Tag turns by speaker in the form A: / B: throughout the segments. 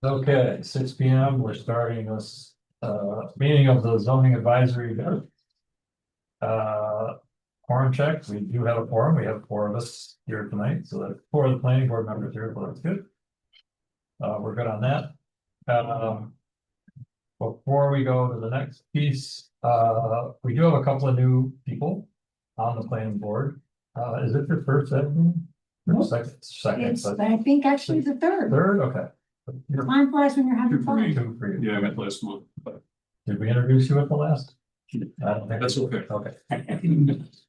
A: Okay, 6 p.m. We're starting this meeting of the zoning advisory. Quorum check. We do have a quorum. We have 4 of us here tonight, so that's 4 of the planning board members here, so that's good. We're good on that. Before we go to the next piece, we do have a couple of new people on the planning board. Is it your first meeting?
B: No.
A: Second,
B: It's,
A: but
B: I think actually the third.
A: okay.
B: Time flies when you're having fun.
A: Two for you.
C: Yeah, I met last month.
A: Did we introduce you at the last? I don't think
C: That's okay.
A: Okay.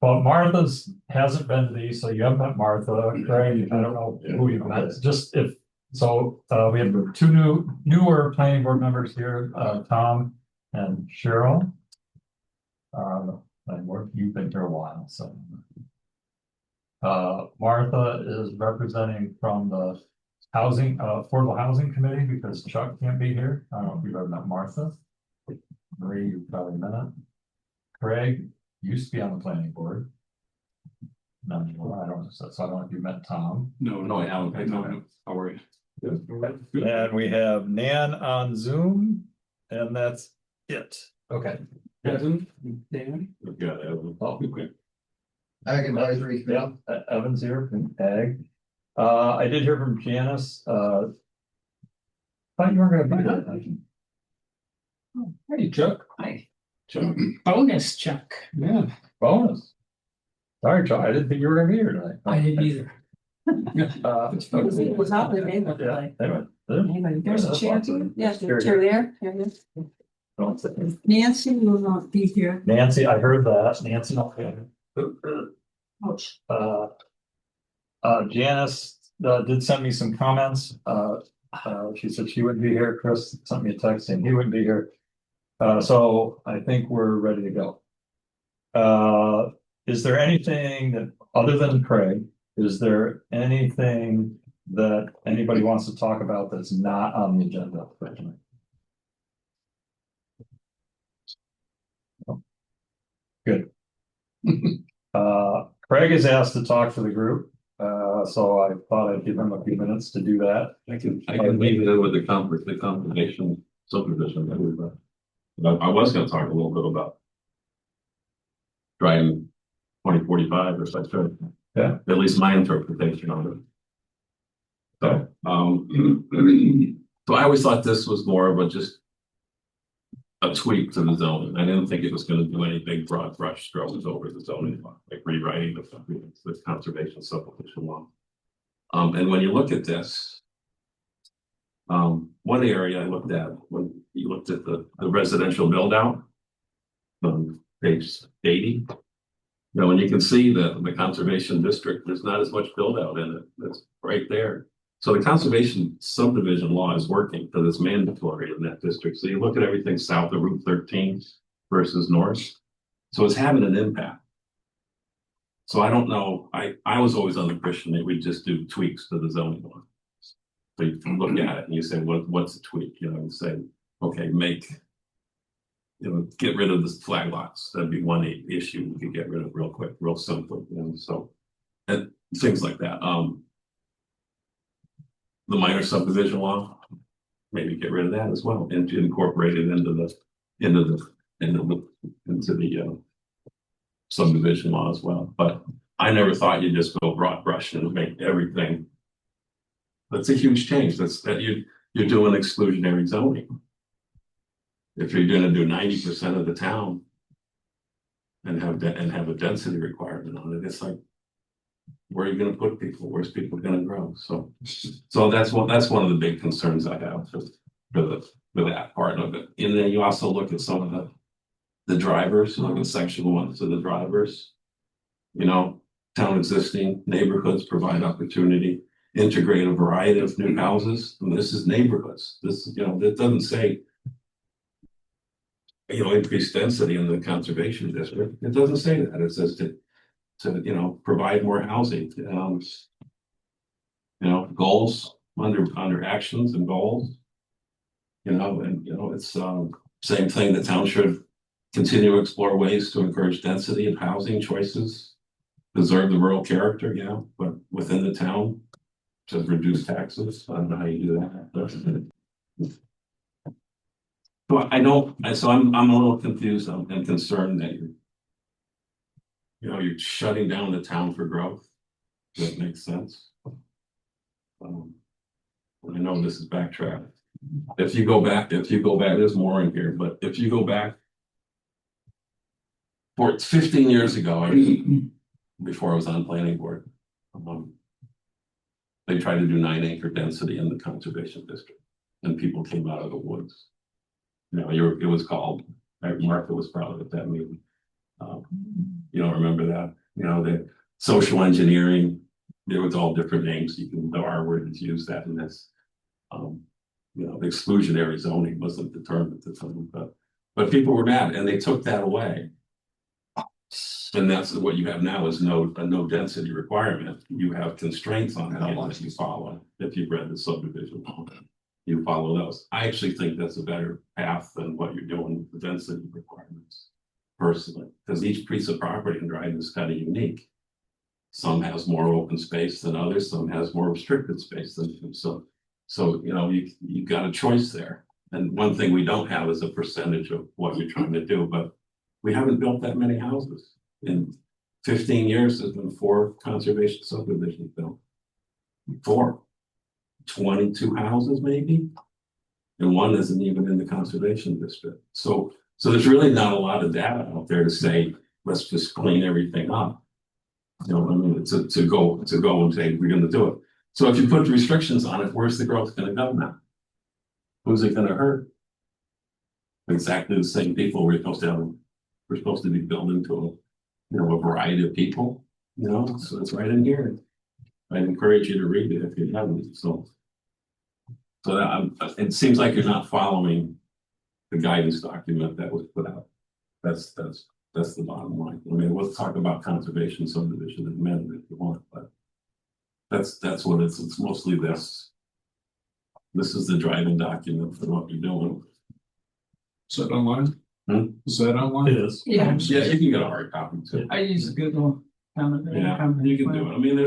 A: Well, Martha's hasn't been to these, so you haven't met Martha, Craig, I don't know who you've met, just if, so, we have 2 newer planning board members here, Tom and Cheryl. And you've been here a while, so. Martha is representing from the housing, affordable housing committee, because Chuck can't be here. I don't know if you've ever met Martha. Marie, you probably met her. Craig used to be on the planning board. No, I don't know, so I don't know if you met Tom.
C: No, I haven't. I know him. How are you?
A: And we have Nan on Zoom, and that's it. Okay.
C: Evan, Dan? Yeah, Evan. Oh, okay.
D: Ag advisory.
A: Yeah, Evan's here from Ag. I did hear from Janice. Thought you weren't gonna be there.
C: Hey, Chuck.
E: Hi,
C: Chuck.
E: bonus Chuck.
C: Yeah.
A: Bonus. Sorry, Chuck, I didn't think you were gonna be here tonight.
E: I didn't either.
B: It was out there, maybe.
A: Yeah, anyway.
B: Anyway, there's a chair too. Yes, there's a chair there. Here it is.
A: Don't say-
B: Nancy will not be here.
A: Nancy, I heard that. Nancy, okay.
B: Ouch.
A: Janice did send me some comments. She said she wouldn't be here. Chris sent me a text saying he wouldn't be here. So I think we're ready to go. Is there anything that, other than Craig, is there anything that anybody wants to talk about that's not on the agenda for tonight? Good. Craig is asked to talk for the group, so I thought I'd give him a few minutes to do that.
C: I can leave it in with the combination subdivision that we've I was gonna talk a little bit about driving 2045 or such.
A: Yeah.
C: At least my interpretation of it. So, so I always thought this was more of just a tweak to the zoning. I didn't think it was gonna do any big broad brush strokes over the zoning law, like rewriting the conservation subdivision law. And when you look at this, one area I looked at when you looked at the residential build out on page 80, and you can see that the conservation district, there's not as much build out in it. That's right there. So the conservation subdivision law is working because it's mandatory in that district. So you look at everything south of Route 13 versus north. So it's having an impact. So I don't know. I was always on the impression that we just do tweaks to the zoning law. So you can look at it and you say, what's a tweak? You say, okay, get rid of the flag lots. That'd be one issue we could get rid of real quick, real simple. So and things like that. The minor subdivision law, maybe get rid of that as well and to incorporate it into the subdivision law as well. But I never thought you'd just go broad brush and make everything. That's a huge change. You're doing exclusionary zoning. If you're going to do 90% of the town and have a density requirement on it, it's like, where are you going to put people? Where's people going to grow? So that's one of the big concerns I have for that part of it. And then you also look at some of the drivers, look at section 1 to the drivers. Town existing neighborhoods provide opportunity, integrate a variety of new houses. And this is neighborhoods. It doesn't say increased density in the conservation district. It doesn't say that. It says to provide more housing. Goals under actions and goals. It's same thing. The town should continue to explore ways to encourage density and housing choices, preserve the rural character, but within the town to reduce taxes. I don't know how you do that. So I don't, so I'm a little confused and concerned that you're shutting down the town for growth. Does that make sense? I know this is backtrack. If you go back, there's more in here, but if you go back for 15 years ago, before I was on planning board, they tried to do 9-acre density in the conservation district, and people came out of the woods. It was called, Martha was proud at that meeting. You don't remember that? The social engineering, there was all different names. The R word is used that in this. The exclusionary zoning wasn't the term at the time, but people were mad and they took that away. And that's what you have now is a no density requirement. You have constraints on how much you follow. If you've read the subdivision law, you follow those. I actually think that's a better path than what you're doing with the density requirements, personally, because each piece of property in Dryden is kind of unique. Some has more open space than others, some has more restricted space than others. So you've got a choice there. And one thing we don't have is a percentage of what you're trying to do, but we haven't built that many houses. In 15 years, there's been 4 conservation subdivisions built. 22 houses maybe, and one isn't even in the conservation district. So there's really not a lot of data out there to say, let's just clean everything up. To go and say we're going to do it. So if you put restrictions on it, where's the growth going to go now? Who's it going to hurt? Exactly the same people we're supposed to be building to a variety of people. So it's right in here. I'd encourage you to read it if you haven't. So it seems like you're not following the guidance document that was put out. That's the bottom line. I mean, we'll talk about conservation subdivision in a minute if you want, but that's what it's mostly this. This is the driving document for what you're doing.
E: Is that online? Is that
A: It
E: online?
A: is.
B: Yeah.
C: Yeah, you can get a hard copy too.
E: I use a Google calendar.
C: Yeah, you can do it. I mean,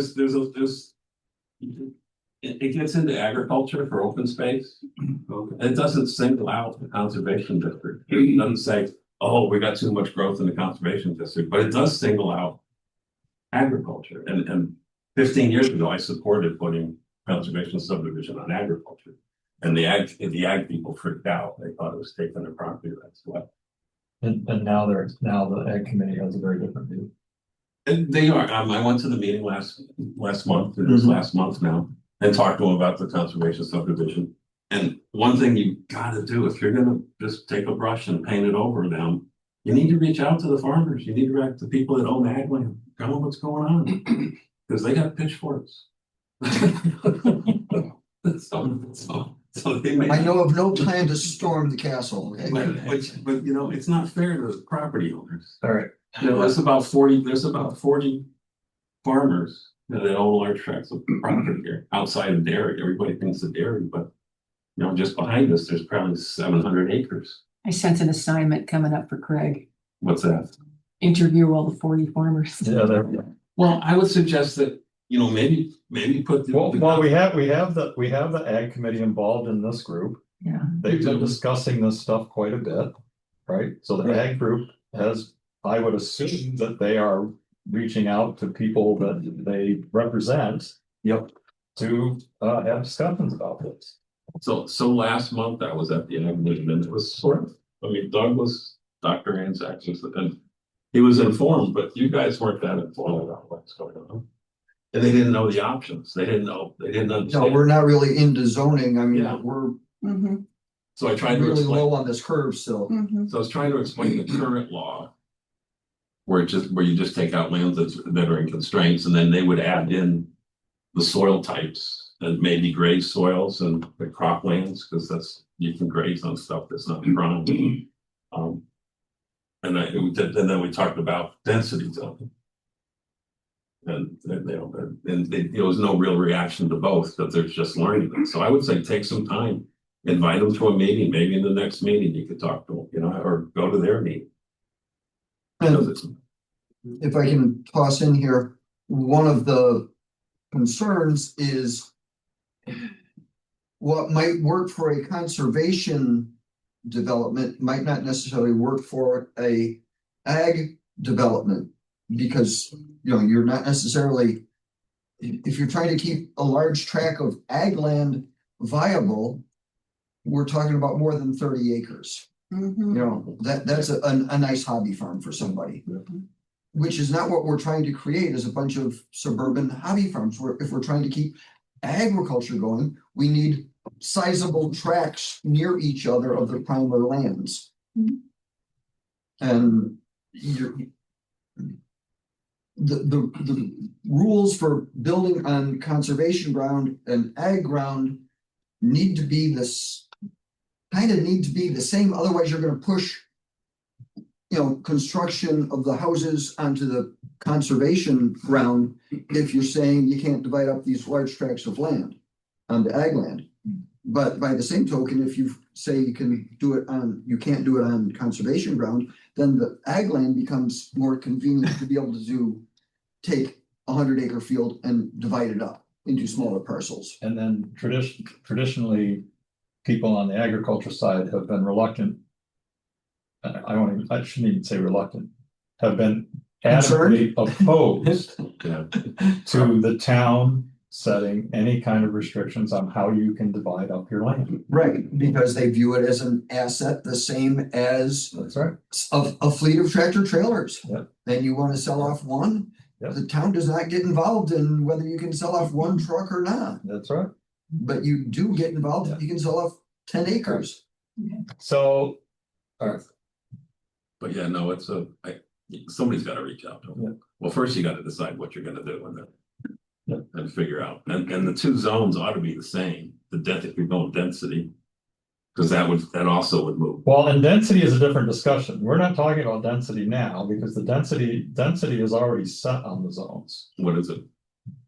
C: it gets into agriculture for open space. It doesn't single out the conservation district. It doesn't say, oh, we got too much growth in the conservation district, but it does single out agriculture. And 15 years ago, I supported putting conservation subdivision on agriculture. And the ag people freaked out. They thought it was taking their property rights away.
A: And now the ag committee has a very different view.
C: And they are. I went to the meeting last month, it was last month now, and talked to them about the conservation subdivision. And one thing you gotta do, if you're gonna just take a brush and paint it over them, you need to reach out to the farmers. You need to reach out to people that own ag land. Tell them what's going on. Because they got pitchforks. So they may.
D: I know of no plan to storm the castle. Okay?
C: But it's not fair to the property owners.
A: All right.
C: There's about 40 farmers that own large tracts of property here outside of dairy. Everybody thinks of dairy, but just behind us, there's probably 700 acres.
B: I sense an assignment coming up for Craig.
C: What's that?
B: Interview all the 40 farmers.
A: Yeah,
C: Well, I would suggest that, maybe put
A: well, we have the ag committee involved in this group.
B: Yeah.
A: They've been discussing this stuff quite a bit, right? So the ag group I would assume that they are reaching out to people that they represent.
C: Yep.
A: To have discussions about this.
C: So last month I was at the ag meeting and it was Dr. Anzac, and he was informed, but you guys weren't that informed about what's going on. And they didn't know the options. They didn't understand.
D: No, we're not really into zoning. I mean,
C: Yeah.
D: we're
B: Mm-hmm.
C: So I tried to
D: really
C: explain.
D: low on this curve still.
B: Mm-hmm.
C: So I was trying to explain the current law. Where you just take out lands that are in constraints, and then they would add in the soil types and maybe graze soils and the croplands, because you can graze on stuff that's not prime. And then we talked about density zoning. And there was no real reaction to both, that there's just learning them. So I would say take some time, invite them to a meeting, maybe in the next meeting you could talk to them, or go to their meeting.
D: And if I can toss in here, one of the concerns is what might work for a conservation development might not necessarily work for a ag development. Because, you're not necessarily, if you're trying to keep a large tract of ag land viable, we're talking about more than 30 acres.
B: Mhm.
D: That's a nice hobby farm for somebody. Which is not what we're trying to create as a bunch of suburban hobby farms. If we're trying to keep agriculture going, we need sizable tracts near each other of the primary lands.
B: Mhm.
D: And the rules for building on conservation ground and ag ground need to be the same, otherwise you're gonna push construction of the houses onto the conservation ground if you're saying you can't divide up these large tracts of land onto ag land. But by the same token, if you say you can't do it on conservation ground, then the ag land becomes more convenient to be able to take a 100-acre field and divide it up into smaller parcels.
A: And then traditionally, people on the agriculture side have been reluctant. I shouldn't even say reluctant, have been adamantly opposed
C: Yeah.
A: to the town setting any kind of restrictions on how you can divide up your land.
D: Right, because they view it as an asset, the same as
A: That's right.
D: a fleet of tractor trailers.
A: Yep.
D: Then you want to sell off one,
A: Yep.
D: the town does not get involved in whether you can sell off one truck or not.
A: That's right.
D: But you do get involved if you can sell off 10 acres.
A: So, all right,
C: But yeah, no, somebody's gotta reach out to them.
A: Yeah.
C: Well, first you gotta decide what you're gonna do and then.
A: Yeah.
C: And figure out, and the two zones ought to be the same, if you're going density. Cause that also would move.
A: well, and density is a different discussion. We're not talking about density now because the density is already set on the zones.
C: What is it?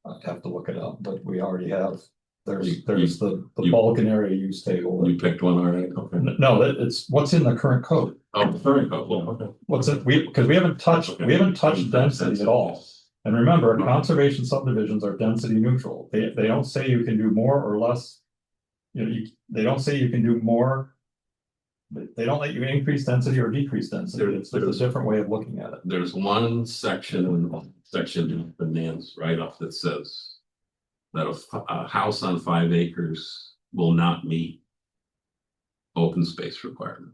A: I'd have to look it up, but we already have, there's
C: You-
A: the bulk and area use table.
C: You picked one already, okay.
A: No, it's what's in the current code.
C: Oh, very good, well, okay.
A: What's it, because we haven't touched density at all. And remember, conservation subdivisions are density neutral. They don't say you can do more or less. They don't say you can do more. They don't let you increase density or decrease density. It's a different way of looking at it.
C: There's one section bananas right off that says. That a house on 5 acres will not meet. Open space requirements.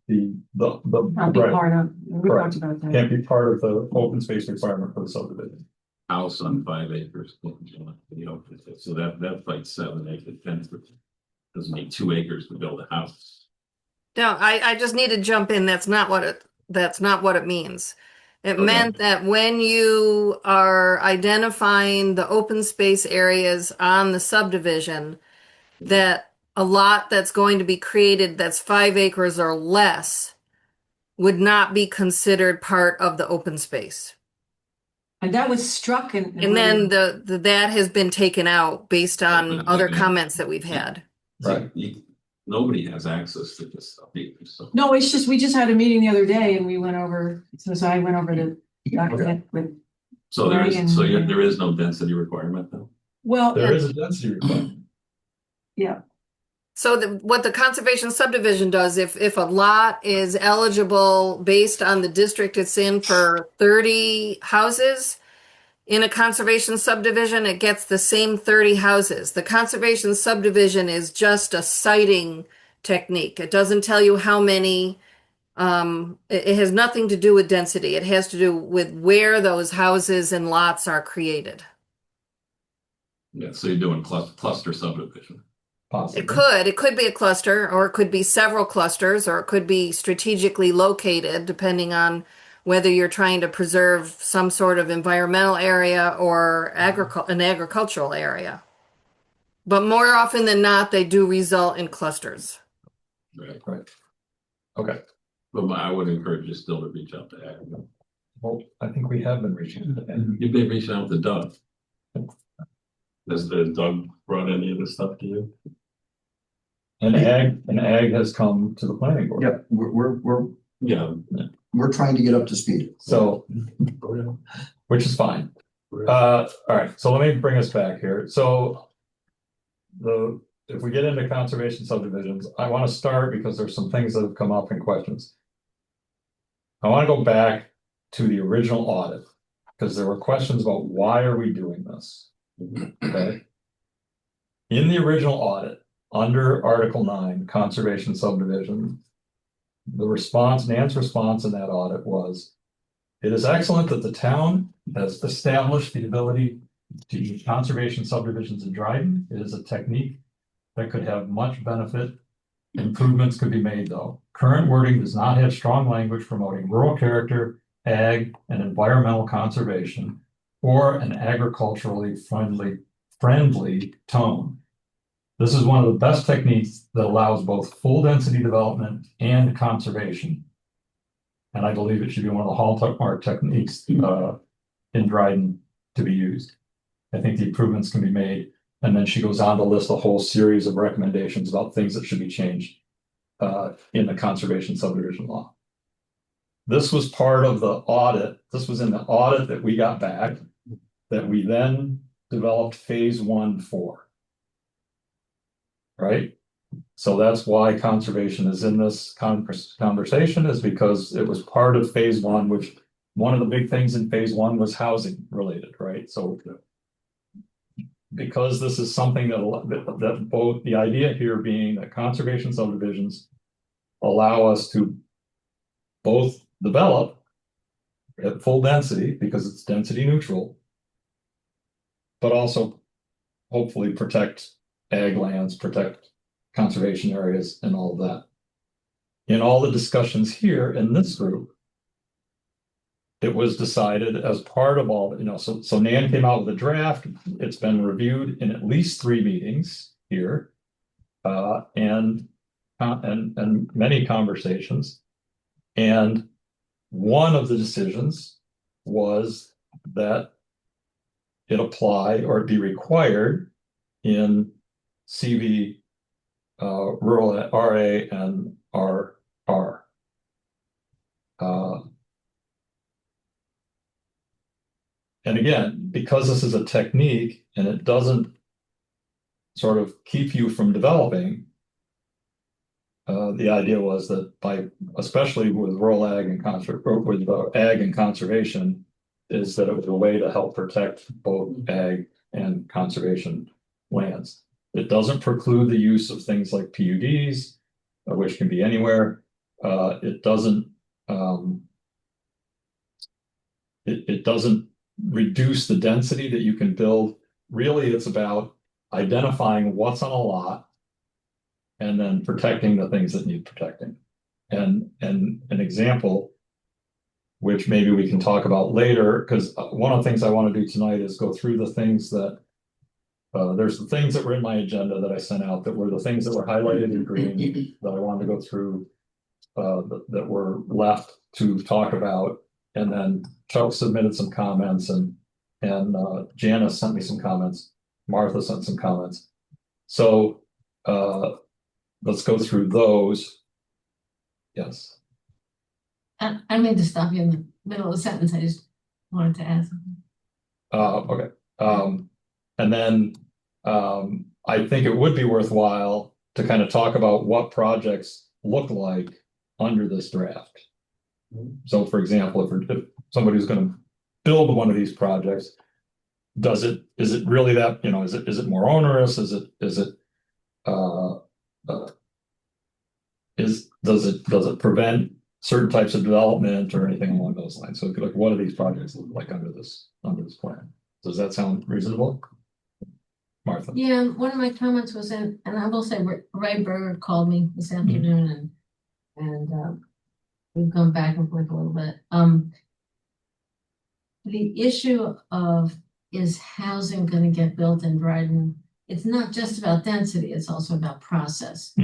A: The
B: Not be
A: right,
B: part of, we
A: Correct.
B: talked about that.
A: can't be part of the open space requirement for the subdivision.
C: House on 5 acres. So that fights 7 acres, 10. Doesn't need 2 acres to build a house.
F: No, I just need to jump in. That's not what it means. It
C: Okay.
F: meant that when you are identifying the open space areas on the subdivision, that a lot that's going to be created that's 5 acres or less would not be considered part of the open space.
B: And that was struck in.
F: And then that has been taken out based on other
C: Okay.
F: comments that we've had.
A: Right.
C: Nobody has access to this stuff either, so.
B: No, we just had a meeting the other day and we went over, so I went over the document with,
C: So there
B: Ryan.
C: is no density requirement though.
B: well,
A: There is a density requirement.
B: yeah,
F: So what the conservation subdivision does, if a lot is eligible based on the district it's in for 30 houses, in a conservation subdivision, it gets the same 30 houses. The conservation subdivision is just a siting technique. It doesn't tell you how many, it has nothing to do with density. It has to do with where those houses and lots are created.
C: Yeah, so you're doing cluster subdivision.
A: Possibly.
F: It could be a cluster, or it could be several clusters, or it could be strategically located, depending on whether you're trying to preserve some sort of environmental area or an agricultural area. But more often than not, they do result in clusters.
C: Right.
A: Right. Okay.
C: But I would encourage you still to reach out to Ag.
A: Well, I think we have been reaching out to Ed.
C: You've been reaching out to Doug. Has Doug brought any of this stuff to you?
A: And ag has come to the planning board.
D: Yep,
C: Yeah.
D: we're trying to get up to speed.
A: So, which is fine. All right, so let me bring us back here. So if we get into conservation subdivisions, I want to start because there's some things that have come up in questions. I want to go back to the original audit because there were questions about why are we doing this? Okay. In the original audit, under Article 9, conservation subdivision, the response, Nan's response in that audit was, it is excellent that the town has established the ability to use conservation subdivisions in Dryden. It is a technique that could have much benefit. Improvements could be made, though. Current wording does not have strong language promoting rural character, ag, and environmental conservation, or an agriculturally friendly tone. This is one of the best techniques that allows both full density development and conservation. And I believe it should be one of the hallmark techniques in Dryden to be used. I think the improvements can be made. And then she goes on to list a whole series of recommendations about things that should be changed in the conservation subdivision law. This was part of the audit. This was in the audit that we got back that we then developed phase 1 for. Right? So that's why conservation is in this conversation, is because it was part of phase 1, which one of the big things in phase 1 was housing related, right? So because this is something that both the idea here being that conservation subdivisions allow us to both develop at full density because it's density neutral, but also hopefully protect ag lands, protect conservation areas and all of that. In all the discussions here in this group, it was decided as part of all, so Nan came out with a draft. It's been reviewed in at least 3 meetings here, and many conversations. And one of the decisions was that it apply or be required in CV rural RA and RR. And again, because this is a technique and it doesn't sort of keep you from developing, the idea was that especially with rural ag and ag and conservation, is that it was a way to help protect both ag and conservation lands. It doesn't preclude the use of things like PUDs, which can be anywhere. It doesn't reduce the density that you can build. Really, it's about identifying what's on a lot and then protecting the things that need protecting. And an example, which maybe we can talk about later, because one of the things I want to do tonight is go through the things that there's the things that were in my agenda that I sent out that were the things that were highlighted in green that I wanted to go through that were left to talk about. And then Chuck submitted some comments and Janice sent me some comments. Martha sent some comments. So let's go through those. Yes.
G: I mean to stop you in the middle of the sentence. I just wanted to add something.
A: Okay. And then I think it would be worthwhile to kind of talk about what projects look like under this draft. So for example, if somebody's going to build one of these projects, is it really that, is it more onerous? Does it prevent certain types of development or anything along those lines? So like, what do these projects look like under this plan? Does that sound reasonable? Martha?
G: Yeah, one of my comments was and I will say Ray Berger called me this afternoon and we've gone back and forth a little bit. The issue of is housing going to get built in Dryden? It's not just about density, it's also about process.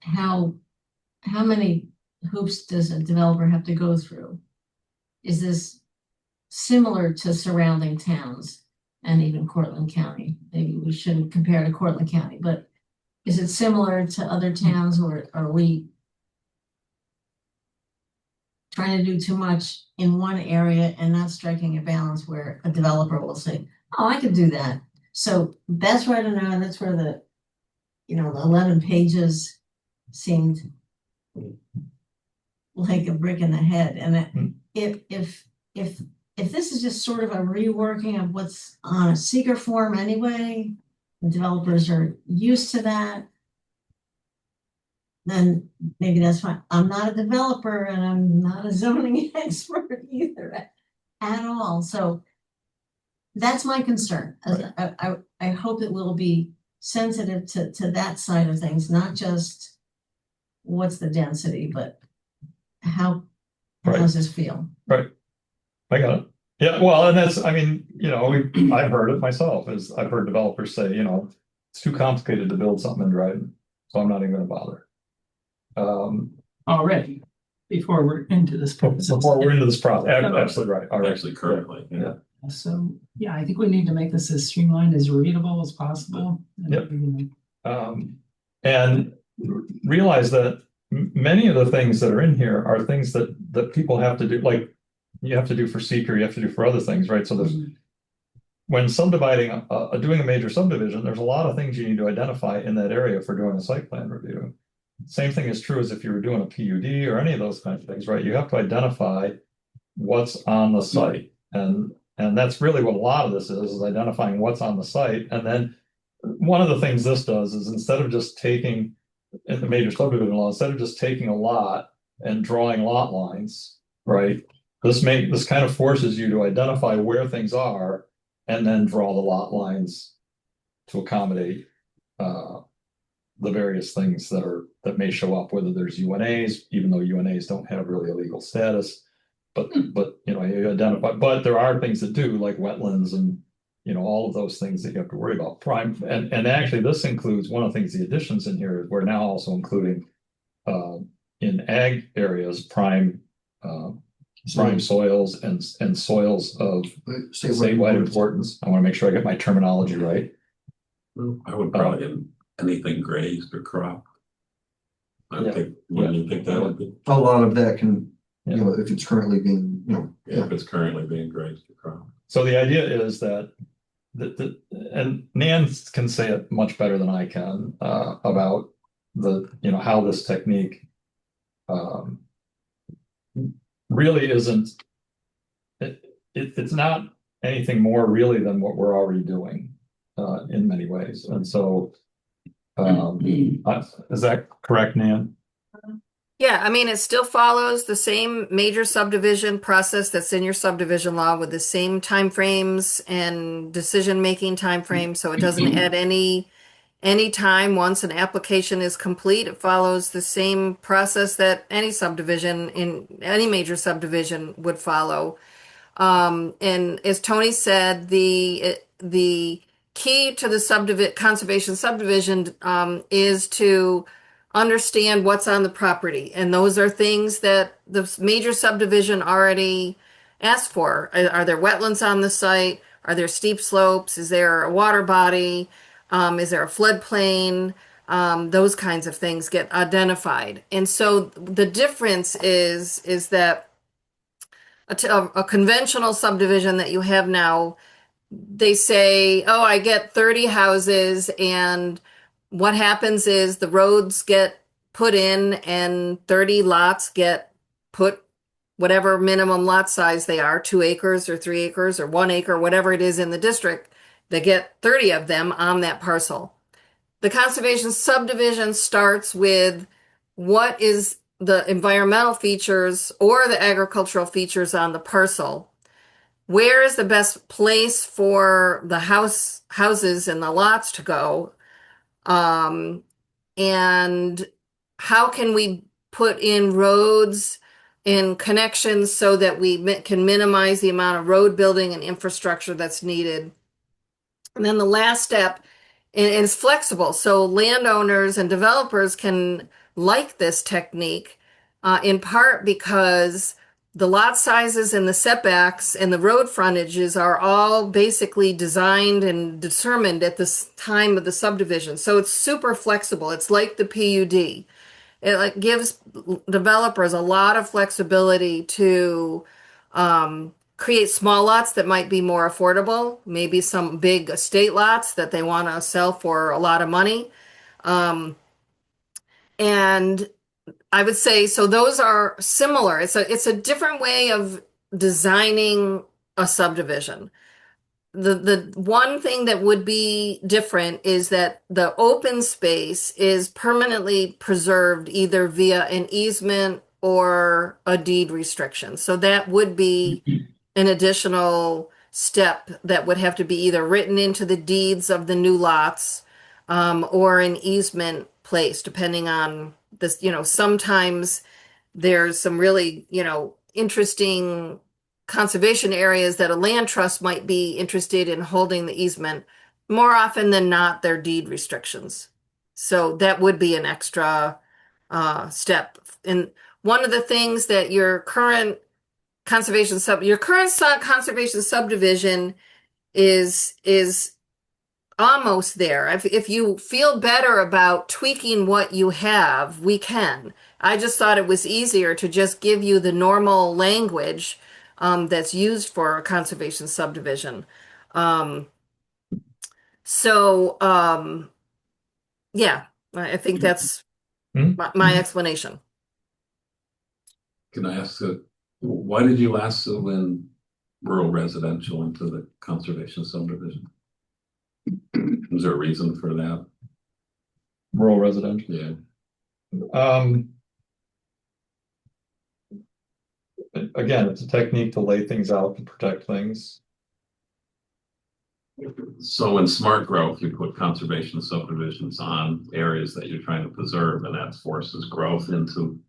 G: How many hoops does a developer have to go through? Is this similar to surrounding towns and even Cortland County? Maybe we shouldn't compare to Cortland County, but is it similar to other towns, or are we trying to do too much in one area and not striking a balance where a developer will say, oh, I could do that. So that's where I don't know, and that's where the 11 pages seemed like a brick in the head. And if this is just sort of a reworking of what's on a seeker form anyway, the developers are used to that, then maybe that's fine. I'm not a developer and I'm not a zoning expert either at all. So that's my concern. I hope it will be sensitive to that side of things, not just what's the density, but how does this feel?
A: Right. I got it. Yeah, well, and that's, I mean, I've heard it myself, is I've heard developers say, it's too complicated to build something in Dryden, so I'm not even gonna bother.
E: Already, before we're into this process.
A: Before we're into this process, absolutely right. All right.
C: Actually, currently, yeah.
E: So, yeah, I think we need to make this as streamlined, as readable as possible.
A: Yep. And realize that many of the things that are in here are things that people have to do, like you have to do for seeker, you have to do for other things, right? So there's, when subdividing, doing a major subdivision, there's a lot of things you need to identify in that area for doing a site plan review. Same thing is true as if you were doing a PUD or any of those kinds of things, right? You have to identify what's on the site. And that's really what a lot of this is identifying what's on the site. And then one of the things this does is instead of just taking, in the major subdivision law, instead of just taking a lot and drawing lot lines, right? This kind of forces you to identify where things are and then draw the lot lines to accommodate the various things that may show up, whether there's UNAs, even though UNAs don't have really a legal status, but you identify, but there are things that do, like wetlands and all of those things that you have to worry about. Prime, and actually this includes one of the things, the additions in here, we're now also including in ag areas, prime soils and soils of statewide importance. I want to make sure I get my terminology right.
C: I would probably get anything grazed or cropped. I think, when you think that would be?
D: A lot of that can, if it's currently being,
C: If it's currently being grazed or cropped.
A: So the idea is that and Nan can say it much better than I can about how this technique really isn't, it's not anything more really than what we're already doing in many ways. And so is that correct, Nan?
F: Yeah, I mean, it still follows the same major subdivision process that's in your subdivision law with the same timeframes and decision-making timeframes. So it doesn't add any time once an application is complete. It follows the same process that any subdivision in any major subdivision would follow. And as Tony said, the key to the conservation subdivision is to understand what's on the property. And those are things that the major subdivision already asked for. Are there wetlands on the site? Are there steep slopes? Is there a water body? Is there a floodplain? Those kinds of things get identified. And so the difference is that a conventional subdivision that you have now, they say, oh, I get 30 houses, and what happens is the roads get put in and 30 lots get put, whatever minimum lot size they are, 2 acres or 3 acres or 1 acre, whatever it is in the district, they get 30 of them on that parcel. The conservation subdivision starts with what is the environmental features or the agricultural features on the parcel. Where is the best place for the houses and the lots to go? And how can we put in roads and connections so that we can minimize the amount of road building and infrastructure that's needed? And then the last step is flexible. So landowners and developers can like this technique in part because the lot sizes and the setbacks and the road frontages are all basically designed and determined at this time of the subdivision. So it's super flexible. It's like the PUD. it like gives developers a lot of flexibility to create small lots that might be more affordable, maybe some big estate lots that they want to sell for a lot of money. And I would say, so those are similar. It's a different way of designing a subdivision. The one thing that would be different is that the open space is permanently preserved either via an easement or a deed restriction. So that would be an additional step that would have to be either written into the deeds of the new lots, or an easement place, depending on this, sometimes there's some really, interesting conservation areas that a land trust might be interested in holding the easement. More often than not, they're deed restrictions. So that would be an extra step. And one of the things that your current conservation subdivision is almost there. If you feel better about tweaking what you have, we can. I just thought it was easier to just give you the normal language that's used for a conservation subdivision. Yeah, I think that's my explanation.
C: Can I ask, why did you last win rural residential into the conservation subdivision? Is there a reason for that?
A: Rural residential.
C: Yeah.
A: Again, it's a technique to lay things out to protect things.
C: So in smart growth, you put conservation subdivisions on areas that you're trying to preserve, and that forces growth into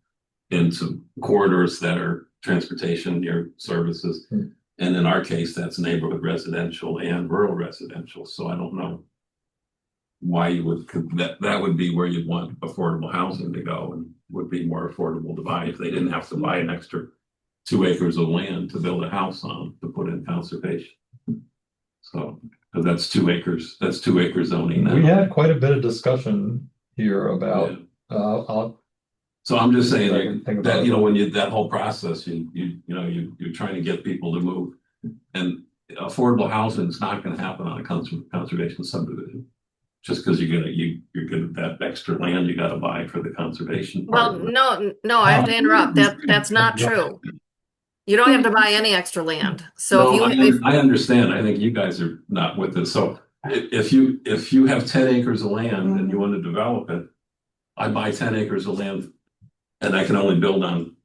C: corridors that are transportation near services. And in our case, that's neighborhood residential and rural residential. So I don't know why you would, that would be where you'd want affordable housing to go, and would be more affordable to buy if they didn't have to buy an extra 2 acres of land to build a house on to put in conservation. So, because that's 2 acres zoning now.
A: We had quite a bit of discussion here about,
C: So I'm just saying
A: Think
C: that,
A: about
C: when that whole process, you're trying to get people to move, and affordable housing is not going to happen on a conservation subdivision. Just because you're gonna that extra land you got to buy for the conservation.
F: Well, no, I have to interrupt. That's not true. You don't have to buy any extra land. So
C: I understand. I think you guys are not with this. So if you have 10 acres of land and you want to develop it, I buy 10 acres of land and I can only build on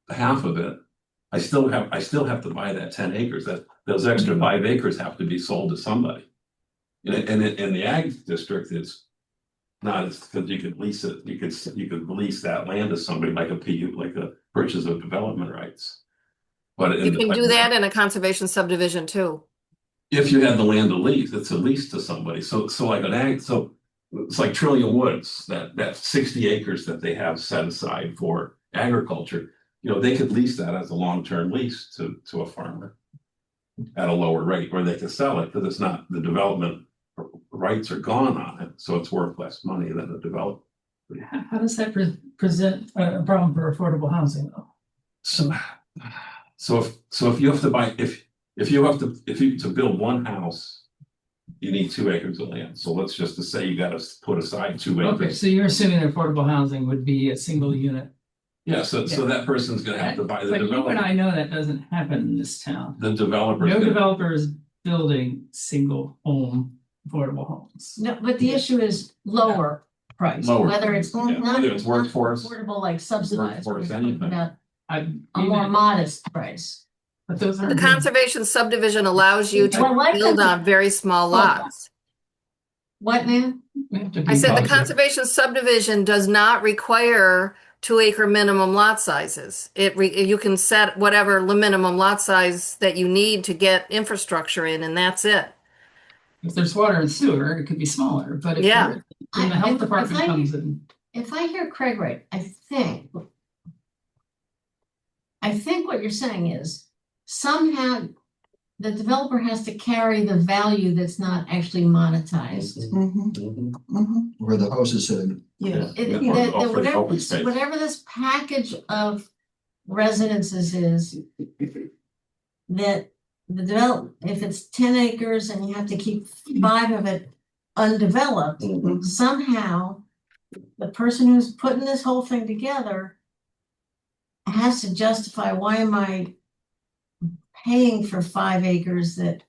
C: half of it. I still have to buy that 10 acres. That those extra 5 acres have to be sold to somebody. And in the ag district, it's not as because you could lease it. You could lease that land to somebody like a purchase of development rights. But
F: you can do that in a conservation subdivision too.
C: If you had the land to lease, it's a lease to somebody. So like an ag, so it's like Trillium Woods, that 60 acres that they have set aside for agriculture. They could lease that as a long-term lease to a farmer at a lower rate, or they could sell it because it's not, the development rights are gone on it, so it's worth less money than the development.
E: How does that present a problem for affordable housing though?
C: So if you have to buy, if you to build one house, you need 2 acres of land. So let's just to say you got to put aside 2 acres.
E: Okay, so you're assuming that affordable housing would be a single unit.
C: Yeah, so that person's gonna have to buy the
E: But you
C: developer.
E: and I know that doesn't happen in this town.
C: The developer.
E: No developer is building single home affordable homes.
G: No, but the issue is lower price,
C: Lower
G: whether it's
C: price, yeah.
G: not
C: Whether it's workforce,
G: affordable like subsidized, we're
C: workforce,
G: talking
C: anything.
G: about
E: I,
G: a more modest price.
E: but those
F: The
E: aren't.
F: conservation subdivision allows you
G: Well, like
F: to build
G: the-
F: on very small lots.
G: What, man?
F: I said the conservation subdivision does not require 2-acre minimum lot sizes. You can set whatever minimum lot size that you need to get infrastructure in, and that's it.
E: If there's water and sewer, it could be smaller, but if
F: Yeah.
E: you're- when the
G: I-
E: health
G: if
E: department
G: I-
E: comes in,
G: If I hear Craig right, I think what you're saying is somehow the developer has to carry the value that's not actually monetized.
D: Where the house is sitting.
B: Yeah.
G: It-
C: Yeah,
G: that-
C: or
G: that
C: for
G: whatever
C: open
G: this-
C: space.
G: Whatever this package of residences is, that if it's 10 acres and you have to keep 5 of it undeveloped, somehow the person who's putting this whole thing together has to justify, why am I paying for 5 acres that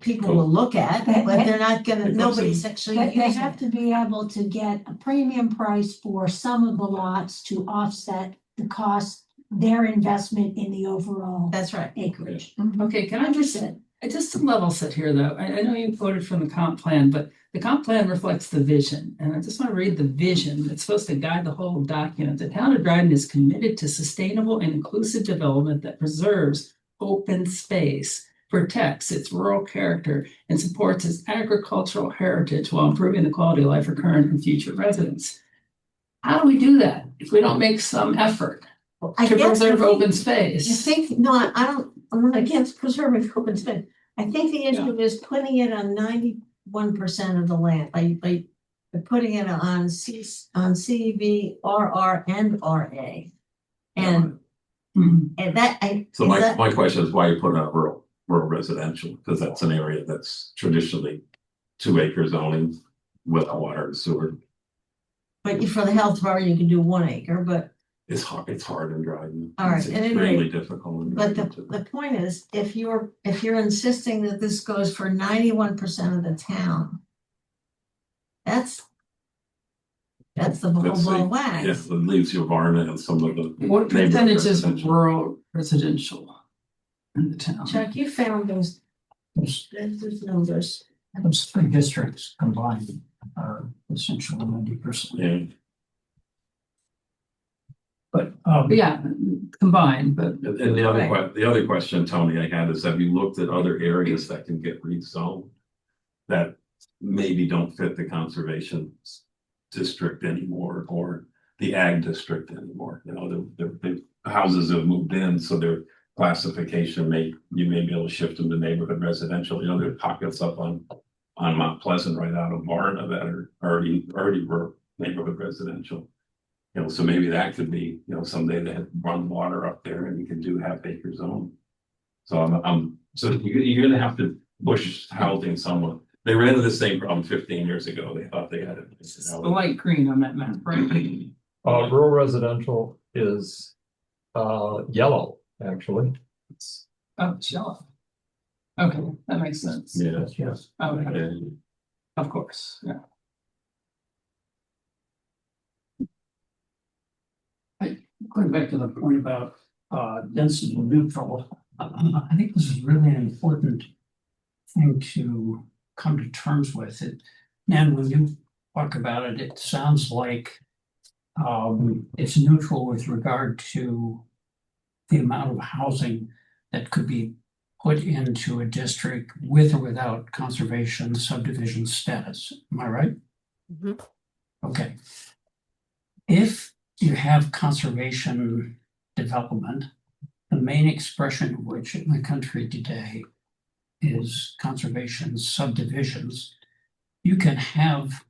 G: people will look at, but they're not gonna,
C: It comes
G: nobody's
C: in-
G: actually
H: They
G: using
H: have
G: it.
H: to be able to get a premium price for some of the lots to offset the cost, their investment in the overall
G: That's right.
H: acreage.
E: Okay, can I just to level set here, though, I know you quoted from the comp plan, but the comp plan reflects the vision, and I just want to read the vision. It's supposed to guide the whole document. The town of Dryden is committed to sustainable and inclusive development that preserves open space, protects its rural character, and supports its agricultural heritage while improving the quality of life for current and future residents. How do we do that if we don't make some effort
G: I
E: to
G: guess
E: preserve
G: I think-
E: open
G: I
E: space?
G: think, no, I'm not against preserving open space. I think the issue is putting it on 91% of the land, by putting it on CB, RR, and RA. And
E: Mhm.
C: So my question is why you put out rural residential, because that's an area that's traditionally 2 acre zoning with water and sewer.
G: But for the health department, you can do 1 acre, but
C: It's hard and dry.
G: All right,
C: It's
G: at any rate,
C: extremely difficult.
G: But the point is, if you're insisting that this goes for 91% of the town, that's the whole
C: That's
G: ball of
C: Yeah,
G: wax.
C: it leaves you Varna and some of the.
E: What
C: neighborhood
E: percentage is
C: residential.
E: rural residential in the town?
G: Chuck, you found those numbers.
I: Those 3 districts combined are essentially 90%.
C: Yeah,
I: But,
E: Yeah, combined, but
C: and the other question, Tony, I had is, have you looked at other areas that can get rezoned? That maybe don't fit the conservation district anymore, or the ag district anymore, you know, the houses have moved in, so their classification you may be able to shift them to neighborhood residential, you know, there are pockets up on Mount Pleasant right out of Varna that are already were neighborhood residential. You know, so maybe that could be, you know, someday they run water up there and you can do half-acre zone. So so you're gonna have to push housing somewhat. They ran into the same problem 15 years ago. They thought they had it.
E: the light green on that map, right?
A: Rural residential is, yellow, actually. It's-
E: Oh, it's yellow. Okay, that makes sense.
C: Yeah.
I: yes,
E: Okay,
C: Yeah.
E: of course, yeah.
I: going back to the point about density neutral, I think this is really an important thing to come to terms with. It, and when you talk about it, it sounds like it's neutral with regard to the amount of housing that could be put into a district with or without conservation subdivision status. Am I right?
F: Mhm.
I: Okay. If you have conservation development, the main expression of which in the country today is conservation subdivisions, you can have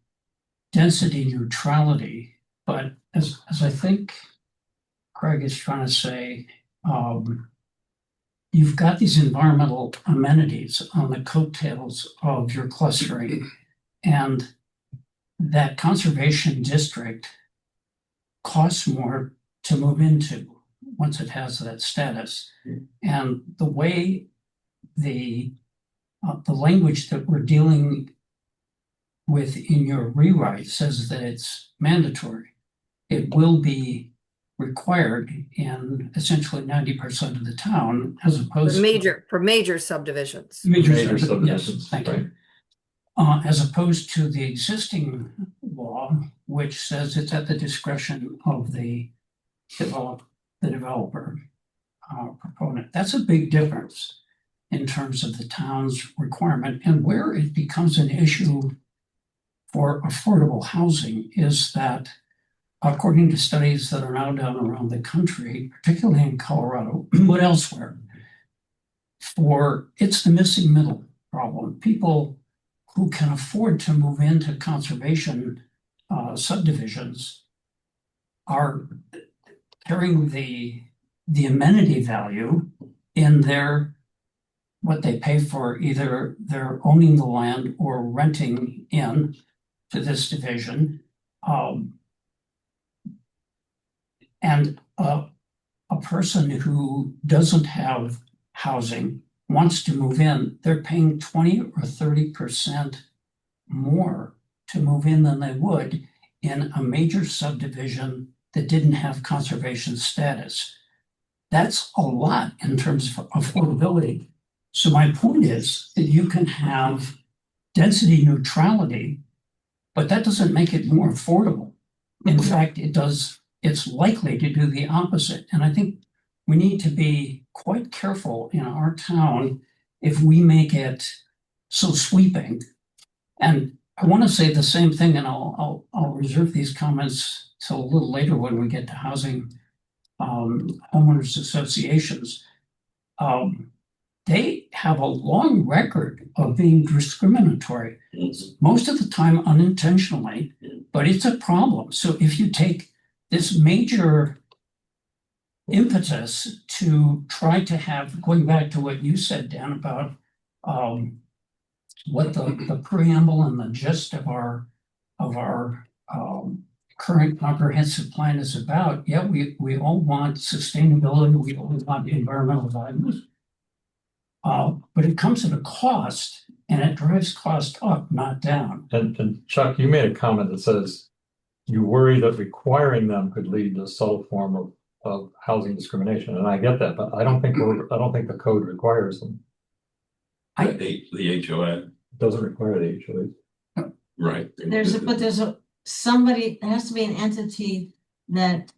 I: density neutrality, but as I think Craig is trying to say, you've got these environmental amenities on the coattails of your clustering, and that conservation district costs more to move into once it has that status. And the way the language that we're dealing with in your rewrite says that it's mandatory. It will be required in essentially 90% of the town, as opposed
F: For major subdivisions.
I: Major
A: Major
I: subdivisions, yes,
A: subdivisions,
I: thank
A: right.
I: you. As opposed to the existing law, which says it's at the discretion of the developer proponent. That's a big difference in terms of the town's requirement, and where it becomes an issue for affordable housing is that, according to studies that are now done around the country, particularly in Colorado, but elsewhere, it's the missing middle problem. People who can afford to move into conservation subdivisions are carrying the amenity value in what they pay for. Either they're owning the land or renting in to this division. And a person who doesn't have housing wants to move in, they're paying 20 or 30% more to move in than they would in a major subdivision that didn't have conservation status. That's a lot in terms of affordability. So my point is that you can have density neutrality, but that doesn't make it more affordable. In fact, it's likely to do the opposite. And I think we need to be quite careful in our town if we make it so sweeping. And I want to say the same thing, and I'll reserve these comments till a little later when we get to housing homeowners associations. They have a long record of being discriminatory, most of the time unintentionally, but it's a problem. So if you take this major impetus to try to have, going back to what you said, Dan, about what the preamble and the gist of our current comprehensive plan is about. Yeah, we all want sustainability, we all want environmental values, but it comes at a cost, and it drives cost up, not down.
A: And Chuck, you made a comment that says you worry that requiring them could lead to some form of housing discrimination, and I get that, but I don't think the code requires them.
C: The HOA,
A: Doesn't require the HOA.
C: right?
G: There has to be an entity that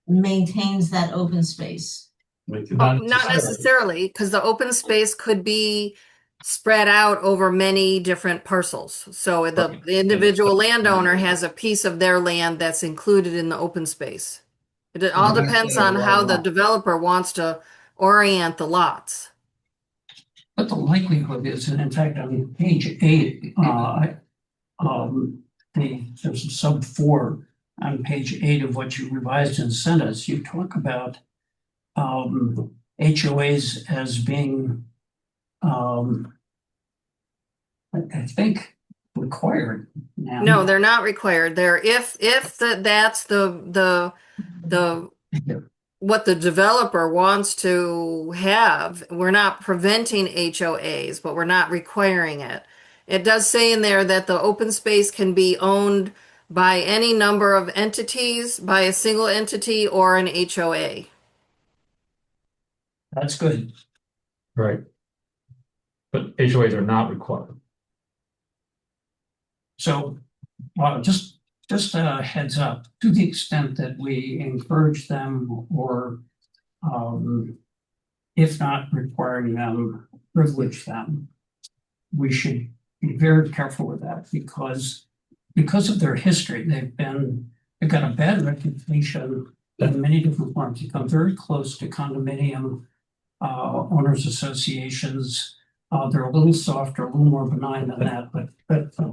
G: maintains that open space.
F: Not necessarily, because the open space could be spread out over many different parcels. So the individual landowner has a piece of their land that's included in the open space. It all depends on how the developer wants to orient the lots.
I: But the likelihood is, and in fact, on page 8, there's a sub 4 on page 8 of what you revised and sent us. You talk about HOAs as being, I think, required now.
F: No, they're not required. They're that's the what the developer wants to have. We're not preventing HOAs, but we're not requiring it. It does say in there that the open space can be owned by any number of entities, by a single entity or an HOA.
I: That's good.
A: Right. But HOAs are not required.
I: So just a heads up, to the extent that we encourage them or if not requiring them, privilege them, we should be very careful with that because of their history. They've got a bad reputation in many different forms. You come very close to condominium owners associations. They're a little softer, a little more benign than that, but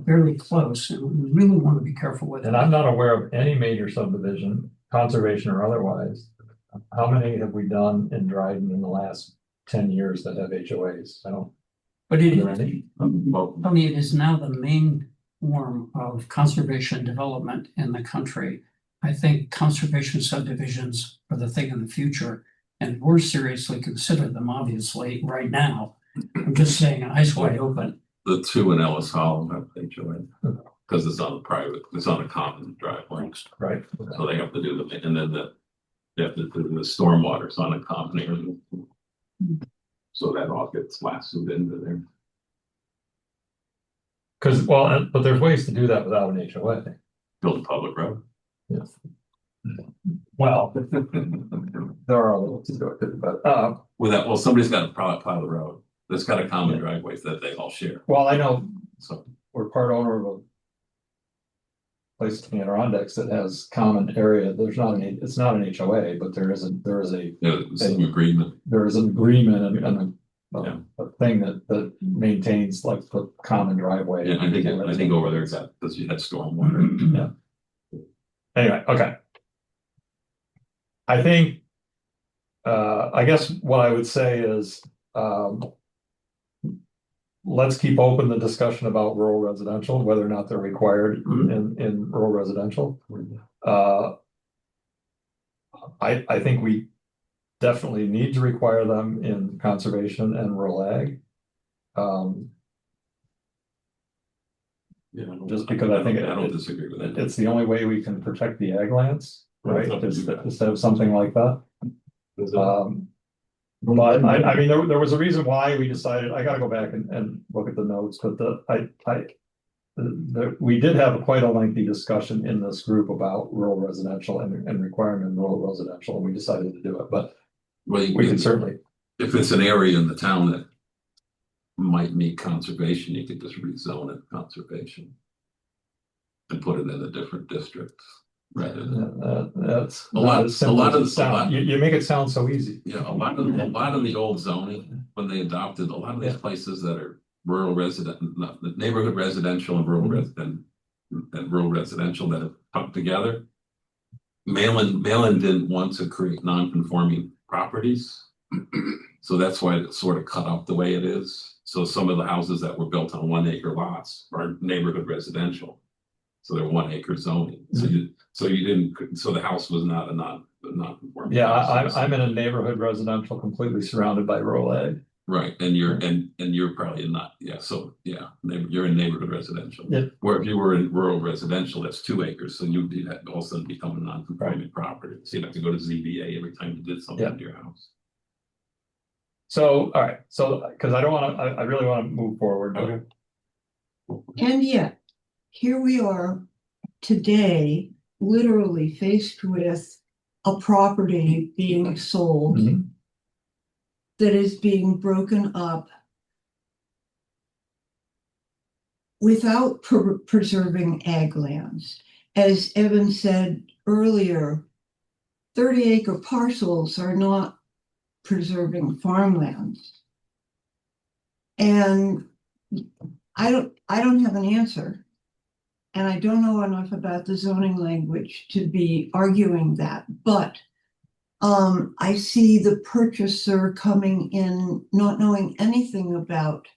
I: very close. And we really want to be careful with it.
A: And I'm not aware of any major subdivision, conservation or otherwise. How many have we done in Dryden in the last 10 years that have HOAs? I don't.
I: But
A: Are there any?
I: it is now the main form of conservation development in the country. I think conservation subdivisions are the thing in the future, and we're seriously consider them, obviously, right now. I'm just saying, eyes wide open.
C: The 2 in Ellis Hollow have HOA because it's on a common driveway.
A: Right.
C: So they have to do and then they have to do the stormwater's on a common area. So that all gets lassoed into there.
A: But there's ways to do that without an HOA.
C: Build a public road.
A: Yes. Well, there are ways to do it, but
C: somebody's got to plow the road. There's got a common driveway that they all share.
A: well, I know
C: So
A: we're part owner of place in the Adirondacks that has common area, there's not an, it's not an HOA, but there is a,
C: Yeah, some agreement.
A: there is an agreement and
C: Yeah.
A: a thing that maintains like the common driveway.
C: Yeah, I think over there, that, because you had stormwater.
A: Yeah. Anyway, okay. I think, I guess what I would say is, let's keep open the discussion about rural residential, whether or not they're required in rural residential. I think we definitely need to require them in conservation and rural ag.
C: Yeah,
A: Just because I think
C: I don't disagree with that.
A: it's the only way we can protect the ag lands, right?
C: Well, it's up to you.
A: Instead of something like that. But I mean, there was a reason why we decided, I gotta go back and look at the notes, but we did have quite a lengthy discussion in this group about rural residential and requirement in rural residential, and we decided to do it, but
C: Well,
A: we can certainly.
C: if it's an area in the town that might meet conservation, you could just rezone it conservation. And put it in a different district rather than,
A: That's
C: A lot-
A: not as simple
C: a lot
A: as
C: of-
A: it sounds.
C: a lot-
A: You make it sound so easy.
C: yeah, a lot of the old zoning, when they adopted, a lot of these places that are rural resident, not the neighborhood residential and rural resident. And rural residential that have come together. Malin didn't want to create non-conforming properties. So that's why it's sort of cut up the way it is. So some of the houses that were built on 1 acre lots are neighborhood residential. So they're 1 acre zoning. So you didn't, so the house was not a non-conforming.
A: Yeah,
C: house.
A: I'm in a neighborhood residential completely surrounded by rural ag.
C: Right, and you're probably not, yeah, so, yeah, you're in neighborhood residential.
A: Yeah.
C: Where if you were in rural residential, that's 2 acres, so you'd be that also become a non-conforming property. So you'd have to go to ZBA every time you did something
A: Yeah.
C: to your house.
A: So, all right, so, because I don't want to, I really want to move forward. but-
C: Okay.
H: And yet, here we are today, literally faced with a property being sold
A: Mhm.
H: that is being broken up without preserving ag lands. As Evan said earlier, 30-acre parcels are not preserving farmlands. And I don't have an answer. And I don't know enough about the zoning language to be arguing that, but I see the purchaser coming in, not knowing anything about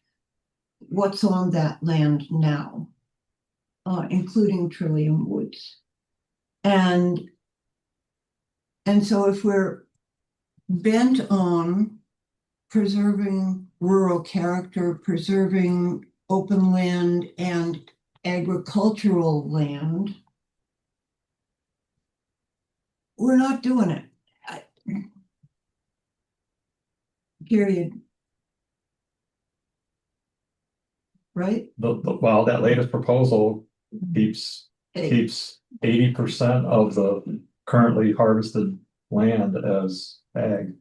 H: what's on that land now, including Trillium Woods. And so if we're bent on preserving rural character, preserving open land and agricultural land, we're not doing it. Period. Right?
A: Well, that latest proposal keeps 80% of the currently harvested land as ag,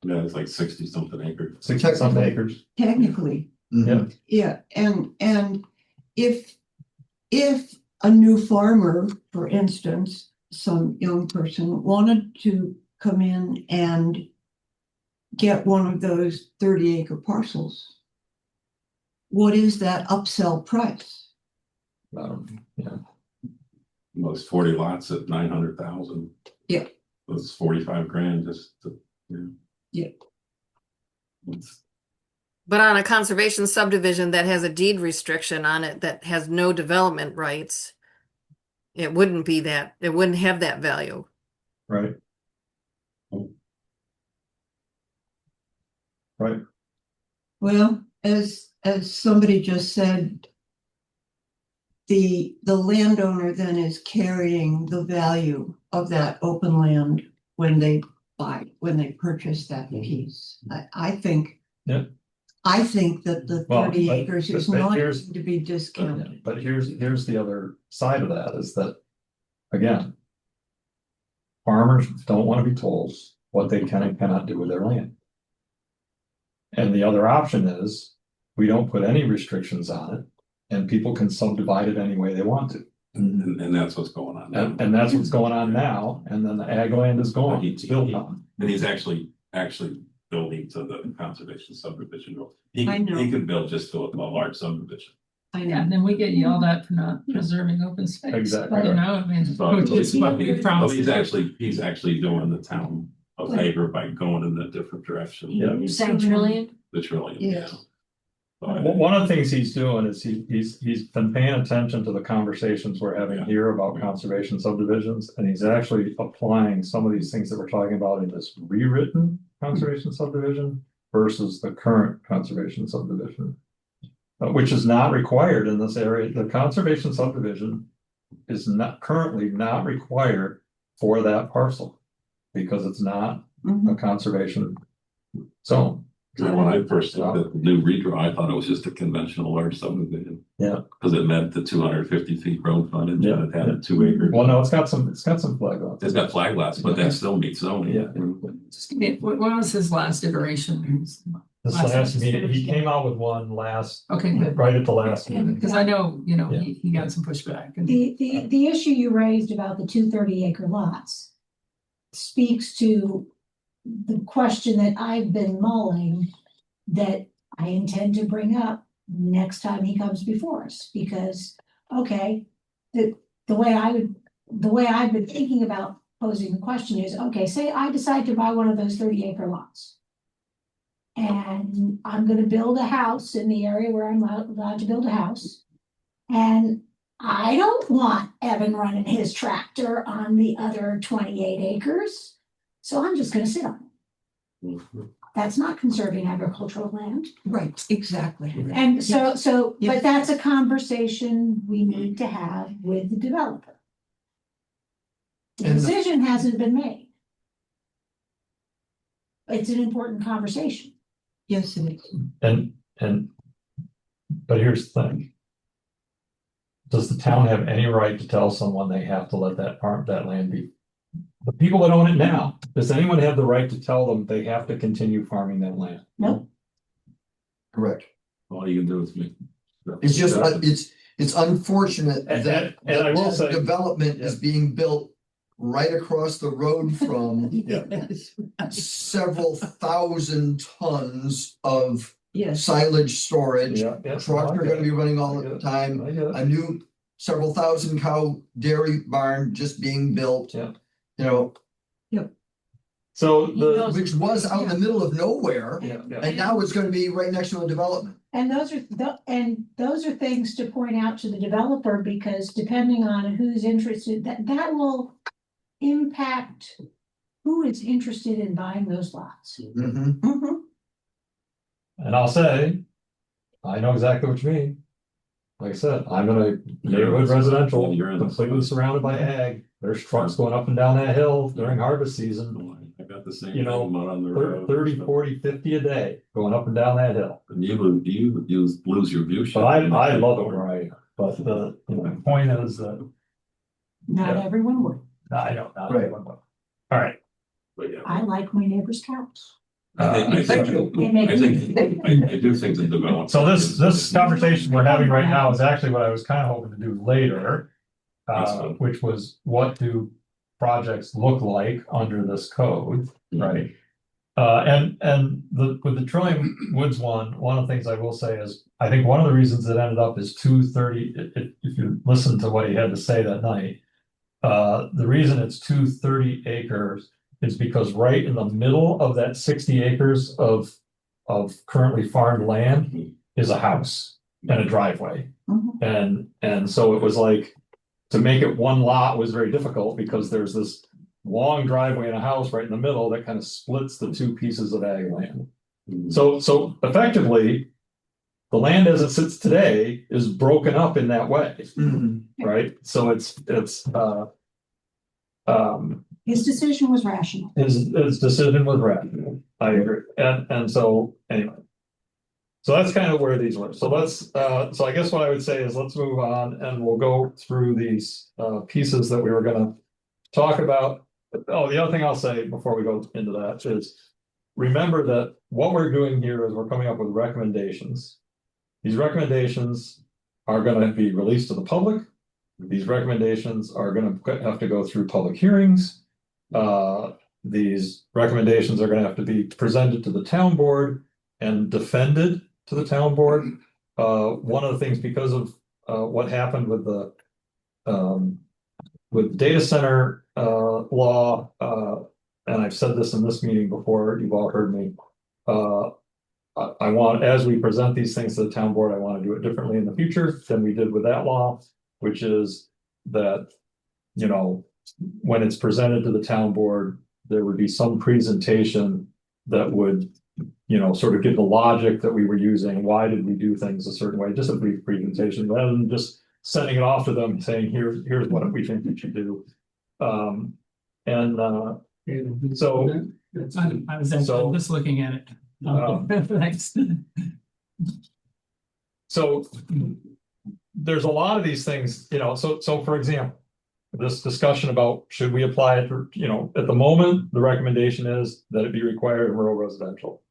C: Yeah, it's like 60-something acres.
A: 60-something acres.
H: Technically,
D: Mhm.
H: yeah, and if a new farmer, for instance, some young person wanted to come in and get one of those 30-acre parcels, what is that upsell price?
A: Yeah,
C: Most 40 lots at 900,000.
H: Yeah.
C: That's 45 grand just to,
H: Yeah.
C: It's-
F: But on a conservation subdivision that has a deed restriction on it that has no development rights, it wouldn't be that, it wouldn't have that value.
A: right. Right,
H: Well, as somebody just said, the landowner then is carrying the value of that open land when they purchase that piece. I think.
A: Yeah.
H: I think that the
A: Well,
H: 30
A: but-
H: acres is
A: but
H: not
A: here's-
H: going to be discounted.
A: but here's the other side of that is that, again, farmers don't want to be told what they can and cannot do with their land. And the other option is, we don't put any restrictions on it, And people can subdivide it any way they want to.
C: And that's what's going on now.
A: And that's what's going on now, and then the ag land is gone,
C: He-
A: it's built on.
C: And he's actually building to the conservation subdivision rule. He
H: I know.
C: he could build just to a large subdivision.
H: I
E: Yeah,
H: know.
E: and then we get yelled at for not preserving open space.
A: Exactly.
E: You know, I mean,
C: But
E: which is what we
C: but
E: promised.
C: he's actually doing the town a favor by going in a different direction.
A: Yeah.
G: Saying trillion?
C: The trillion.
H: Yeah.
C: So I-
A: One of the things he's doing is he's been paying attention to the conversations we're having here about conservation subdivisions. And he's actually applying some of these things that we're talking about in this rewritten conservation subdivision versus the current conservation subdivision. Which is not required in this area. The conservation subdivision is not currently not required for that parcel. Because it's not
H: Mhm.
A: a conservation zone.
C: And when I first looked at the new redraw, I thought it was just a conventional large subdivision.
A: Yeah.
C: Cause it met the 250 feet road frontage
A: Yeah,
C: and it had
A: yeah.
C: a 2 acre.
A: Well, no, it's got some flag lots.
C: It's got flag lots, but that still meets zoning.
A: Yeah.
E: Just give me- What was his last iteration?
A: This last meeting, he came out with one
E: Okay, good.
A: right at the last meeting.
E: Because I know, you know, he got some pushback and.
J: The issue you raised about the 230-acre lots speaks to the question that I've been mulling that I intend to bring up next time he comes before us, because, okay, the way I've been thinking about posing the question is, okay, say I decide to buy one of those 30-acre lots. And I'm gonna build a house in the area where I'm allowed to build a house. And I don't want Evan running his tractor on the other 28 acres. So I'm just gonna sit on it.
C: Mhm.
J: That's not conserving agricultural land.
H: Right, exactly.
J: And so,
H: Yes.
J: but that's a conversation we need to have with the developer. The
D: And the-
J: decision hasn't been made. It's an important conversation.
H: Yes, it is.
A: But here's the thing. Does the town have any right to tell someone they have to let that land be? The people that own it now, does anyone have the right to tell them they have to continue farming that land?
J: Nope.
D: Correct.
C: All you can do is make.
D: It's just, it's unfortunate
A: And-
D: that
A: and I will
D: this
A: say-
D: development is being built right across the road from
H: Yes.
D: several thousand tons of
H: Yes.
D: silage storage.
A: Yeah, yeah.
D: Trucks are gonna be running all the time.
A: I get it.
D: A new several thousand cow dairy barn just being built.
A: Yeah.
D: You know,
A: So
J: He
A: the.
J: knows-
D: which was out in the middle of nowhere,
A: Yeah, yeah.
D: and now it's gonna be right next to a development.
J: And those are things to point out to the developer, because depending on who's interested, that will impact who is interested in buying those lots.
D: Mhm.
H: Mhm.
A: And I'll say, I know exactly what you mean. Like I said, I'm in a neighborhood residential,
C: You're in the-
A: completely surrounded by ag. There's trucks going up and down that hill during harvest season.
C: I got the same.
A: You know,
C: thing out on the road.
A: 30, 40, 50 a day going up and down that hill.
C: And you lose your view.
A: But I love it where I am. But the point is that,
J: Not
A: Yeah.
J: everyone would.
A: I don't, not
D: Right.
A: everyone will. All right.
C: But yeah.
J: I like my neighbor's cows.
C: I think,
J: They make
C: I do think the development.
A: So this conversation we're having right now is actually what I was kind of hoping to do later. Which was, what do projects look like under this code, right? With the Trillium Woods one of the things I will say is, I think one of the reasons it ended up is 230, if you listen to what he had to say that night. The reason it's 230 acres is because right in the middle of that 60 acres of currently farmed land is a house and a driveway.
J: Mhm.
A: And so it was like, to make it one lot was very difficult because there's this long driveway and a house right in the middle that kind of splits the two pieces of ag land. So effectively, the land as it sits today is broken up in that way, right? So it's
J: His decision was rational.
A: his decision was rational. I agree. And so anyway. So that's kind of where these were. So so I guess what I would say is let's move on and we'll go through these pieces that we were gonna talk about. Oh, the other thing I'll say before we go into that is, remember that what we're doing here is we're coming up with recommendations. These recommendations are gonna be released to the public. These recommendations are gonna have to go through public hearings. These recommendations are gonna have to be presented to the town board and defended to the town board. One of the things, because of what happened with the data center law, and I've said this in this meeting before, you've all heard me. I want, as we present these things to the town board, I want to do it differently in the future than we did with that law, which is that, you know, when it's presented to the town board, there would be some presentation that would, you know, sort of give the logic that we were using. Why did we do things a certain way? Just a brief presentation, rather than just sending it off to them saying, here's what we think we should do. So
E: I was just looking at it. Thanks.
A: So there's a lot of these things, you know, so for example, this discussion about should we apply it for, you know, at the moment, the recommendation is that it be required in rural residential.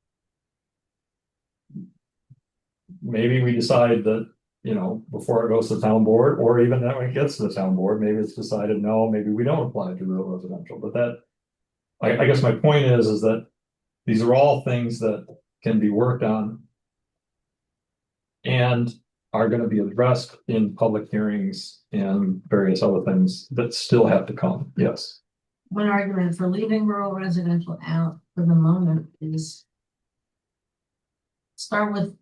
A: Maybe we decide that, you know, before it goes to the town board, or even that when it gets to the town board, maybe it's decided, no, maybe we don't apply it to rural residential. But that, I guess my point is that these are all things that can be worked on and are going to be addressed in public hearings and various other things that still have to come. Yes.
G: One argument for leaving rural residential out for the moment is start with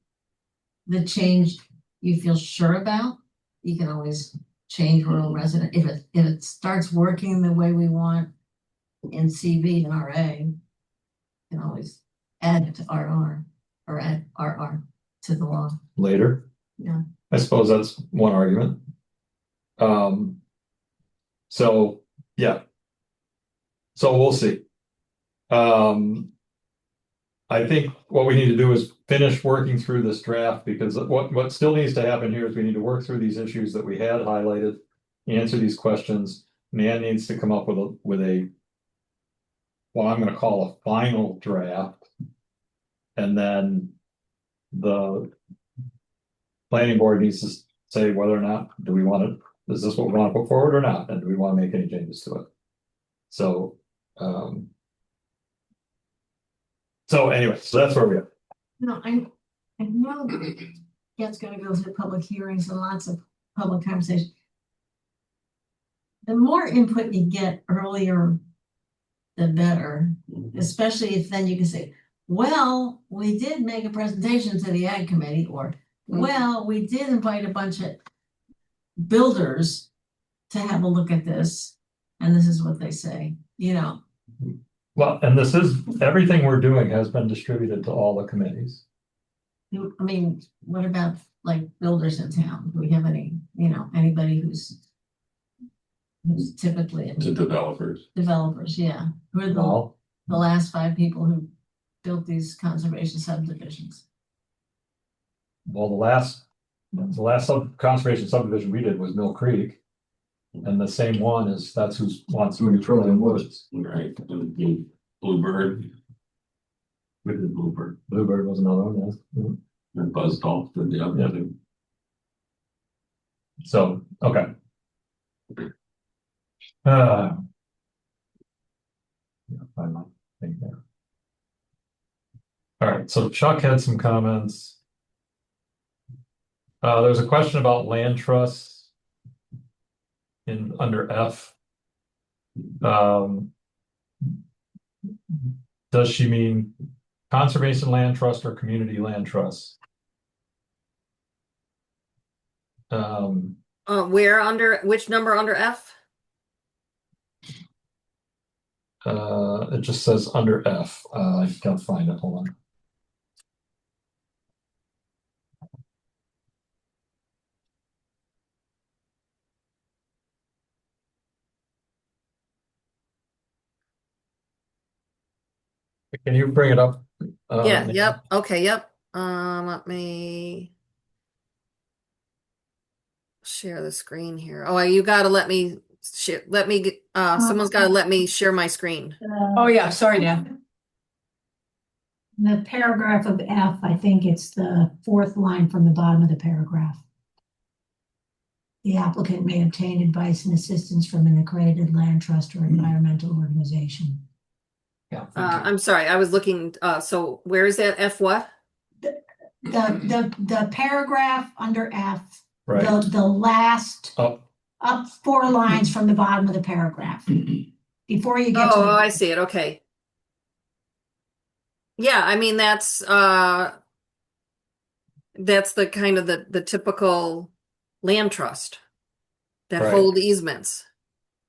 G: the change you feel sure about. You can always change rural resident if it starts working the way we want in CV and RA. You can always add it to RR or add RR to the law.
A: Later.
G: Yeah.
A: I suppose that's one argument. So yeah. So we'll see. I think what we need to do is finish working through this draft, because what still needs to happen here is we need to work through these issues that we had highlighted, answer these questions. Nan needs to come up with a what I'm going to call a final draft, and then the planning board needs to say whether or not is this what we want to put forward or not, and do we want to make any changes to it. So anyway, so that's where we are.
G: No, I know it's going to go through public hearings and lots of public conversation. The more input you get earlier, the better, especially if then you can say, well, we did make a presentation to the Ag Committee, or, well, we did invite a bunch of builders to have a look at this, and this is what they say, you know.
A: Well, and this is, everything we're doing has been distributed to all the committees.
G: I mean, what about like builders in town? Do we have any, you know, anybody who's typically
C: To developers.
G: developers? Yeah, who are the last 5 people who built these conservation subdivisions?
A: Well, the last conservation subdivision we did was Mill Creek. And the same one that's who wants to be Trillium Woods.
C: Right, and Bluebird. We did Bluebird.
A: Bluebird was another one, yes.
C: And Buzzed Off did the other two.
A: So, okay. Find my thing there. All right, so Chuck had some comments. There's a question about land trusts under F. Does she mean conservation land trust or community land trust?
F: Which number under F?
A: It just says under F. I can't find it. Hold on. Can you bring it up?
F: Yeah, yep. Okay, yep. Let me share the screen here. Oh, you gotta let me share. Someone's gotta let me share my screen.
B: Oh, yeah, sorry, Dan.
J: The paragraph of F, I think it's the 4th line from the bottom of the paragraph. the applicant may obtain advice and assistance from an accredited land trust or environmental organization.
I: Yeah. thank you.
F: I'm sorry, I was looking, so where is that F what?
J: The paragraph under F,
A: Right,
J: the last
A: up,
J: up 4 lines from the bottom of the paragraph. Before you get to.
F: Oh, I see it, okay. Yeah, I mean, that's the kind of the typical land trust that
A: Right.
F: hold easements.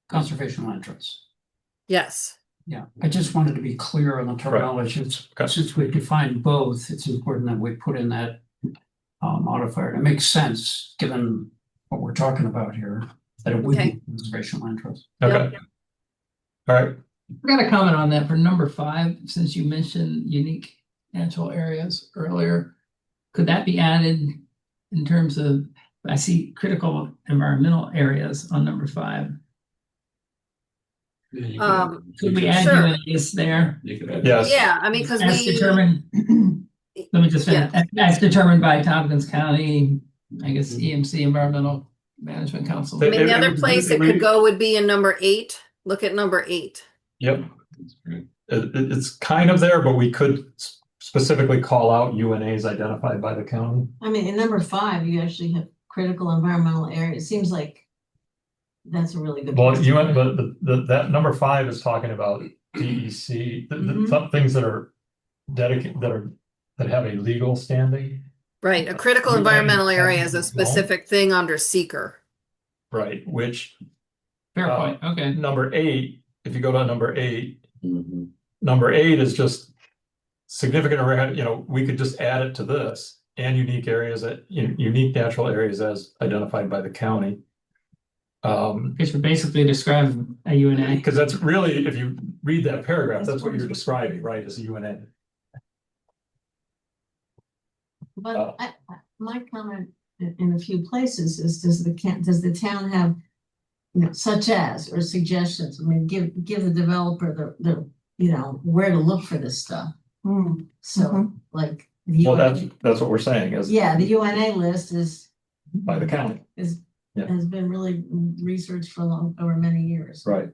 I: Conservation land trusts.
F: Yes.
I: Yeah, I just wanted to be clear on the terminology.
A: Okay.
I: Since we define both, it's important that we put in that modifier. It makes sense, given what we're talking about here, that it would
F: Okay.
I: be conservation land trust.
A: okay. All right,
E: I got a comment on that for number 5, since you mentioned unique natural areas earlier. Could that be added in terms of, I see critical environmental areas on number 5. Could we add
F: Sure.
E: UNAs there?
A: yes.
F: Yeah, I mean, because
E: As
F: we,
E: determined, let me just finish, as determined by Tompkins County, I guess EMC, Environmental Management Council.
F: I mean, the other
A: It-
F: place it could go would be in number 8. Look at number 8.
A: Yep, it's kind of there, but we could specifically call out UNAs identified by the county.
G: I mean, in number 5, you actually have critical environmental area. It seems like that's a really good.
A: Well,
G: place to
A: UN,
G: put it.
A: but that number 5 is talking about DEC, some things that are dedicated, that have a legal standing.
F: Right, a critical
A: We
F: environmental
A: added-
F: area is a specific thing under seeker.
A: Right, which
E: Fair point, okay.
A: number 8, if you go to number 8,
C: Mhm.
A: number 8 is just significant area, we could just add it to this and unique areas unique natural areas as identified by the county.
E: Which would basically describe a UNA.
A: Because that's really, if you read that paragraph, that's what you're describing, right, as a UNA.
G: But my comment in a few places is, does the town have, such as, or suggestions? I mean, give the developer the where to look for this stuff. So like. the
A: Well,
G: UNA
A: that's what we're saying is
G: Yeah, the UNA list
A: by the county. Yeah.
G: has been really researched for over many years.
A: Right.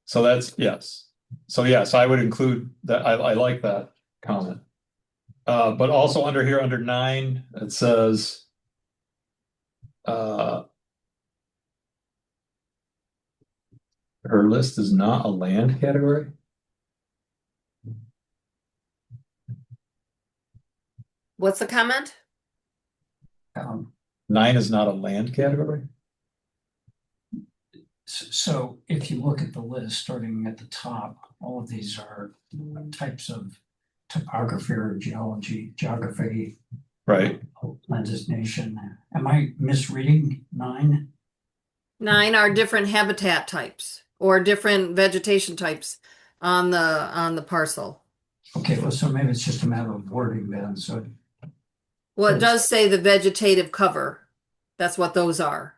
A: So that's, yes. So yes, I would include that. I like that comment. But also under here, under 9, it says, her list is not a land category.
F: What's the comment?
A: 9 is not a land category.
I: So if you look at the list, starting at the top, all of these are types of topography or geography,
A: Right.
I: land designation. Am I misreading 9?
F: 9 are different habitat types or different vegetation types on the parcel.
I: Okay, well, so maybe it's just a matter of wording then, so.
F: Well, it does say the vegetative cover. That's what those are.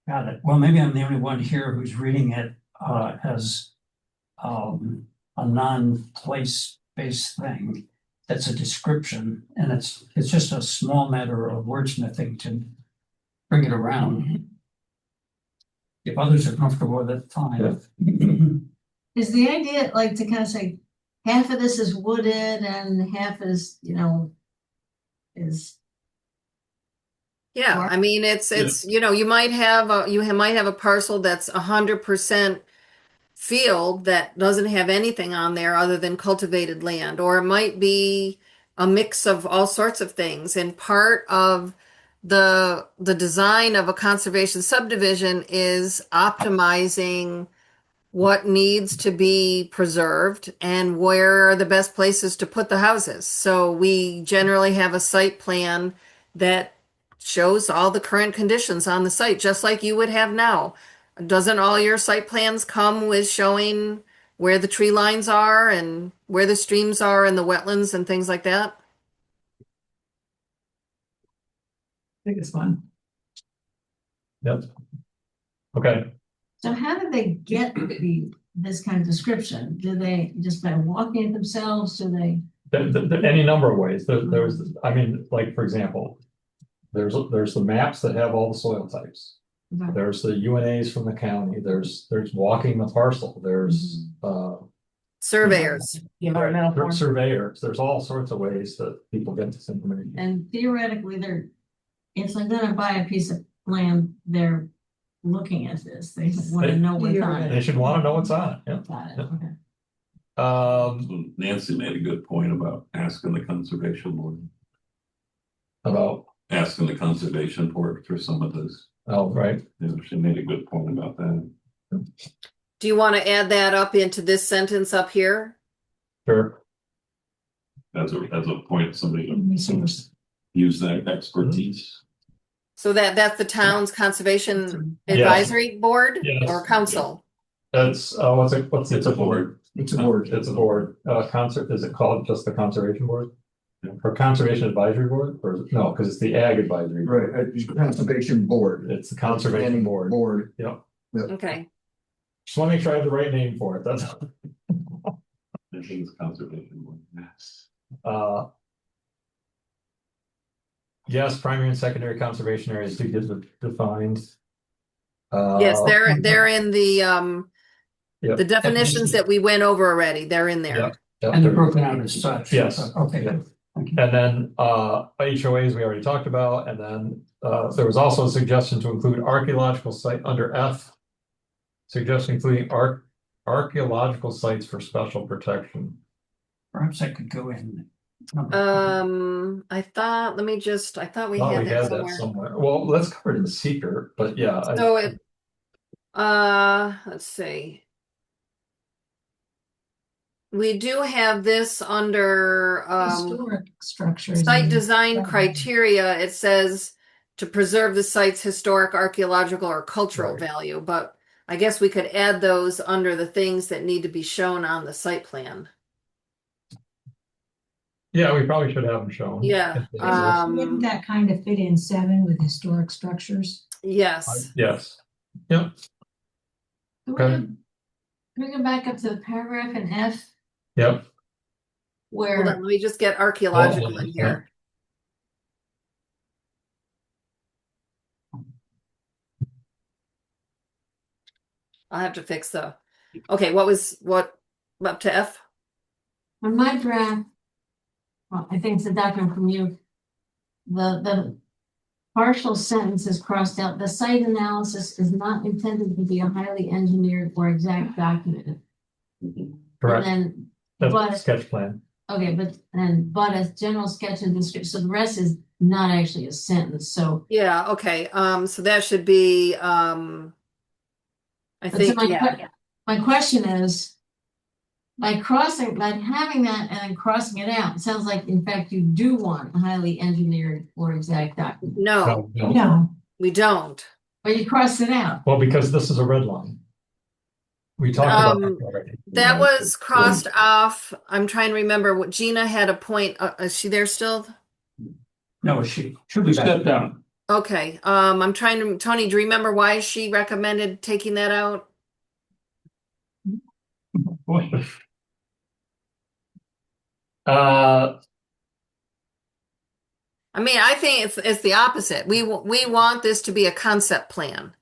I: Got it. Well, maybe I'm the only one here who's reading it as a non-place based thing. That's a description, and it's just a small matter of wordsmithing to bring it around. If others are comfortable with it, fine.
G: Is the idea like to kind of say half of this is wooded and half is, is.
F: Yeah, I mean, it's you might have a parcel that's 100% field that doesn't have anything on there other than cultivated land, or it might be a mix of all sorts of things. And part of the design of a conservation subdivision is optimizing what needs to be preserved and where are the best places to put the houses. So we generally have a site plan that shows all the current conditions on the site, just like you would have now. Doesn't all your site plans come with showing where the tree lines are and where the streams are and the wetlands and things like that?
E: I think it's fun.
A: Yep. Okay.
G: So how do they get this kind of description? Do they just by walking it themselves? Do they?
A: Any number of ways. There's, I mean, like, for example, There's the maps that have all the soil types.
G: Okay.
A: There's the UNAs from the county, there's walking the parcel, there's,
F: Surveyors.
B: environmental form.
A: surveyors, there's all sorts of ways that people get this information.
G: And theoretically, if they're gonna buy a piece of land, they're looking at this, they wanna know what's on
A: They
G: it.
A: should wanna know what's on it, yeah.
G: Got it, okay.
C: So Nancy made a good point about asking the conservation board,
A: About,
C: asking the conservation board for some of this.
A: oh, right,
C: You know, she made a good point about that.
F: Do you want to add that up into this sentence up here?
A: sure,
C: As a point, somebody to
J: Resource.
C: use that expertise.
F: So that's the town's conservation
A: Yes.
F: advisory board
A: Yes.
F: or council?
A: it's, what's
C: It's a board.
D: It's a board.
A: It's a board, is it called just the conservation board?
C: Yeah.
A: Or conservation advisory board, or, is it- no, because it's the ag advisory. Board.
D: Right, conservation board.
A: It's the conservation
D: Planning
A: board,
D: Board.
A: yep,
F: Okay.
A: just want to make sure I have the right name for it, that's, all.
C: I think it's conservation board. Yes.
A: yes, primary and secondary conservation areas do get defined.
F: Yes, they're in the
A: Yep.
F: the definitions that we went over already. They're in there.
A: Yep.
I: And they're broken out as such.
A: Yes.
I: Okay,
A: Yeah.
I: good. Thank you.
A: And then HOAs we already talked about, and then there was also a suggestion to include archaeological site under F. Suggestion including archaeological sites for special protection.
I: Perhaps I could go in.
F: I thought we
A: Thought
F: had
A: we
F: that
A: had that
F: somewhere.
A: somewhere. Well, let's cover it in the seeker, but yeah.
F: So it, let's see. We do have this under
J: Historic structures.
F: site
J: and-
F: design criteria. It says to preserve the site's historic, archaeological, or cultural
A: Right.
F: value, but I guess we could add those under the things that need to be shown on the site plan.
A: Yeah, we probably should have them shown.
F: Yeah,
J: Wouldn't that kind of fit in 7 with historic structures?
F: yes.
A: Yes. Yep. Okay.
G: Can we go back up to the paragraph in F
A: Yep.
F: Hold
G: where,
F: on, let me just get archaeological in
A: yeah.
F: here. I'll have to fix okay, what up to F?
G: on my draft, well, I think it's a document from you. The partial sentence is crossed out. The site analysis is not intended to be a highly engineered or exact document.
A: Correct.
G: And then,
A: That's
G: but-
A: the sketch plan.
G: okay, but a general sketch and description, so the rest is not actually a sentence, so.
F: Yeah, okay, so that should be, I
G: But so
F: think,
G: my
F: yeah,
G: que- my question is, by having that and then crossing it out, it sounds like in fact you do want a highly engineered or exact document,
F: no,
J: No,
F: we don't.
G: but you crossed it out.
A: Well, because this is a red line. We talked about
F: Um,
A: that already.
F: That was crossed off. I'm trying to remember what Gina had a point, is she there still?
I: No, she should be stepped down.
F: Okay, I'm trying to, Tony, do you remember why she recommended taking that out?
I: Boy,
F: I mean, I think it's the opposite. We want this to be a concept plan.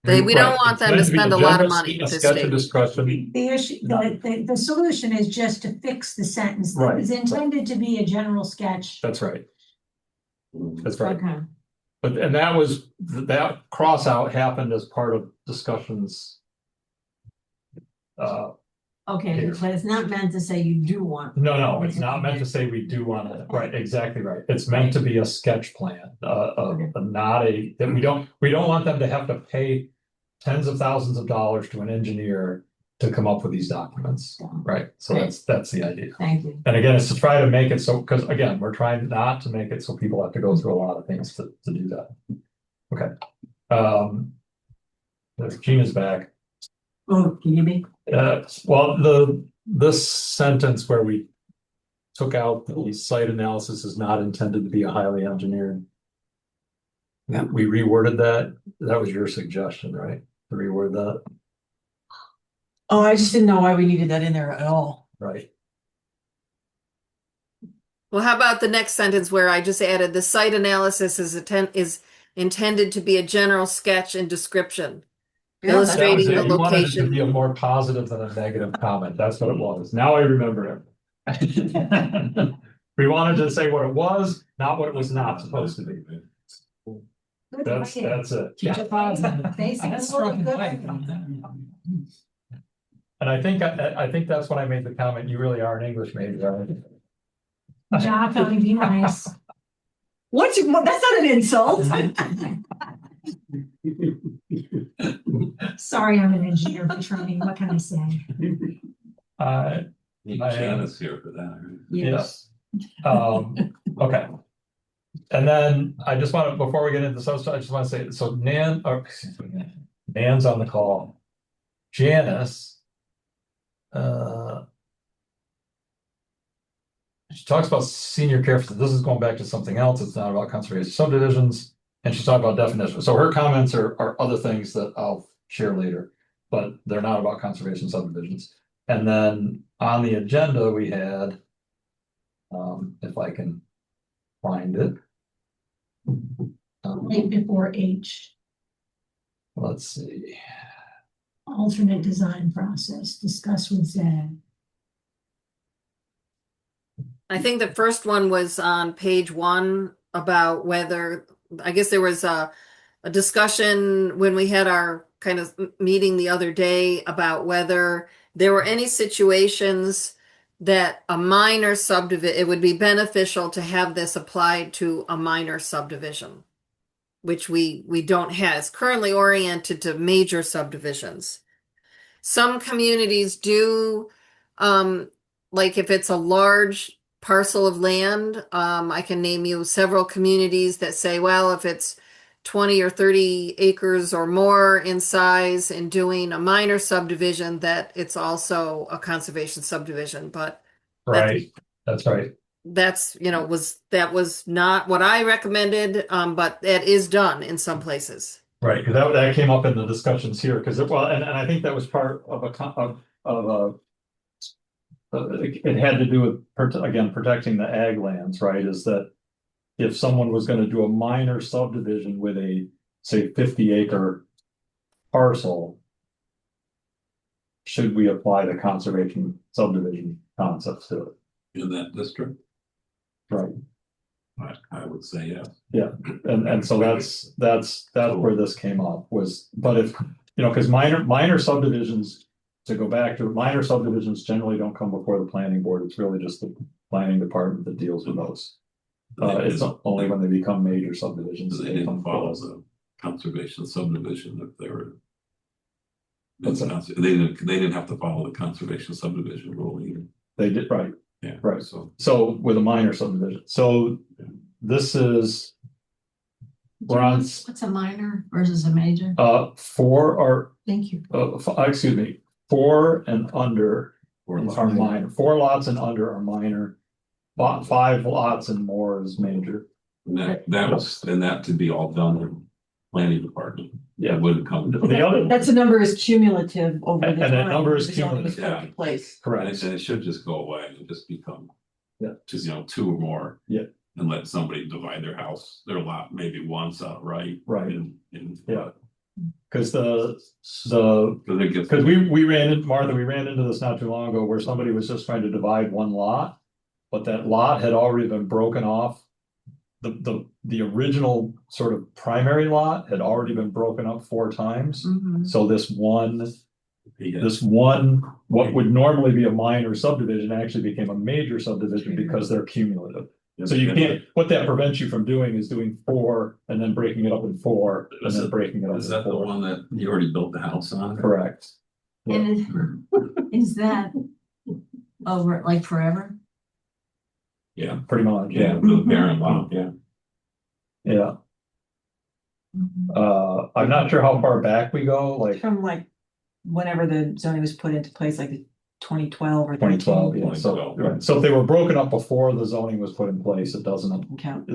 F: We don't want them to spend a lot of money at this
A: Sketch of
F: stage.
A: discussion.
J: the issue, the solution is just to fix the sentence.
A: Right.
J: It's intended to be a general sketch.
A: That's right. That's right.
G: Okay,
A: But, and that cross out happened as part of discussions.
G: okay,
A: Here.
G: but it's not meant to say you do want.
A: No, it's not meant to say we do want it, right, exactly right. It's meant to be a sketch plan, not that we don't want them to have to pay tens of thousands of dollars to an engineer to come up with these documents, right? So that's the idea.
G: Thank you.
A: And again, it's to try to make it so, because again, we're trying not to make it so people have to go through a lot of things to do that. Okay. Gina's back.
E: Oh, can you be?
A: Well, this sentence where we took out the site analysis is not intended to be a highly engineered.
I: Yeah.
A: We reworded that. That was your suggestion, right? To reword that,
B: Oh, I just didn't know why we needed that in there at all.
A: right?
F: Well, how about the next sentence where I just added the site analysis is intended to be a general sketch and description.
B: Yeah, that's-
A: That was
F: Illustrating
A: it.
F: the
A: You wanted it to
F: location.
A: be a more positive than a negative comment. That's what it was. Now I remember it. We wanted to say what it was, not what it was not supposed to be.
J: Good
A: That's
J: idea.
A: it.
E: Keep it positive.
J: Basic
E: That's
J: rule,
E: broken
J: good
E: light
J: idea.
E: on that.
A: And I think that's when I made the comment, you really are an English major, right?
J: Yeah, I thought it'd be nice.
B: What's, that's not an insult.
J: Sorry, I'm an engineer by training. What can I say?
C: Janice here for that, right?
A: Yes. Okay. And then I just want to, before we get into substance, I just want to say, so Nan's on the call. Janice. She talks about senior care. This is going back to something else. It's not about conservation subdivisions. And she's talking about definitions. So her comments are other things that I'll share later, but they're not about conservation subdivisions. And then on the agenda, we had, if I can find it.
J: Right before H,
A: Let's see.
J: alternate design process, discuss with Zag.
F: I think the first one was on page 1 about whether, I guess there was a discussion when we had our kind of meeting the other day about whether there were any situations that a minor subdivision, it would be beneficial to have this applied to a minor subdivision, which we don't have. It's currently oriented to major subdivisions. Some communities do, like if it's a large parcel of land, I can name you several communities that say, well, if it's 20 or 30 acres or more in size and doing a minor subdivision, that it's also a conservation subdivision. But
A: Right, that's right.
F: that's, that was not what I recommended, but that is done in some places.
A: Right, because that came up in the discussions here, because and I think that was part of it had to do with, again, protecting the ag lands, right? Is that if someone was going to do a minor subdivision with a, say, 50-acre parcel, should we apply the conservation subdivision concepts to it?
C: In that district,
A: Right.
C: I would say yes.
A: Yeah, and so that's where this came up was, but if, because minor subdivisions, to go back to minor subdivisions generally don't come before the planning board. It's really just the planning department that deals with those. It's only when they become major subdivisions.
C: They didn't follow the conservation subdivision if they were.
A: What's that?
C: They didn't have to follow the conservation subdivision rule either.
A: They did, right.
C: Yeah.
A: Right.
C: So
A: So with a minor subdivision, so this is. We're on,
G: What's a minor versus a major?
A: 4 are,
J: Thank you.
A: excuse me, 4 and under
C: or
A: are minor. 4 lots and under are minor. 5 lots and more is major.
C: that to be all done in planning department.
A: Yeah.
C: It wouldn't come.
A: The other,
B: That's a number is cumulative over the
A: And
B: time.
A: that number is
B: the zoning was
C: cumulative,
B: put in Place.
C: And
A: correct.
C: it should just go away and just become.
A: Yeah.
C: Just, 2 or more.
A: Yeah.
C: And let somebody divide their house, their lot, maybe once outright.
A: Right.
C: Yeah.
A: Because
C: Because
A: we ran into this not too long ago where somebody was just trying to divide one lot. But that lot had already been broken off. The original sort of primary lot had already been broken up 4 times.
B: Mhm.
A: So this one, what would normally be a minor subdivision actually became a major subdivision because they're cumulative. So you can't, what that prevents you from doing is doing 4 and then breaking it up in 4 and then breaking it up
C: Is
A: in
C: that the
A: 4.
C: one that you already built the house on?
A: Correct. Yeah.
G: And is that over like forever?
C: Yeah.
A: Pretty much, yeah,
C: The parent lot, yeah.
A: yeah. I'm not sure how far back we go, like
B: From like whenever the zoning was put into place, like 2012 or
A: 2012,
B: 13.
A: yeah, so,
C: 2012.
A: right. So if they were broken up before the zoning was put in place, it doesn't
B: Count.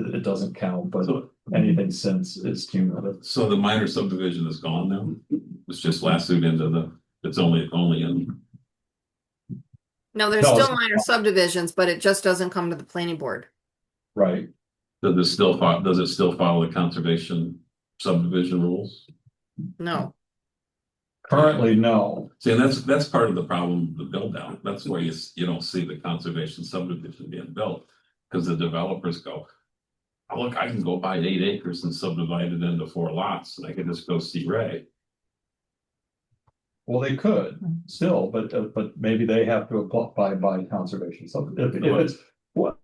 A: count, but
C: So,
A: anything since is cumulative.
C: so the minor subdivision is gone now? It's just lassoed into it's only in.
F: No, there's
A: No,
F: still
A: it's-
F: minor subdivisions, but it just doesn't come to the planning board.
A: Right,
C: Does it still follow the conservation subdivision rules?
F: No.
A: currently, no.
C: See, and that's part of the problem of the build out. That's why you don't see the conservation subdivision being built. Because the developers go, oh, look, I can go buy 8 acres and subdivide it into 4 lots, and I can just go see Ray.
A: Well, they could still, but maybe they have to apply by conservation. So if it's what.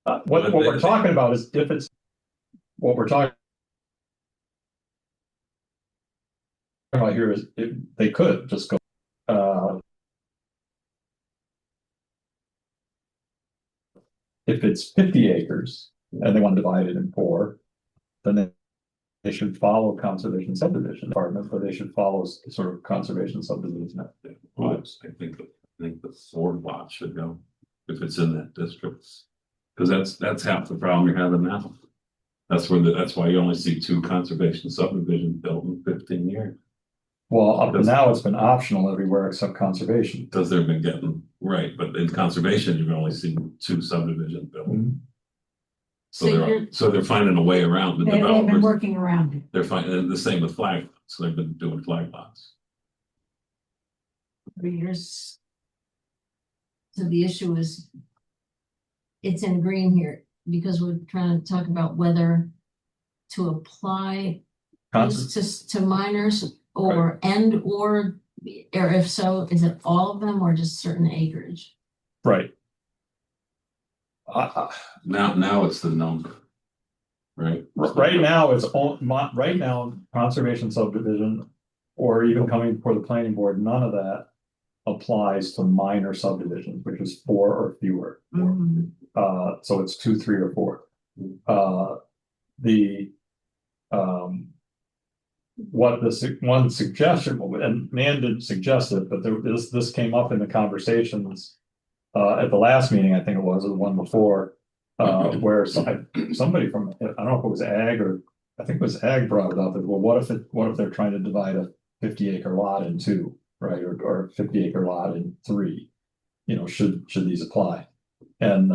A: What we're talking about is if it's, what we're talking about here is if they could just go, if it's 50 acres and they want to divide it in 4, then they should follow conservation subdivision department, but they should follow sort of conservation subdivision.
C: Well, I think the 4 lots should go if it's in that district. Because that's half the problem you're having now. That's why you only see 2 conservation subdivisions built in 15 years.
A: Well, up to now, it's been optional everywhere except conservation.
C: Because they've been getting, right, but in conservation, you've only seen 2 subdivisions built. So they're finding a way around the
J: They've been
C: developers.
J: working around it.
C: They're finding the same with flag lots. So they've been doing flag lots.
G: Readers. So the issue is. It's in green here because we're trying to talk about whether to apply this to minors or or if so, is it all of them or just certain acreage?
A: Right.
C: Now it's the number. Right.
A: Right now, right now, conservation subdivision, or even coming before the planning board, none of that applies to minor subdivisions, which is 4 or fewer. So it's 2, 3, or 4. What the one suggestion, and Nan didn't suggest it, but this came up in the conversations at the last meeting, I think it was, or the one before, where somebody from, I don't know if it was Ag or I think it was Ag brought it up. That, well, what if they're trying to divide a 50-acre lot in 2, right, or a 50-acre lot in 3? You know, should these apply? And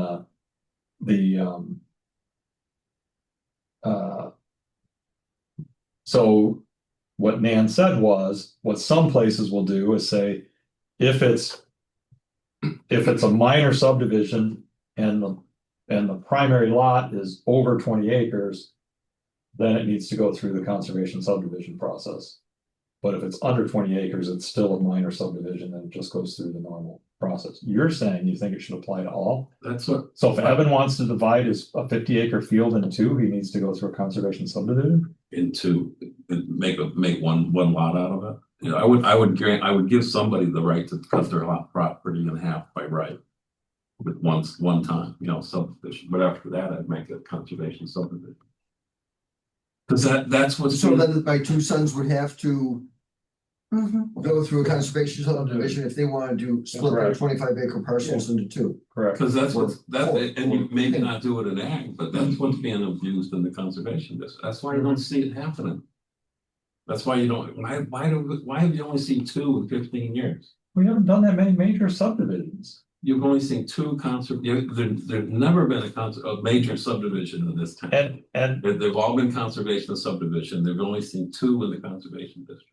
A: so what Nan said was, what some places will do is say, if it's a minor subdivision and the primary lot is over 20 acres, then it needs to go through the conservation subdivision process. But if it's under 20 acres, it's still a minor subdivision and it just goes through the normal process. You're saying you think it should apply to all?
C: That's what.
A: So if Evan wants to divide a 50-acre field into 2, he needs to go through a conservation subdivision?
C: Into make one lot out of it. You know, I would give somebody the right to cut their lot property in half by right. With one time, you know, subdivision, but after that, I'd make a conservation subdivision. Because that's what's.
D: So then my 2 sons would have to go through a conservation subdivision if they want to split their 25-acre parcels into 2.
A: Correct.
C: Because that's and you maybe not do it in ag, but that's what's being abused in the conservation district. That's why you don't see it happening. That's why you don't. Why have you only seen 2 in 15 years?
A: We haven't done that many major subdivisions.
C: You've only seen 2 there's never been a major subdivision in this town.
A: And
C: They've all been conservation subdivision. They've only seen 2 in the conservation district.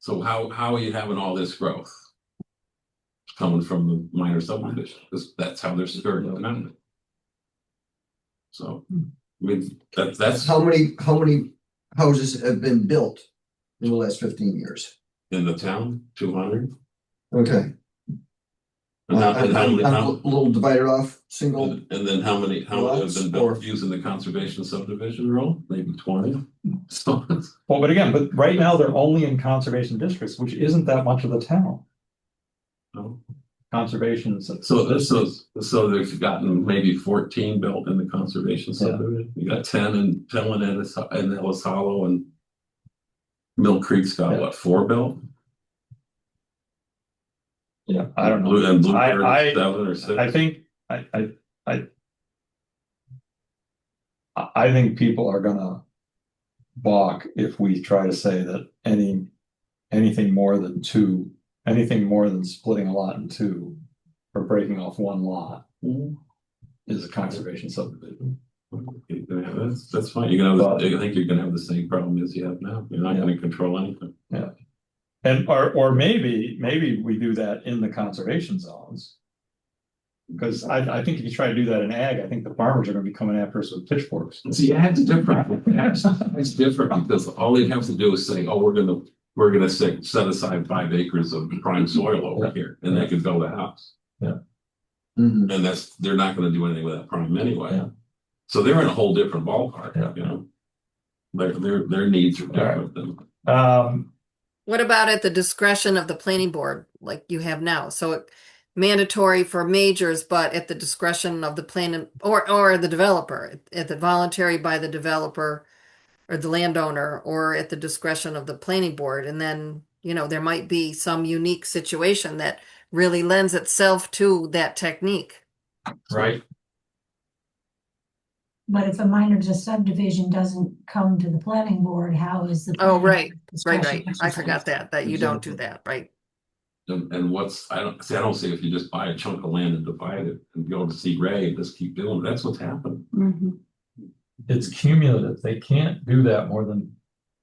C: So how are you having all this growth? Coming from the minor subdivision, because that's how they're skirting the amendment. So, I mean, that's
D: How many houses have been built in the last 15 years?
C: in the town, 200.
D: Okay.
C: And
D: I'm a little divided off single.
C: and then how many have
D: lots
C: been built using the conservation subdivision rule? Maybe 20. So
A: well, but right now they're only in conservation districts, which isn't that much of the town.
C: no.
A: Conservation.
C: So they've gotten maybe 14 built in the conservation subdivision. You got 10 in Pelham and Ellis Hollow, and Mill Creek's got what, 4 built?
A: Yeah, I don't know.
C: And Bluebird 7 or 6.
A: I think I think people are gonna balk if we try to say that any anything more than two, anything more than splitting a lot in two. Or breaking off one lot is a conservation subdivision.
C: Yeah, that's fine. You're gonna have, I think you're gonna have the same problem as you have now. You're not gonna control anything.
A: And or maybe we do that in the conservation zones. Because I think if you try to do that in ag, I think the farmers are gonna be coming after us with pitchforks.
C: See, ag's different. It's different because all they have to do is say, oh, we're gonna set aside 5 acres of prime soil over here, and they could build a house.
D: Mhm.
C: And they're not gonna do anything with that prime anyway.
A: Yeah.
C: So they're in a whole different ballpark,
A: Yeah.
C: you know? Their needs are different than.
F: What about at the discretion of the planning board, like you have now? So mandatory for majors, but at the discretion of the plan or the developer, at the voluntary by the developer or the landowner, or at the discretion of the planning board. And then, there might be some unique situation that really lends itself to that technique.
A: Right.
J: But if a minor subdivision doesn't come to the planning board, how is the?
F: Oh,
J: planning
F: right.
J: board
F: Right.
J: discretion
F: I forgot
J: exercised?
F: that you don't do that, right?
C: And I don't see if you just buy a chunk of land and divide it and go to see Ray and just keep doing it. That's what's happened.
A: It's cumulative. They can't do that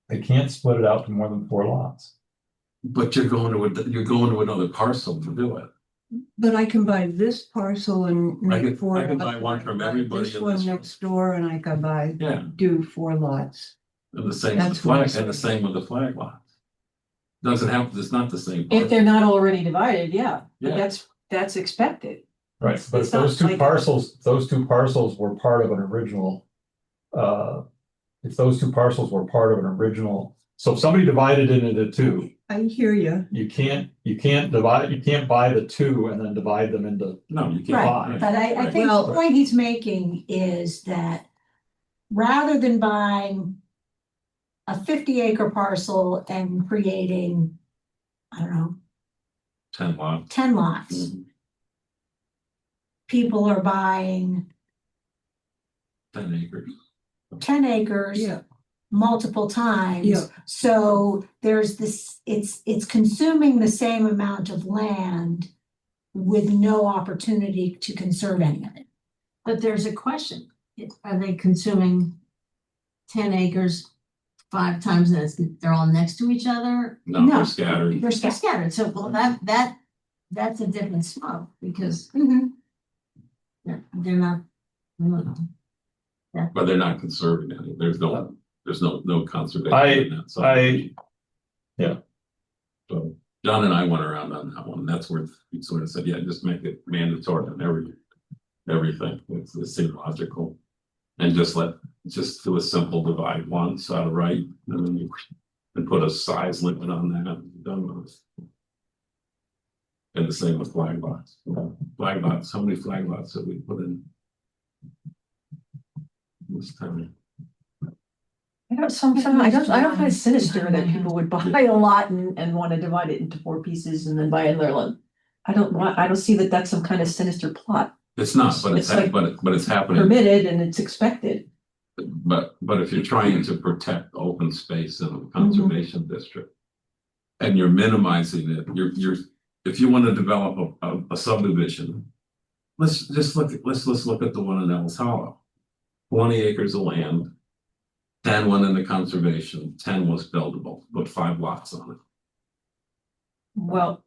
A: they can't split it out to more than 4 lots.
C: But you're going to another parcel to do it.
H: But I can buy this parcel and
C: I
H: make
C: can
H: 4
C: buy
H: lots.
C: one from everybody
H: This
C: in
H: one
C: this room.
H: next door, and I can
C: Yeah,
H: do 4 lots.
C: and the same with the
H: That's what I
C: flag, and the same with the flag lots. Doesn't have, it's not the same.
B: If they're not already divided, yeah, but
C: Yeah.
B: that's expected.
A: Right, but if
B: It's not
A: those two
B: like-
A: parcels were part of an original. If those 2 parcels were part of an original, so if somebody divided it into 2,
H: I hear you.
A: you can't buy the 2 and then divide them into.
C: No, you can't.
J: Right, but I think
H: Well-
J: the point he's making is that rather than buying a 50-acre parcel and creating, I don't know,
C: 10 lots.
J: 10 lots,
C: Mhm.
J: people are buying
C: 10 acres.
J: 10 acres
H: Yeah.
J: multiple times.
H: Yeah.
J: So there's this, it's consuming the same amount of land with no opportunity to conserve any of it.
G: But there's a question, are they consuming 10 acres 5 times and they're all next to each other?
C: No,
J: No.
C: they're scattered.
J: They're
G: They're scattered, so well, that's a different smoke, because
J: Mhm.
G: they're not, I don't know.
C: But they're not conserving any. There's no conservation
A: I-
C: in that.
A: yeah.
C: So John and I went around on that one. That's where we sort of said, yeah, just make it mandatory on everything. It seemed logical. And just do a simple divide once out of right, and then and put a size limit on that. And done with it. And the same with flag lots. Flag lots, how many flag lots have we put in? This time.
B: I don't find it sinister that people would buy a lot and want to divide it into 4 pieces and then buy another one. I don't see that that's some kind of sinister plot.
C: It's not, but
B: It's like
C: but it's happening.
B: Permitted and it's expected.
C: But if you're trying to protect open space in a conservation district. And you're minimizing it, if you want to develop a subdivision. Let's look at the one in Ellis Hollow. 20 acres of land. 10 went into conservation, 10 was buildable, put 5 lots on it.
B: Well,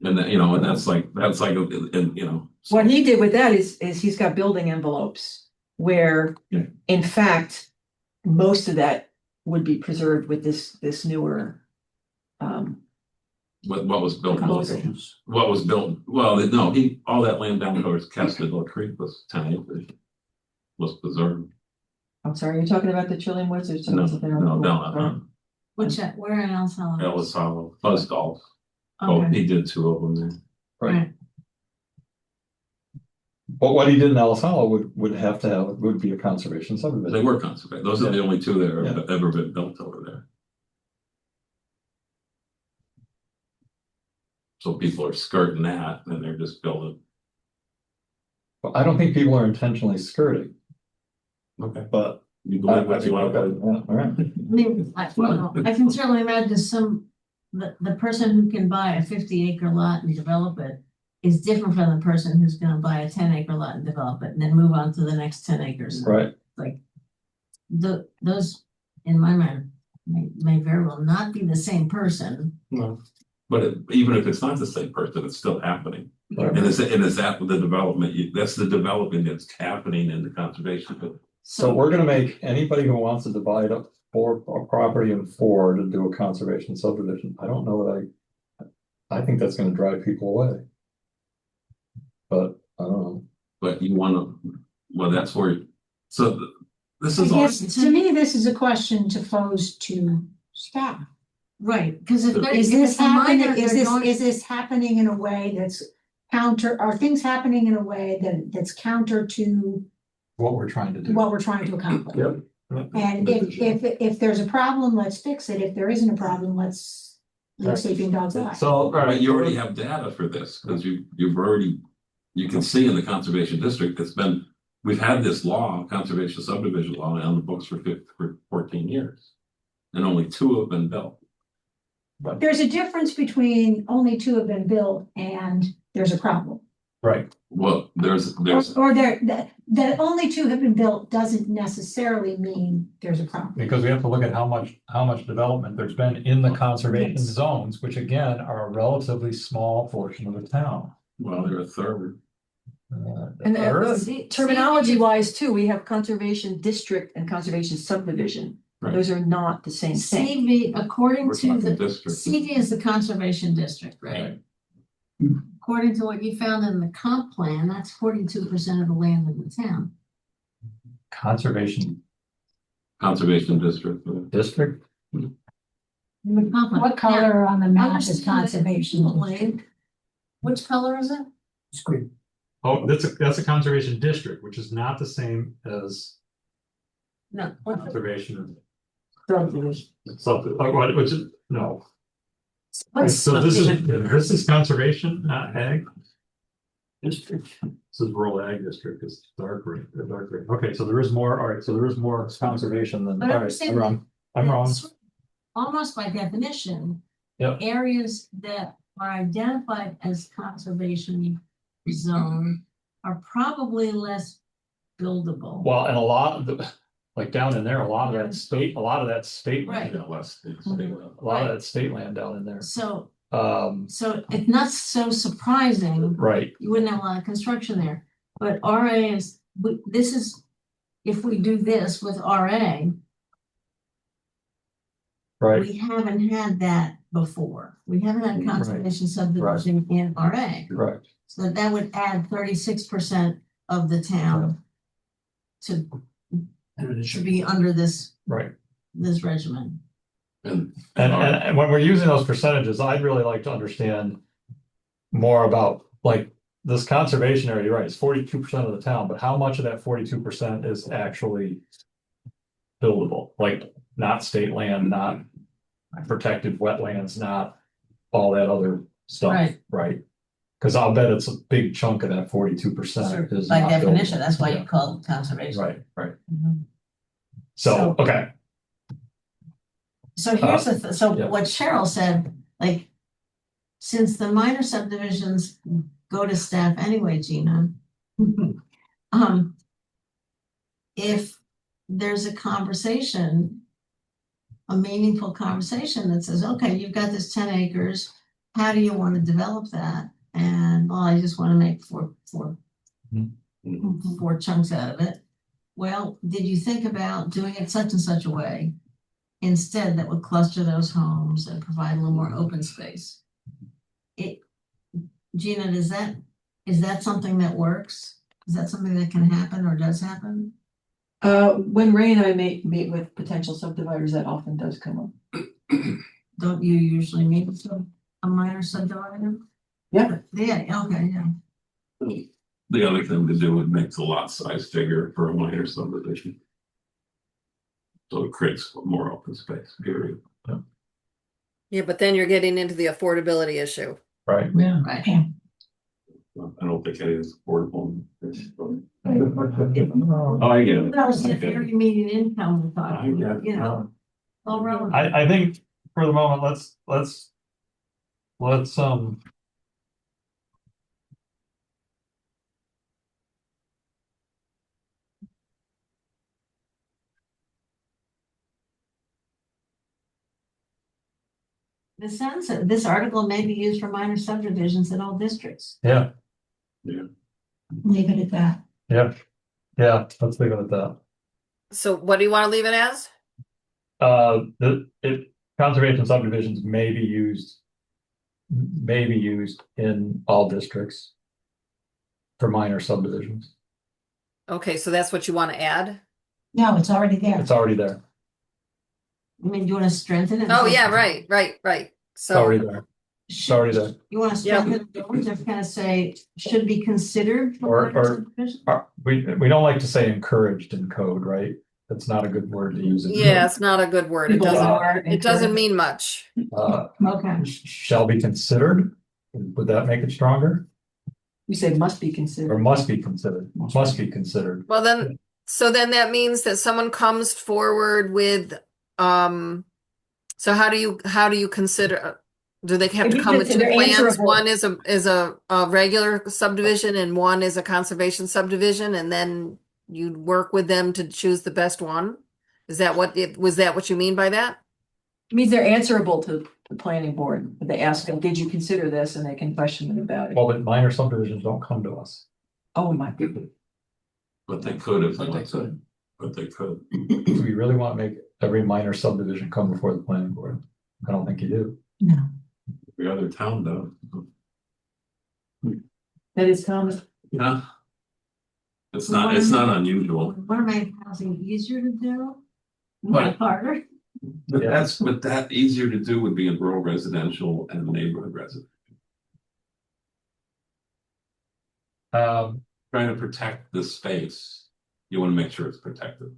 C: And then, and that's like,
B: what he did with that is he's got building envelopes where,
C: Yeah.
B: in fact, most of that would be preserved with this newer.
C: what was built.
B: Proposal.
C: What was built, well, no, all that land down towards Castleton Creek was 10 acres. Was preserved.
B: I'm sorry, you're talking about the Trillium Woods or
C: No,
B: something?
C: no,
G: Where in Ellis Hollow?
C: Ellis Hollow, Buzz Golf. Oh,
G: Okay.
C: he did 2 of them there.
A: Right. But what he did in Ellis Hollow would be a conservation
C: They
A: subdivision.
C: were conservation. Those are the only 2 that have ever been built over there. So people are skirting that and they're just building.
A: But I don't think people are intentionally skirting,
C: Okay.
A: but.
C: You believe what you want to.
A: Yeah, all right.
G: I mean, I can certainly imagine some the person who can buy a 50-acre lot and develop it is different from the person who's gonna buy a 10-acre lot and develop it and then move on to the next 10 acres.
A: Right.
G: Like, those, in my mind, may very well not be the same person.
C: But even if it's not the same person, it's still happening.
A: Right.
C: And is that the development, that's the development that's happening in the conservation.
A: So we're gonna make anybody who wants to divide up a property in four to do a conservation subdivision. I don't know that I think that's gonna drive people away. But I don't know.
C: But you wanna, well, that's where, so this
J: I
C: is.
J: guess, to me, this is a question to pose to staff.
G: Right, because if there-
J: Is
G: if
J: this
G: it's a minor,
J: happening,
G: they're going-
J: is this happening in a way that's are things happening in a way that's counter to
A: What we're trying to do.
J: what we're trying to accomplish?
A: Yep.
J: And if there's a problem, let's fix it. If there isn't a problem, let's leave sleeping dogs lie.
A: So, all right.
C: But you already have data for this, because you've already, you can see in the conservation district, we've had this law, conservation subdivision law on the books for 14 years. And only 2 have been built.
J: There's a difference between only 2 have been built and there's a problem.
A: Right.
C: Well, there's,
J: Or that only 2 have been built doesn't necessarily mean there's a problem.
A: Because we have to look at how much development there's been in the conservation
J: Yes.
A: zones, which again are a relatively small portion of the town.
C: well, they're a third.
B: And
G: See-
B: terminology wise too, we have conservation district and conservation subdivision.
C: Right.
B: Those are not the same thing.
G: CV, according
C: We're
G: to
C: talking
G: the,
C: district.
G: CV is the conservation district, right? According to what you found in the comp plan, that's 42% of the land in the town.
A: Conservation
C: Conservation district.
A: district,
G: In the comp plan.
J: What color on the
G: Yeah.
J: map is conservation?
G: Land. Which color is it?
A: oh, that's a conservation district, which is not the same as
G: No.
A: conservation.
B: Subdivision.
A: Something, which is, no.
G: What's-
A: So this is conservation, not ag.
B: District.
A: This is rural ag district, is dark green, okay, so there is more, all right, so there is more conservation than,
G: But
A: all
G: I'm
A: right,
G: saying
A: I'm wrong, I'm wrong.
G: That's Almost by definition.
A: Yep.
G: Areas that are identified as conservation zone are probably less buildable.
A: Well, and a lot of the, like down in there, a lot of that state
G: Right.
A: land, a lot of that state land down in there.
G: So
A: So
G: it's not so surprising,
A: right,
G: you wouldn't have a lot of construction there, but RA this is, if we do this with RA,
A: right,
G: we haven't had that before. We haven't had conservation subdivision in RA.
A: correct.
G: So that would add 36% of the town to be under this
A: Right.
G: regimen.
C: And
A: And when we're using those percentages, I'd really like to understand more about, like, this conservation area, you're right, it's 42% of the town, but how much of that 42% is actually buildable? Like, not state land, not protected wetlands, not all that other stuff,
G: Right.
A: right? Cause I'll bet it's a big chunk of that 42% is.
G: By
A: not
G: definition,
A: buildable.
G: that's why
A: Yeah,
G: you call it conservation.
A: Right, right.
G: Mhm.
A: So, okay,
G: So here's
A: yeah.
G: what Cheryl said, like, since the minor subdivisions go to staff anyway, Gina. If there's a conversation, a meaningful conversation that says, okay, you've got this 10 acres, how do you want to develop that? And, well, I just want to make four chunks out of it. Well, did you think about doing it such and such a way? Instead, that would cluster those homes and provide a little more open space. Gina, is that something that works? Is that something that can happen or does happen?
B: When Ray and I meet with potential subdividers, that often does come up.
G: Don't you usually meet with a minor subdivider?
B: Yeah.
G: Yeah, okay, yeah.
C: the other thing to do would make the lot size bigger for a minor subdivision. So it creates more open space, period.
F: Yeah, but then you're getting into the affordability issue.
A: right.
E: Yeah.
G: Right.
C: I don't think any is affordable. Oh, I get it.
G: That was
C: I
G: the
C: get it.
G: very median income we thought,
C: I get it.
G: you know, all relevant.
A: I think for the moment, let's let's,
G: The sense that this article may be used for minor subdivisions in all districts.
A: yeah,
J: Leave it at that.
A: yeah, let's leave it at that.
F: So what do you want to leave it as?
A: Conservation subdivisions may be used in all districts for minor subdivisions.
F: Okay, so that's what you want to add?
J: No, it's already there.
A: It's already there.
G: I mean, do you want to strengthen it?
F: Oh, yeah, right.
A: It's already
F: So,
A: there. It's already there.
G: You want to
F: Yeah.
G: strengthen it, to kind of say, should be considered. for
A: Or-
G: minor subdivision?
A: We don't like to say encouraged in code, right? That's not a good word to use. In code.
F: yeah, it's not a good word. It
B: People
F: doesn't,
B: are
F: it doesn't
B: encouraged.
F: mean much.
G: Okay.
A: Shall be considered. Would that make it stronger?
B: You say must be
A: Or
B: considered.
A: must be considered? Must be considered.
F: Well, then, so then that means that someone comes forward with, so how do you consider, do they have
B: It
F: to
B: means
F: come with
B: that
F: two
B: they're
F: plans?
B: answerable.
F: One is a regular subdivision and one is a conservation subdivision, and then you'd work with them to choose the best one? Was that what you mean by that?
B: It means they're answerable to the planning board. They ask them, did you consider this? And they can question them about it.
A: Well, but minor subdivisions don't come to us.
B: Oh, my goodness.
C: But they could if they
I: But they
C: want to,
I: could.
C: but they could.
A: Do we really want to make every minor subdivision come before the planning board? I don't think you do.
J: No.
C: The other town though.
B: That is common.
C: Yeah. It's not unusual.
G: What am I housing easier to do?
C: Right.
G: Harder?
C: But that easier to do would be in rural residential and neighborhood residential. Trying to protect the space, you want to make sure it's protected.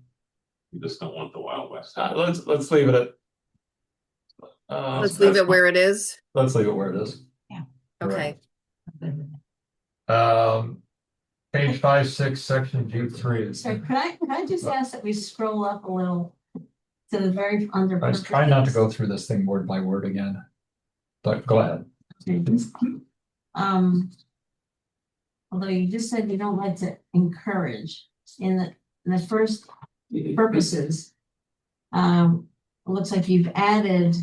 C: You just don't want the Wild West.
A: Let's leave it at.
F: Let's leave it where it is.
A: Let's leave it where it is.
F: Okay.
A: Page 5, 6, section G3.
G: Sorry, could I just ask that we scroll up a little to the very under.
A: I was trying not to go through this thing word by word again. But go ahead.
G: Although you just said you don't like to encourage in the first purposes. It looks like you've added,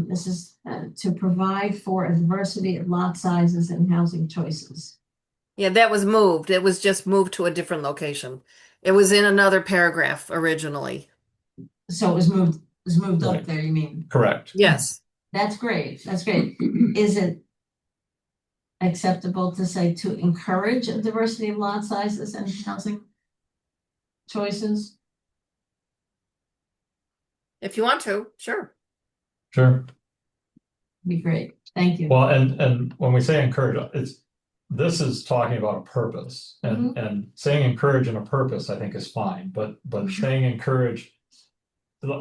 G: this is to provide for a diversity of lot sizes and housing choices.
F: Yeah, that was moved. It was just moved to a different location. It was in another paragraph originally.
G: So it was moved up
A: Right.
G: there, you mean?
A: Correct.
F: Yes.
G: That's great, that's great. Is it acceptable to say to encourage a diversity of lot sizes and housing choices?
F: If you want to, sure.
A: Sure.
G: Be great, thank you.
A: Well, and when we say encourage, this is talking about a purpose, and saying encourage in a purpose, I think is fine, but saying encourage.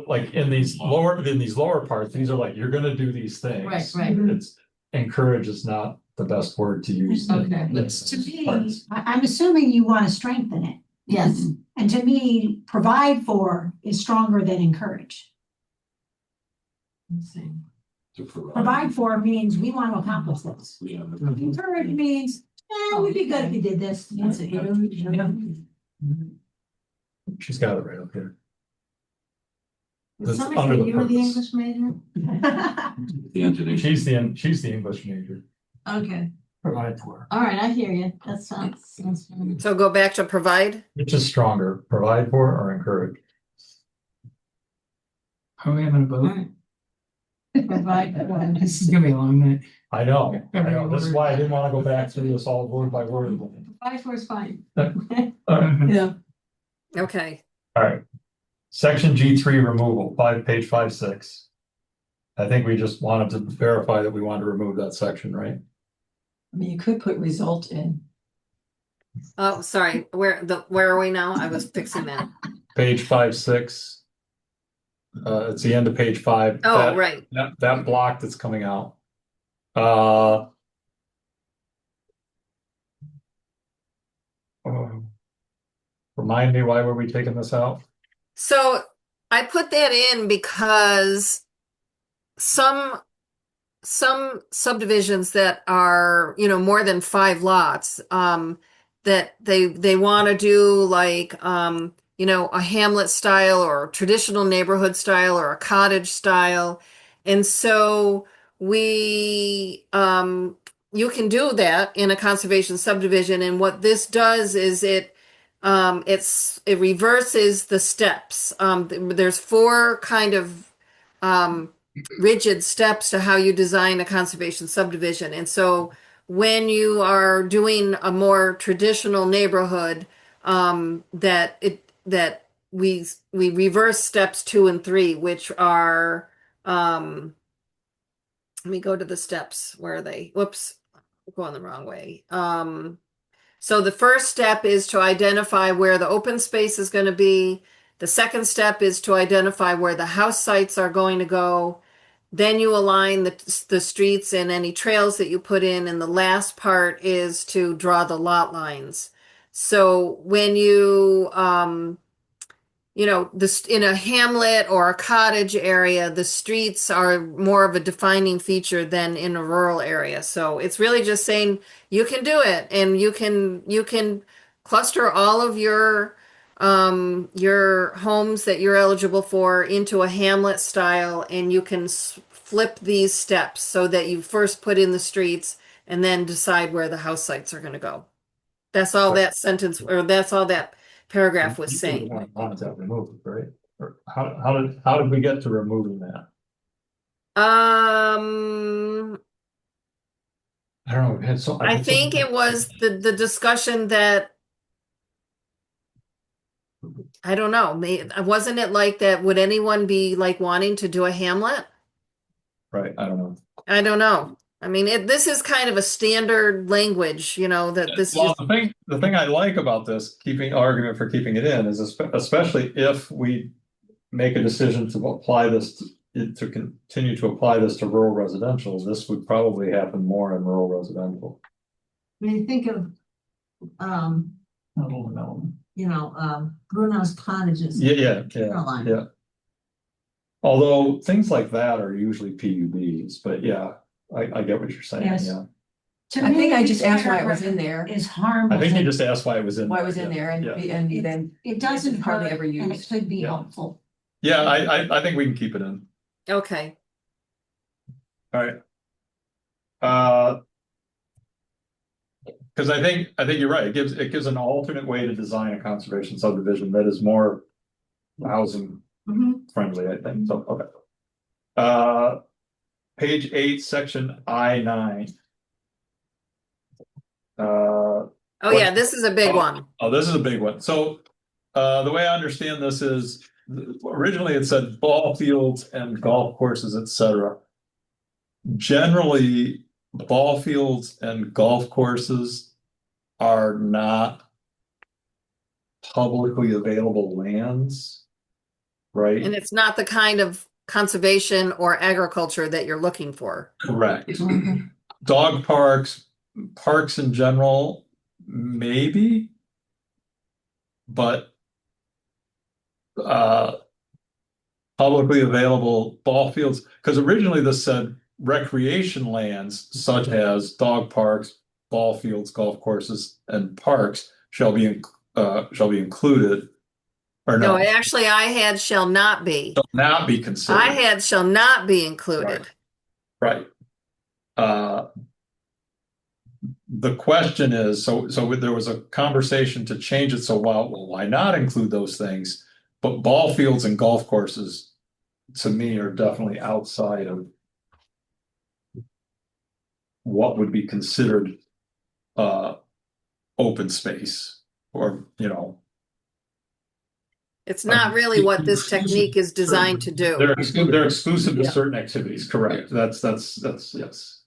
A: Like in these lower parts, these are like, you're gonna do these things.
G: Right.
A: It's encourage is not the best word to use.
G: Okay.
J: To me, I'm assuming you want to strengthen it.
G: Yes,
J: And to me, provide for is stronger than encourage.
G: let's see.
C: To
J: Provide for means we want to accomplish this.
C: Yeah.
J: Encourage means, it would be good if you did this. That's it.
A: She's got it right up here.
G: Did
A: That's
G: somebody
A: under
G: say
A: the
G: you were the
A: purpose.
G: English major?
C: The engineer.
A: She's the English major.
G: Okay,
I: Provide for.
G: all right, I hear you, that sounds.
F: So go back to provide.
A: Which is stronger, provide for or encourage?
I: Are we having a
G: All
I: vote?
G: right. Provide for.
I: This is gonna be a long night.
A: I know. This is why I didn't want to go back through this all word by word.
G: Provide for is fine.
B: Yeah.
F: Okay.
A: All right. Section G3 removal, page 5, 6. I think we just wanted to verify that we wanted to remove that section, right?
B: I mean, you could put result in.
F: Oh, sorry. Where are we now? I was fixing that.
A: Page 5, 6. It's the end of page 5.
F: Oh, right.
A: That block that's coming out. Remind me, why were we taking this out?
F: So I put that in because some some subdivisions that are, you know, more than 5 lots, that they want to do like, you know, a hamlet style or traditional neighborhood style or a cottage style. And so you can do that in a conservation subdivision. And what this does is it reverses the steps. There's 4 kind of, rigid steps to how you design a conservation subdivision. And so when you are doing a more traditional neighborhood, that we reverse steps 2 and 3, which are, let me go to the steps. Where are they? Whoops, I'm going the wrong way. So the first step is to identify where the open space is going to be. The second step is to identify where the house sites are going to go. Then you align the streets and any trails that you put in. And the last part is to draw the lot lines. So when you know, in a hamlet or a cottage area, the streets are more of a defining feature than in a rural area. So it's really just saying you can do it, and you can cluster all of your homes that you're eligible for into a hamlet style, and you can flip these steps so that you first put in the streets and then decide where the house sites are going to go. That's all that sentence, or that's all that paragraph was saying.
A: Want that removed, right? Or how did we get to removing that?
F: I
A: don't know. We had so
F: think it was the discussion that, I don't know, wasn't it like that? Would anyone be like wanting to do a hamlet?
A: Right, I don't know.
F: I don't know. I mean, this is kind of a standard language, you know, that this
A: Well,
F: is.
A: the thing I like about this argument for keeping it in is especially if we make a decision to apply this to continue to apply this to rural residential, this would probably happen more in rural residential.
G: When you think of, you know, Bruno's cottages.
A: Yeah.
G: Caroline.
A: Although things like that are usually PUDs, but yeah, I get what you're saying,
J: Yes.
A: yeah.
J: To
B: I
J: me,
B: think I just
J: this
B: asked why it was
J: paragraph
B: in there,
J: Is harmless.
A: I think you just asked why it was in.
B: why it was in there, and
A: Yeah.
B: and
J: It-
B: then
J: It doesn't
B: it's hardly
J: hurt,
B: ever
J: and it
B: used.
J: could be
A: Yeah.
J: helpful.
A: Yeah, I think we can keep it in.
F: Okay.
A: All right. Because I think you're right. It gives an alternate way to design a conservation subdivision that is more housing friendly, I think. So, okay. Page 8, section I-9.
F: Oh yeah, this is a big one.
A: Oh, this is a big one. So, the way I understand this is originally it said ball fields and golf courses, etc. Generally, ball fields and golf courses are not publicly available lands, right?
F: And it's not the kind of conservation or agriculture that you're looking for.
A: Correct. Dog parks, parks in general, maybe, but publicly available ball fields, because originally this said recreation lands such as dog parks, ball fields, golf courses, and parks shall be included. Or
F: No,
A: no,
F: actually, I had shall not be.
A: shall not be considered.
F: I had shall not be included.
A: Right. The question is, so there was a conversation to change it. So why not include those things? But ball fields and golf courses, to me, are definitely outside of what would be considered open space, or
F: It's not really what this technique is designed to do.
A: they're exclusive to certain activities. Correct. That's yes.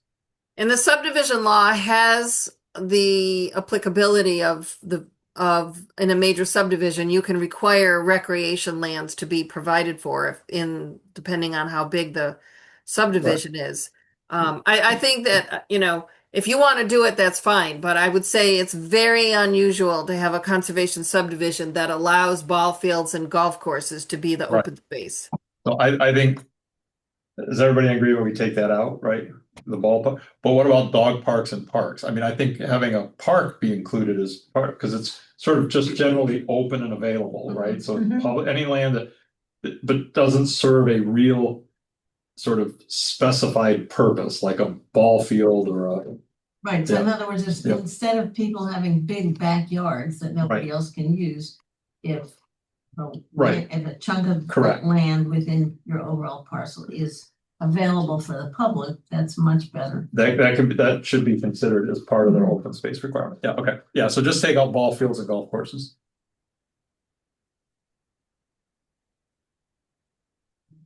F: And the subdivision law has the applicability of in a major subdivision, you can require recreation lands to be provided for depending on how big the subdivision is. I think that, if you want to do it, that's fine. But I would say it's very unusual to have a conservation subdivision that allows ball fields and golf courses to be the open space.
A: So I think, does everybody agree when we take that out, right? the ballpark, but what about dog parks and parks? I mean, I think having a park be included as part, because it's sort of just generally open and available, right? So
B: Mhm.
A: public, any land but doesn't serve a real sort of specified purpose, like a ball field or a,
G: Right, so in
A: Yeah.
G: other words, there's,
A: Yeah.
G: instead of people having big backyards that nobody
A: Right.
G: else can use, if
A: Right.
G: if a chunk of
A: Correct.
G: land within your overall parcel is available for the public, that's much better.
A: that should be considered as part of their open space requirement. Yeah, okay. Yeah, so just take out ball fields and golf courses.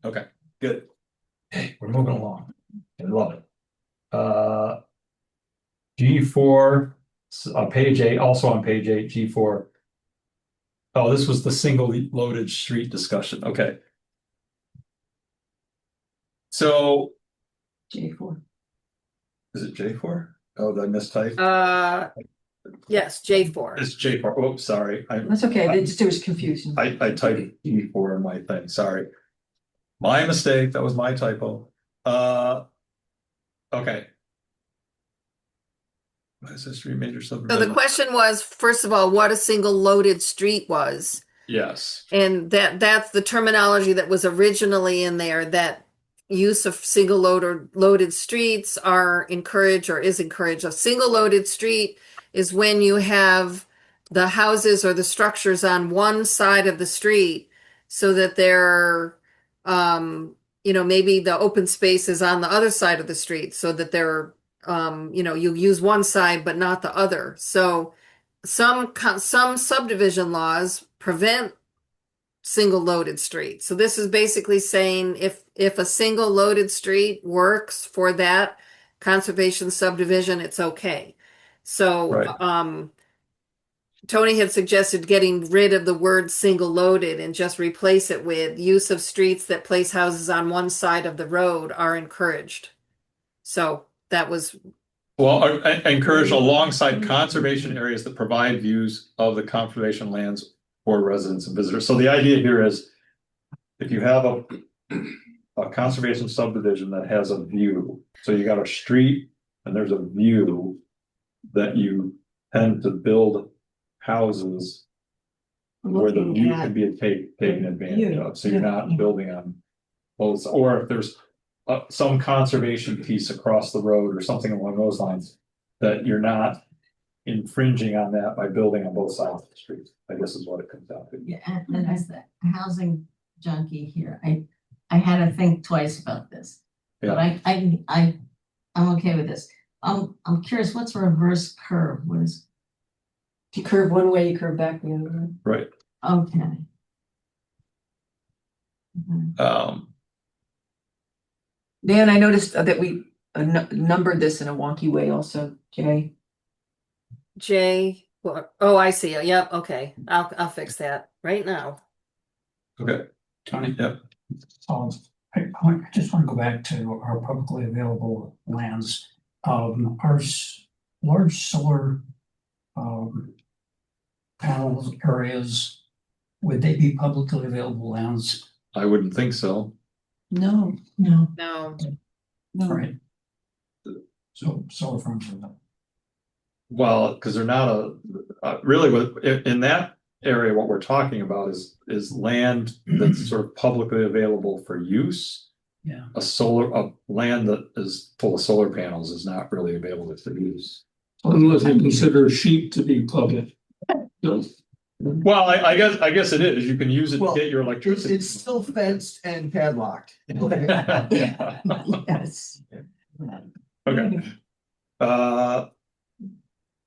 A: Okay, good. Hey, we're moving along. I love it. G4, page 8, also on page 8, G4. Oh, this was the single loaded street discussion. Okay. So
B: J4.
A: is it J4? Oh, did I mistype?
F: Yes, J4.
A: It's J4. Oh, sorry.
B: That's okay, there was confusion.
A: I typed E4 in my thing, sorry. My mistake, that was my typo. Okay. What is this street major
F: So the
A: subdivision?
F: question was, first of all, what a single loaded street was.
A: Yes,
F: And that's the terminology that was originally in there, that use of single loaded streets are encouraged or is encouraged. A single loaded street is when you have the houses or the structures on one side of the street so that they're, maybe the open space is on the other side of the street so that they're, you use one side but not the other. So some subdivision laws prevent single loaded street. So this is basically saying if a single loaded street works for that conservation subdivision, it's okay. So
A: Right.
F: Tony had suggested getting rid of the word single loaded and just replace it with use of streets that place houses on one side of the road are encouraged. So that was
A: Well, I encourage alongside conservation areas that provide views of the conservation lands for residents and visitors. So the idea here is if you have a conservation subdivision that has a view, so you got a street and there's a view that you tend to build houses where the view can be taken advantage of. So you're not building on both, or if there's some conservation piece across the road or something along those lines, that you're not infringing on that by building on both sides of the street, I guess is what it comes down to.
G: Yeah, and as the housing junkie here, I had to think twice about this. But I'm okay with this. I'm curious, what's a reverse curve? What is?
B: If you curve one way, you curve back the other way.
A: Right.
G: Okay.
B: Dan, I noticed that we numbered this in a wonky way also, Jay.
F: Oh, I see. Yep. Okay. I'll fix that right now.
A: Okay.
I: Tony?
A: Yep.
I: I just want to go back to our publicly available lands. Our large solar panels areas, would they be publicly available lands?
A: I wouldn't think so.
H: No,
F: No.
I: Right. So solar farms are not.
A: Well, because they're not really in that area, what we're talking about is land that's sort of publicly available for use.
I: Yeah.
A: A land that is full of solar panels is not really available for use.
K: Unless you consider sheep to be public.
A: Well, I guess it is. You can use it to
D: Well,
A: get your electricity.
D: It's still fenced and padlocked.
A: Yeah.
B: Yes.
A: Okay.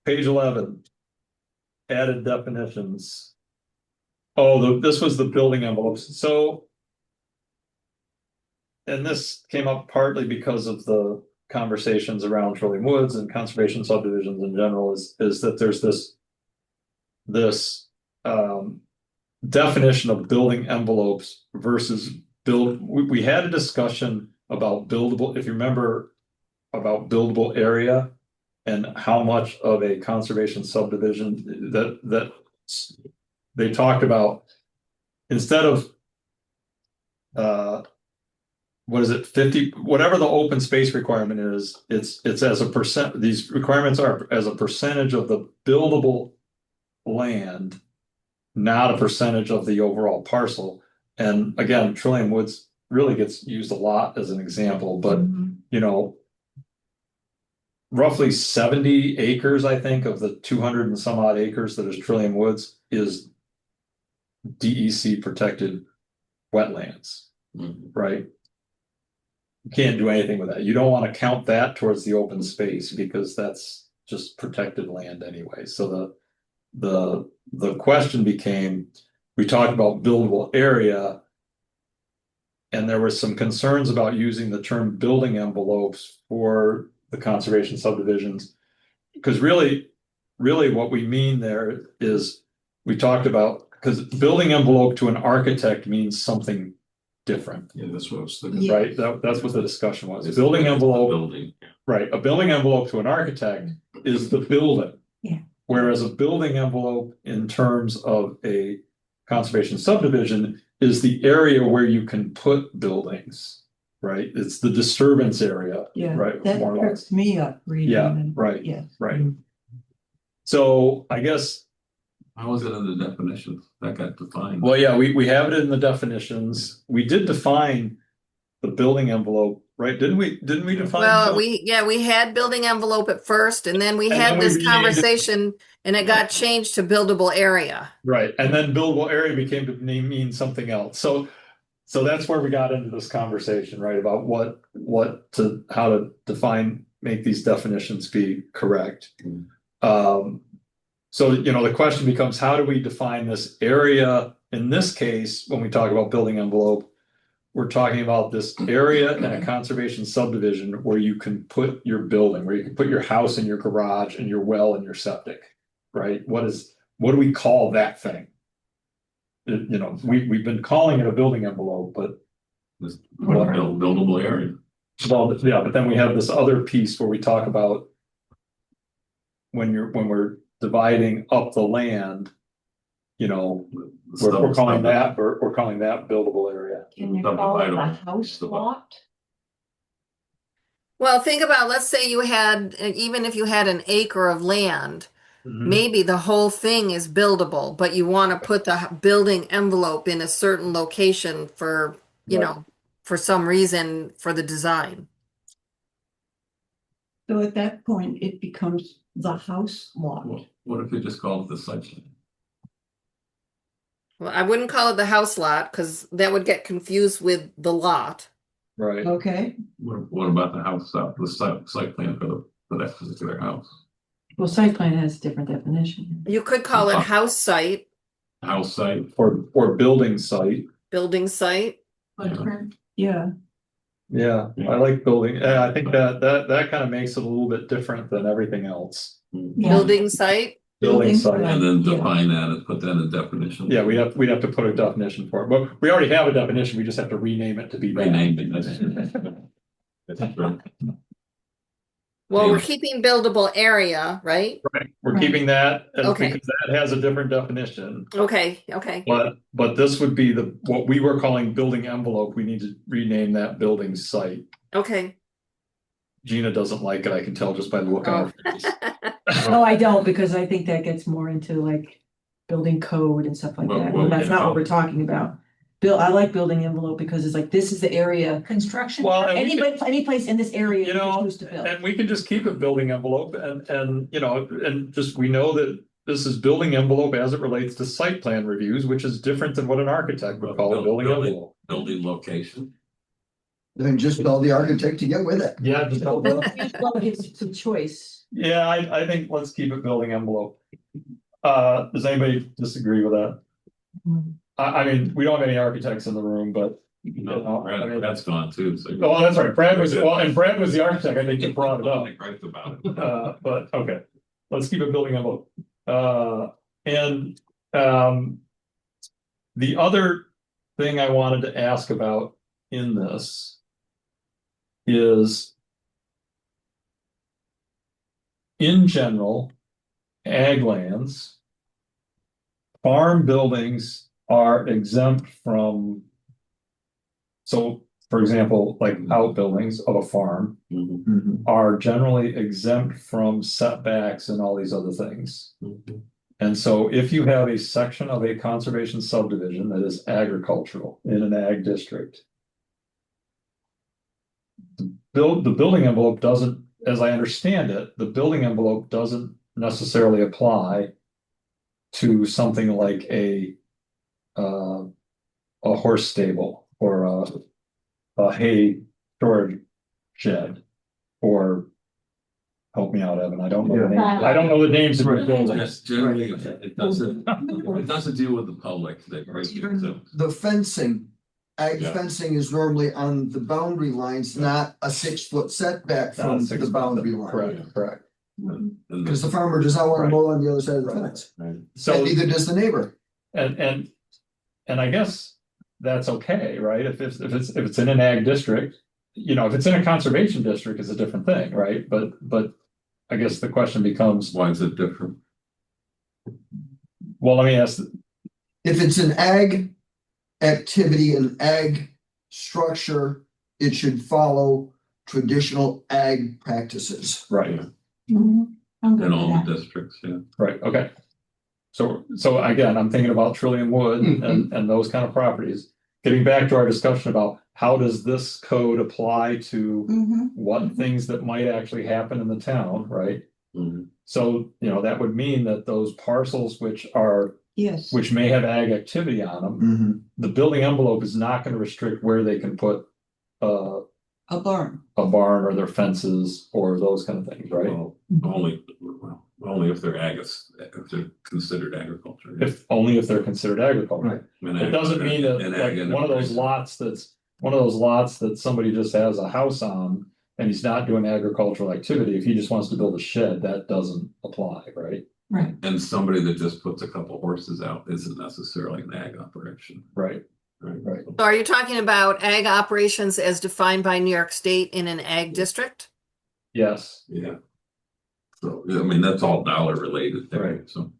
A: Page 11. Added definitions. Oh, this was the building envelopes. So. And this came up partly because of the conversations around Trillium Woods and conservation subdivisions in general is that there's this definition of building envelopes versus we had a discussion about buildable, if you remember, about buildable area and how much of a conservation subdivision that they talked about instead of what is it, 50, whatever the open space requirement is, it's as a percent, these requirements are as a percentage of the buildable land, not a percentage of the overall parcel. And again, Trillium Woods really gets used a lot as an example, but you know, roughly 70 acres, I think, of the 200 and some odd acres that is Trillium Woods is DEC protected wetlands, right? You can't do anything with that. You don't want to count that towards the open space because that's just protected land anyway. So the question became, we talked about buildable area, and there were some concerns about using the term building envelopes for the conservation subdivisions. Because really what we mean there is, we talked about, because building envelope to an architect means something different.
C: Yeah, that's what I was thinking.
H: Yeah.
A: Right, that's what the discussion was. Building envelope,
C: Building.
A: right, a building envelope to an architect is the building.
J: Yeah.
A: Whereas a building envelope in terms of a conservation subdivision is the area where you can put buildings, right? It's the disturbance area,
H: Yeah,
A: right?
H: that
A: more or less.
H: trips me up reading.
A: Yeah,
H: them.
A: right.
H: Yeah.
A: Right. So I guess,
C: How was it in the definitions? That got defined.
A: well, yeah, we have it in the definitions. We did define the building envelope, right? Didn't we define?
F: Well, we had building envelope at first, and then we
A: And
F: had
A: then we
F: this
A: renamed it.
F: conversation, and it got changed to buildable area.
A: Right, and then buildable area became to mean something else. So that's where we got into this conversation, right? About how to define, make these definitions be correct. So, you know, the question becomes, how do we define this area? In this case, when we talk about building envelope, we're talking about this area in a conservation subdivision where you can put your building, where you can put your house and your garage and your well and your septic, right? What do we call that thing? You know, we've been calling it a building envelope, but
C: This buildable area.
A: well, yeah, but then we have this other piece where we talk about when we're dividing up the land, you know, we're calling that buildable area.
H: Can you call it a house lot?
F: Well, think about, let's say you had, even if you had an acre of land, maybe the whole thing is buildable, but you want to put the building envelope in a certain location for, you know, for some reason for the design.
H: So at that point, it becomes the house lot.
C: What if we just called it the site plan?
F: Well, I wouldn't call it the house lot because that would get confused with the lot.
A: Right.
H: Okay,
C: What about the house, the site plan for that particular house?
B: Well, site plan has a different definition.
F: You could call it house site,
C: House site,
A: Or building site.
F: building site.
G: Footprint.
H: yeah,
A: Yeah, I like building. Yeah, I think that kind of makes it a little bit different than everything else.
J: Yeah.
F: Building site.
A: Building site.
C: and then
H: Yeah.
C: define that and put that in the definition.
A: Yeah, we'd have to put a definition for it, but we already have a definition. We just have to rename it to be that.
C: Rename it. That's right.
F: Well, we're
C: Yeah.
F: keeping buildable area, right?
A: Right, we're keeping that,
F: Okay.
A: because that has a different definition.
F: Okay.
A: But this would be what we were calling building envelope. We need to rename that building site.
F: Okay.
A: Gina doesn't like it, I can tell just by the look on her face.
B: No, I don't, because I think that gets more into like building code and stuff like
C: Well,
B: that.
C: well,
B: And that's
C: yeah.
B: not what we're talking about. I like building envelope because it's like, this is the area,
J: Construction.
A: Well, and we could-
B: any place in this area
A: You
B: you
A: know,
B: can choose to build.
A: and we can just keep it building envelope and, you know, and just, we know that this is building envelope as it relates to site plan reviews, which is different than what an architect would call a building envelope.
C: Building location.
D: Then just tell the architect to get with it.
A: Yeah, just
B: Well, it's a choice.
A: Yeah, I think let's keep it building envelope. Does anybody disagree with that? I mean, we don't have any architects in the room, but.
C: No,
A: I mean,
C: that's gone too. So.
A: Oh, that's right, Brad was the architect, I think, that brought it up.
C: Right about it.
A: But, okay, let's keep it building envelope. And the other thing I wanted to ask about in this is, in general, ag lands, farm buildings are exempt from, so for example, like outbuildings of a farm
C: Mhm,
D: Mhm.
A: are generally exempt from setbacks and all these other things.
C: mhm.
A: And so if you have a section of a conservation subdivision that is agricultural in an ag district. The building envelope doesn't, as I understand it, the building envelope doesn't necessarily apply to something like a horse stable or a hay storage shed or help me out, Evan. I don't know the name. I don't know the names of the buildings.
C: Yes, generally, it doesn't deal with the public, that
D: The fencing, ag
C: Yeah.
D: fencing is normally on the boundary lines, not a 6 foot setback from the boundary line.
A: Correct.
D: Because the farmer does not want to mow on the other side of the fence, and
A: So,
D: neither does the neighbor.
A: and I guess that's okay, right? If it's in an ag district, you know, if it's in a conservation district, it's a different thing, right? But I guess the question becomes,
C: Why is it different?
A: well, let me ask,
D: If it's an ag activity, an ag structure, it should follow traditional ag practices.
A: right,
J: I'm good
C: In
J: with
C: all
J: that.
C: the districts, yeah.
A: right, okay. So again, I'm thinking about Trillium Wood and those kind of properties. Getting back to our discussion about how does this code apply to
H: Mhm.
A: what things that might actually happen in the town, right?
C: Mhm.
A: So, you know, that would mean that those parcels
H: Yes.
A: which may have ag activity on them,
D: Mhm.
A: the building envelope is not gonna restrict where they can put uh,
H: A barn.
A: a barn or their fences or those kind of things, right?
C: Well, only if they're if they're considered agriculture.
A: Only if they're considered agriculture. It doesn't mean that like one of those lots that somebody just has a house on and he's not doing agricultural activity, if he just wants to build a shed, that doesn't apply, right?
J: Right.
C: And somebody that just puts a couple horses out isn't necessarily an ag operation.
A: Right.
C: Right.
F: So are you talking about ag operations as defined by New York State in an ag district?
A: Yes,
C: Yeah. So, I mean, that's all dollar related there,
A: Right.
C: so.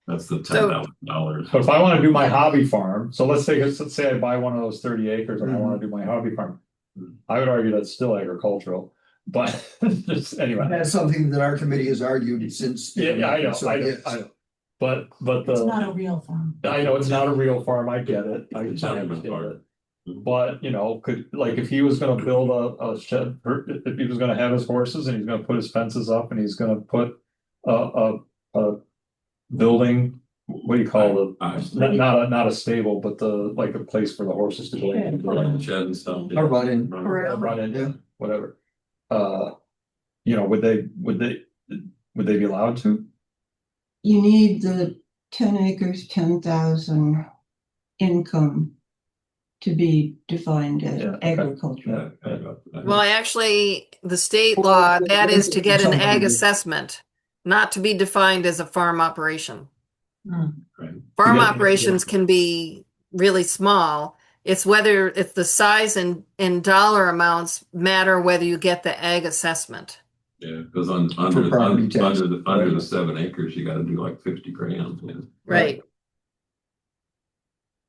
C: That's the
F: So-
C: $10,000.
A: but if I wanna do my hobby farm, so let's say I buy one of those 30 acres and I wanna do my hobby farm. I would argue that's still agricultural, but just anyway.
D: That's something that our committee has argued since.
A: Yeah, I know. But
J: It's not a real farm.
A: I know it's not a real farm, I get it, I understand it. But, you know, if he was gonna build a shed, or if he was gonna have his horses and he's gonna put his fences up and he's gonna put a building, what do you call it? Not a stable, but like a place for the horses to go in.
C: Shed and stuff.
D: Or run in.
A: Run in,
D: Yeah.
A: whatever. You know, would they be allowed to?
H: You need the 10 acres, 10,000 income to be defined as
A: Yeah, okay.
H: agriculture.
F: Well, actually, the state law, that is to get an ag assessment, not to be defined as a farm operation.
C: Right.
F: Farm
A: Yeah.
F: operations can be really small. It's the size and dollar amounts matter whether you get the ag assessment.
C: Yeah, because under
D: property tax.
C: the 7 acres, you gotta do like 50 grand. Yeah.
F: Right.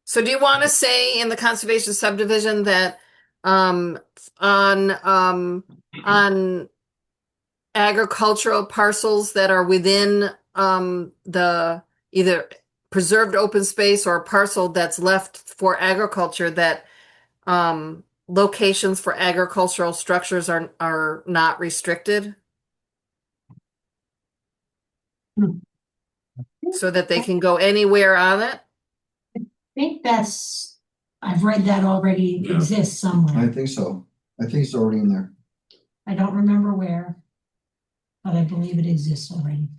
F: So do you want to say in the conservation subdivision that on agricultural parcels that are within the either preserved open space or a parcel that's left for agriculture, that locations for agricultural structures are not restricted? So that they can go anywhere on it?
J: I think I've read that already
C: Yeah.
J: exists somewhere.
D: I think so. I think it's already in there.
J: I don't remember where, but I believe it exists already.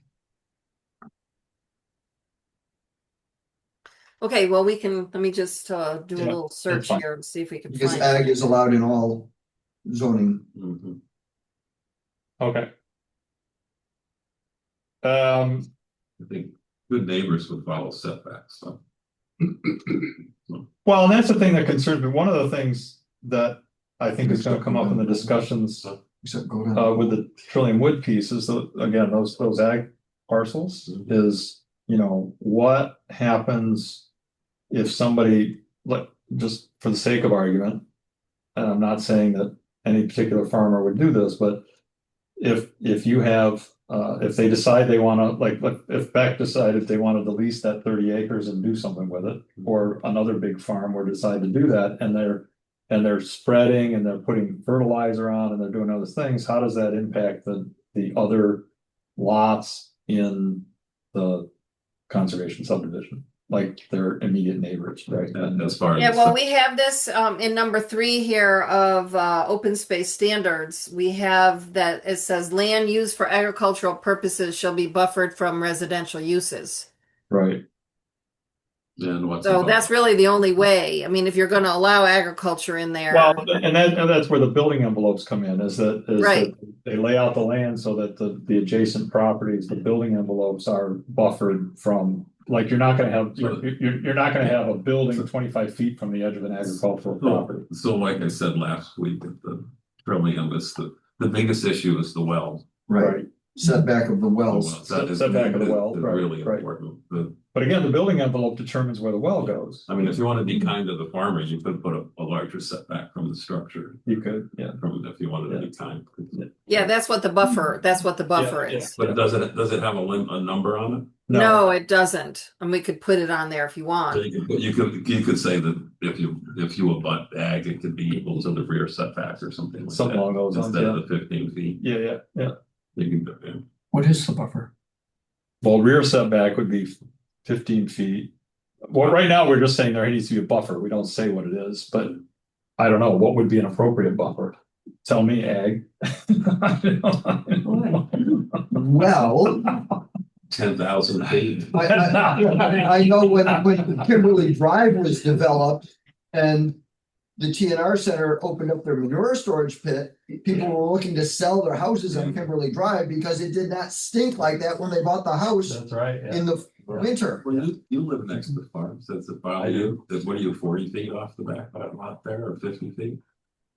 F: Okay, well, let me just do a
A: Yeah,
F: little search
A: fine.
F: here and see if we can
D: Because
F: find
D: ag
F: it.
D: is allowed in all zoning.
C: Mhm.
A: Okay.
C: I think good neighbors would follow setbacks, so.
A: Well, and that's the thing that concerns me. One of the things that I think is gonna come up in the discussions
D: Except go down.
A: with the Trillium Wood piece is again, those ag parcels is, you know, what happens if somebody, like, just for the sake of argument, and I'm not saying that any particular farmer would do this, but if you have, if they decide they wanna, like, if Beck decided they wanted to lease that 30 acres and do something with it, or another big farm were to decide to do that, and they're spreading and they're putting fertilizer on and they're doing other things, how does that impact the other lots in the conservation subdivision? Like their immediate neighbors, right?
C: And as far as.
F: Yeah, well, we have this in number 3 here of open space standards. We have that it says land used for agricultural purposes shall be buffered from residential uses.
A: Right.
C: Then what's.
F: So
C: above?
F: that's really the only way. I mean, if you're going to allow agriculture in there.
A: Well, and that's where the building envelopes come in, is that
F: Right.
A: they lay out the land so that the adjacent properties, the building envelopes are buffered from, like, you're not gonna have, you're not gonna have a building 25 feet from the edge of an agricultural property.
C: So like I said last week at the Trillium, the biggest issue is the well.
D: Right, setback of the wells.
C: That is
A: Setback of the well,
C: is
A: right,
C: really
A: right.
C: important.
A: But again, the building envelope determines where the well goes.
C: I mean, if you want to be kind to the farmer, you could put a larger setback from the structure.
A: You could, yeah.
C: From if you wanted to be kind.
F: Yeah, that's what the buffer
A: Yeah,
F: is.
C: But does it have a number on it?
F: No, it doesn't. And we could put it on there if you
C: So
F: want.
C: you could say that if you abut ag, it could be equal to the rear setback or something like
A: Something
C: that.
A: along those lines,
C: Instead of the 15 feet.
A: Yeah.
C: You can,
I: What is the buffer?
A: Well, rear setback would be 15 feet. Well, right now, we're just saying there needs to be a buffer. We don't say what it is, but I don't know, what would be an appropriate buffer? Tell me, ag.
D: Well,
C: 10,000 feet.
D: I know when Kimberly Drive was developed and the TNR Center opened up their manure storage pit, people were looking to sell their houses on Kimberly Drive because it did not stink like that when they bought the house
A: That's right, yeah.
D: in the winter.
C: Well, you live next to the farm, so it's about you, what are you, 40 feet off the back of that lot there, or 50 feet?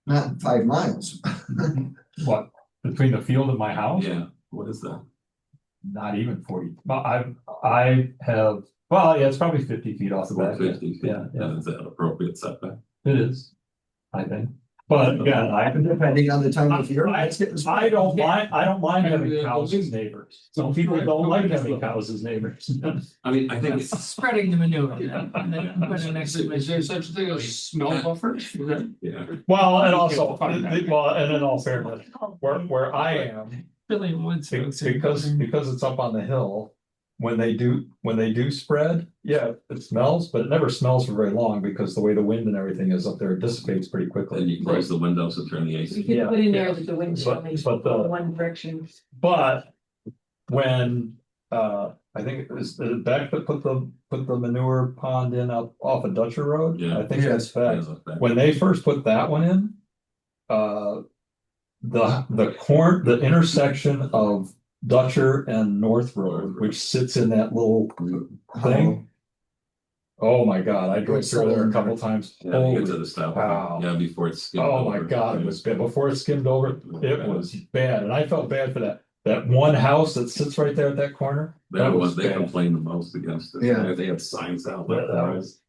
D: Not 5 miles.
A: What, between the field and my house?
C: Yeah, what is that?
A: Not even 40. Well, I have, well, yeah, it's probably 50 feet off the
C: About
A: back.
C: 50 feet,
A: Yeah.
C: and is that appropriate setback?
A: It is, I think. But again,
D: Depending on the time of year.
A: I don't mind having cows as neighbors. Some people don't like having cows as neighbors.
C: I mean, I think
E: It's spreading the manure. And then put an
K: Is there such a thing as smell buffers?
C: yeah.
A: Well, and also, and in all fairness, where I am,
E: Billy Woods.
A: because it's up on the hill, when they do spread, yeah, it smells, but it never smells for very long because the way the wind and everything is up there, it dissipates pretty
C: Then
A: quickly.
C: you close the windows and turn the AC.
B: You could put in there that the wind
A: But-
B: should only
A: but the-
B: go one direction.
A: But when I think it was Beck that put the manure pond in up off of Dutcher Road.
C: Yeah.
A: I think that's
C: Yeah,
A: Beck.
C: that's back.
A: When they first put that one in, the intersection of Dutcher and North Road, which sits in that little thing. Oh my God, I drove through there a couple times.
C: Yeah, you get to
A: Holy
C: the stop.
A: wow.
C: Yeah, before it's. skimmed
A: Oh my
C: over.
A: God, it was bad. Before it skimmed over, it was bad. And I felt bad for that one house that sits right there at that corner.
C: They're the ones they
A: bad.
C: complained the most against it.
D: Yeah.
C: They had signs out
A: That
C: there.
A: was,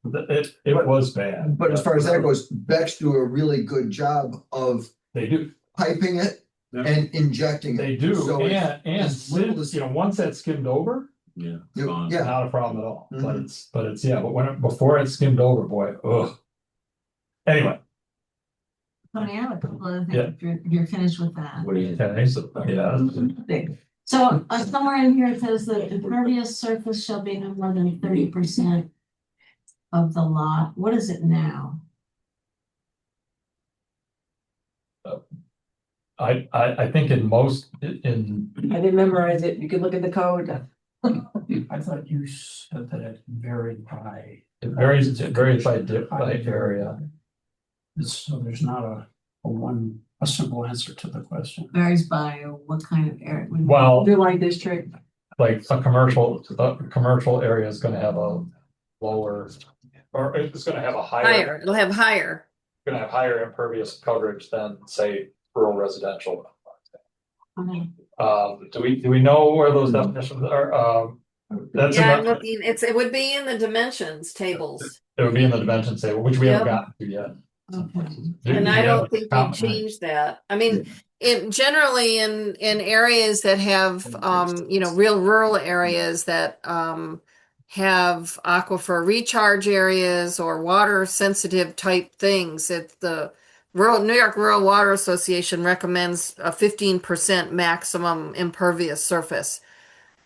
A: it was bad.
D: But as far as that goes, Beck's do a really good job of
A: They do,
D: piping it
C: Yeah.
D: and injecting it.
A: they do.
D: So
A: And
D: as little as-
A: once that skimmed over,
C: Yeah.
D: You-
C: gone.
D: yeah.
A: not a problem at all. But
D: Mhm.
A: it's, yeah, but before it skimmed over, boy, ugh. Anyway.
G: Tony, I have a couple of
A: Yeah.
G: things, if you're finished with that.
C: What do you?
A: Yeah.
G: So somewhere in here it says that impervious surface shall be no more than 30% of the lot. What is it now?
A: I think in most, in,
B: I didn't memorize it. You could look at the code.
I: I thought you said that it varied by.
A: it varies by area.
I: So there's not a simple answer to the question.
G: Varies by what kind of area?
A: Well,
B: Underline district.
A: like a commercial area is gonna have a lower, or it's gonna have a
F: Higher, it'll have higher.
A: gonna have higher impervious coverage than, say, rural residential.
G: Okay.
A: Do we know where those definitions are? That's
F: Yeah, I'm
A: enough,
F: looking, it would be in the dimensions tables.
A: it would be in the dimensions table, which we haven't
F: Yep.
A: gotten to yet.
G: Okay.
F: And I don't think you
A: Comp-
F: change that. I mean, generally in areas that have, real rural areas that, have aquifer recharge areas or water sensitive type things, the New York Rural Water Association recommends a 15% maximum impervious surface.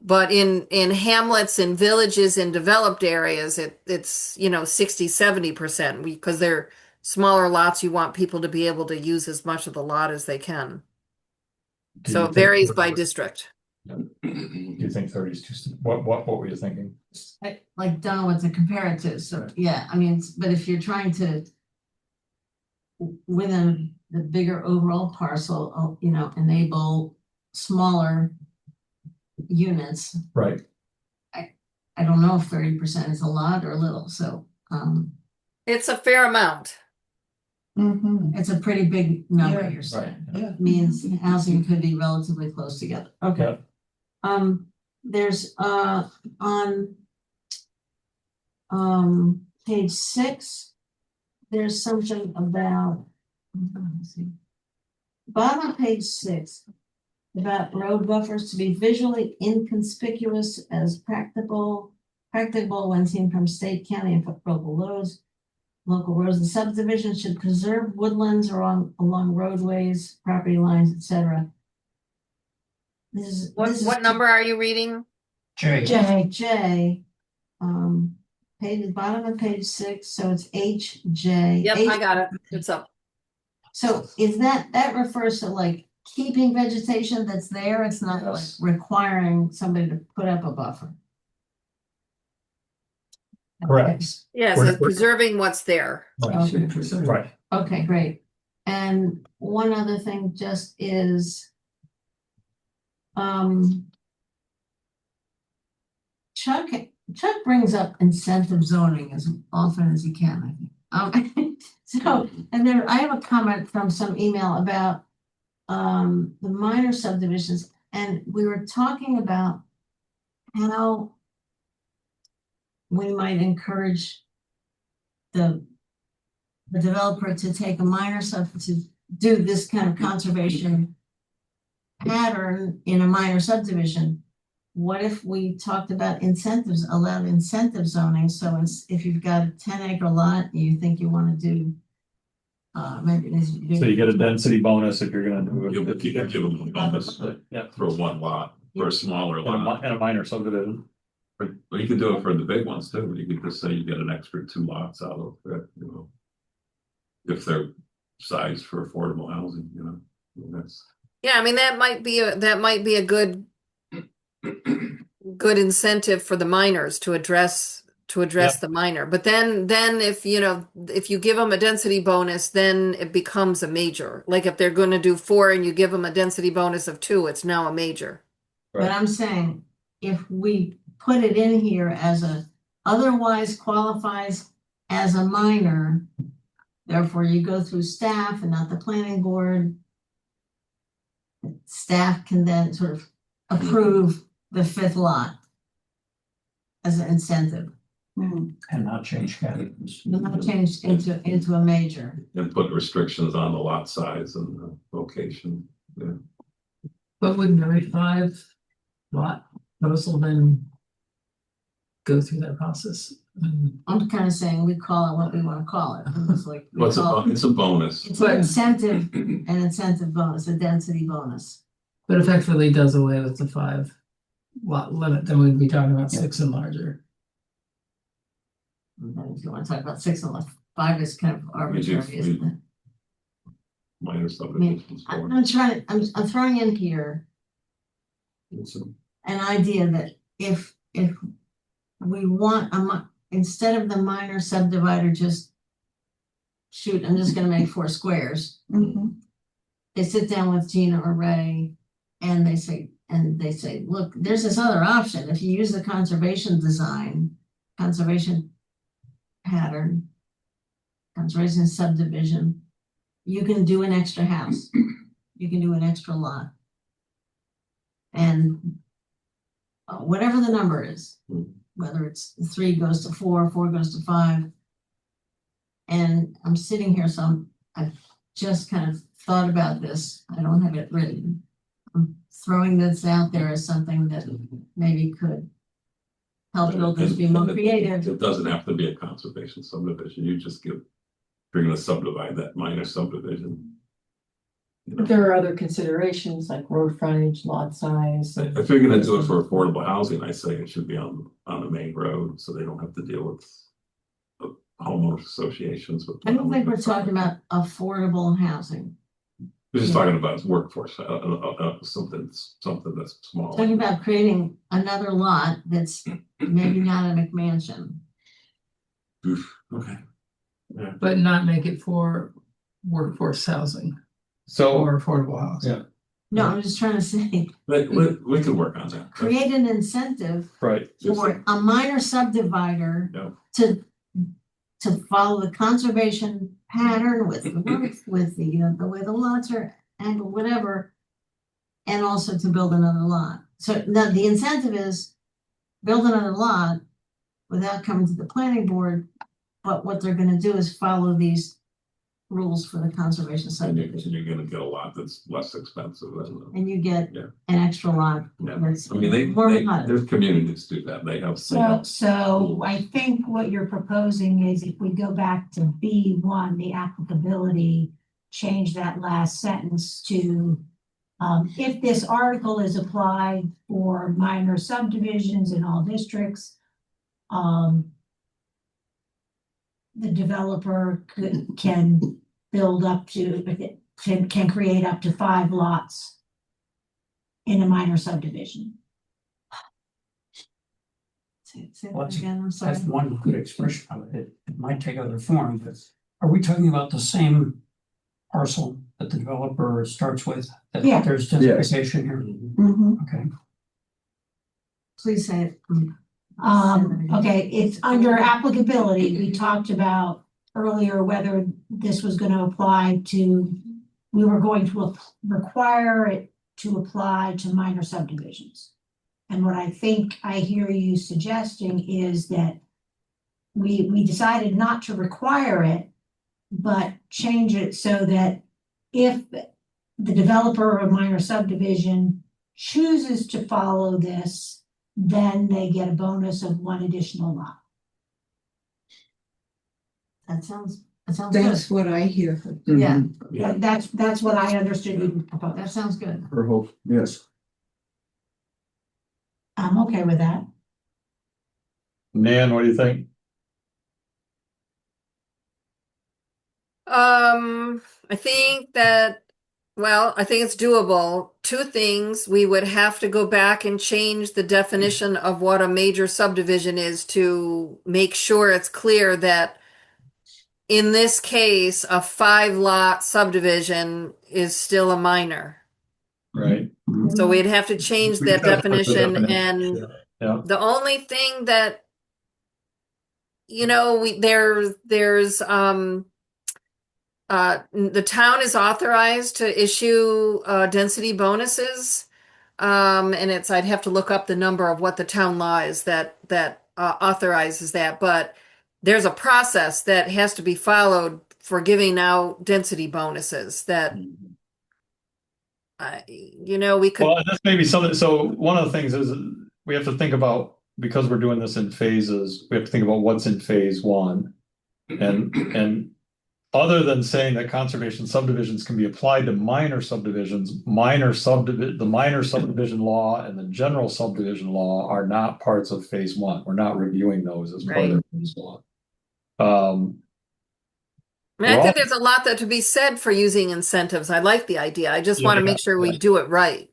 F: But in hamlets and villages in developed areas, it's 60-70% because they're smaller lots. You want people to be able to use as much of the lot as they can.
A: Do
F: So
A: you
F: it
A: think-
F: varies by district.
A: Do you think 30 is too, what were you thinking?
G: Like don't know what to compare it to, so, yeah, I mean, but if you're trying to within the bigger overall parcel, enable smaller units,
A: Right,
G: I don't know if 30% is a lot or little, so,
F: It's a fair amount.
H: Mhm.
G: it's a pretty big number,
H: Yeah.
G: you're
A: right.
G: saying.
H: Yeah.
G: Means housing could be relatively close together, okay. There's, on page 6, there's something about, let's see. Bottom of page 6, about road buffers to be visually inconspicuous as practicable when seen from state, county, and local roads. Local roads and subdivisions should preserve woodlands along roadways, property lines, etc.
F: What number are you reading?
I: Jay,
G: J, bottom of page 6, so it's HJ.
F: Yep, I got it. It's up.
G: So is that refers to like keeping vegetation that's there? It's not like requiring somebody to put up a buffer.
A: Correct.
F: Yes, it's preserving what's there.
G: Okay.
A: Right.
G: Okay, great. And one other thing just is, Chuck brings up incentive zoning as often as he can, I think. So, and then I have a comment from some email about the minor subdivisions, and we were talking about how we might encourage the developer to take a minor to do this kind of conservation pattern in a minor subdivision. What if we talked about incentives, allowed incentive zoning? So if you've got a 10-acre lot and you think you want to do, maybe it needs to be
A: So you get a density bonus if you're gonna do
C: You
A: it.
C: can give them a bonus
A: Yeah.
C: for one lot, for a smaller lot.
A: And a minor subdivision.
C: But you can do it for the big ones too. You could just say you get an extra 2 lots out of it, if they're sized for affordable housing, that's.
F: Yeah, I mean, that might be a good incentive for the minors to address the minor. But then if you give them a density bonus, then it becomes a major. Like if they're going to do 4 and you give them a density bonus of 2, it's now a major.
G: But I'm saying if we put it in here as otherwise qualifies as a minor, therefore you go through staff and not the planning board. Staff can then sort of approve the 5th lot as an incentive,
I: and not change categories.
G: not change into a major.
C: And put restrictions on the lot size and the location.
E: But wouldn't every 5 lot proposal then go through that process?
G: I'm kind of saying we call it what we want to call it. It's like we
C: It's
G: call
C: a bonus.
G: it's an incentive bonus, a density bonus.
E: But effectively does away with the 5 lot limit, then we'd be talking about 6 and larger.
G: And then if you want to talk about 6 and 5 is kind of arbitrary, isn't it?
C: Minor subdivisions.
G: I'm throwing in here an idea that if we want instead of the minor subdivider, just shoot, I'm just gonna make 4 squares.
H: Mhm.
G: They sit down with Gina or Ray and they say, look, there's this other option. If you use the conservation pattern, conservation subdivision, you can do an extra house. You can do an extra lot. And whatever the number is, whether it's 3 goes to 4, 4 goes to 5. And I'm sitting here, so I've just kind of thought about this. I don't have it written. I'm throwing this out there as something that maybe could help builders be more creative.
C: It doesn't have to be a conservation subdivision, you just give, you're gonna subdivide that minor subdivision. You know,
B: But there are other considerations like road frontage, lot size.
C: if you're gonna do it for affordable housing, I say it should be on the main road, so they don't have to deal with homeowners associations with.
G: I don't think we're talking about affordable housing.
C: We're just talking about workforce, something that's small.
G: Talking about creating another lot that's maybe not a McMansion.
C: Oof, okay.
E: But not make it for workforce housing
A: So,
E: or affordable housing.
A: Yeah.
G: No, I'm just trying to say,
C: We could work on that.
G: create an incentive
A: right,
G: for a minor subdivider
C: Yeah.
G: to follow the conservation pattern with the roof, with the way the lots are angled, whatever. And also to build another lot. So now the incentive is build another lot without coming to the planning board. But what they're gonna do is follow these rules for the conservation
C: And
G: subdivision.
C: you're gonna get a lot that's less expensive than.
G: And you get
C: Yeah.
G: an extra lot.
C: Yeah.
G: that's
C: I mean,
G: more modest.
C: there's communities do that, they have.
J: So I think what you're proposing is if we go back to B1, the applicability, change that last sentence to if this article is applied for minor subdivisions in all districts, the developer can build up to, can create up to 5 lots in a minor subdivision.
G: Say that
I: Well,
G: again, I'm sorry.
I: That's one good expression of it. It might take other form, but are we talking about the same parcel that the developer starts with? That
J: Yeah.
I: there's justification here?
J: Mhm.
I: Okay.
G: Please say it.
J: Okay, it's under applicability. We talked about earlier whether this was gonna apply to, we were going to require it to apply to minor subdivisions. And what I think I hear you suggesting is that we decided not to require it, but change it so that if the developer of a minor subdivision chooses to follow this, then they get a bonus of 1 additional lot.
G: That sounds good.
H: That's what I hear.
G: Yeah,
C: Yeah.
J: That's what I understood you
G: that
J: propose.
G: sounds good.
D: Her hope, yes.
J: I'm okay with that.
A: Nan, what do you think?
F: I think that, well, I think it's doable. 2 things, we would have to go back and change the definition of what a major subdivision is to make sure it's clear that in this case, a 5-lot subdivision is still a minor.
A: Right.
F: So we'd have to change that
A: We'd have to put the
F: definition,
A: definition,
F: and
A: yeah.
F: the only thing that, there's the town is authorized to issue density bonuses. And I'd have to look up the number of what the town law is that authorizes that, but there's a process that has to be followed for giving out density bonuses that, we could.
A: Well, this may be something, so one of the things is we have to think about, because we're doing this in phases, we have to think about what's in phase 1. And other than saying that conservation subdivisions can be applied to minor subdivisions, the minor subdivision law and the general subdivision law are not parts of phase 1. We're not reviewing those as part of phase 1.
F: I think there's a lot that to be said for using incentives. I like the idea. I just want to make sure we do it right.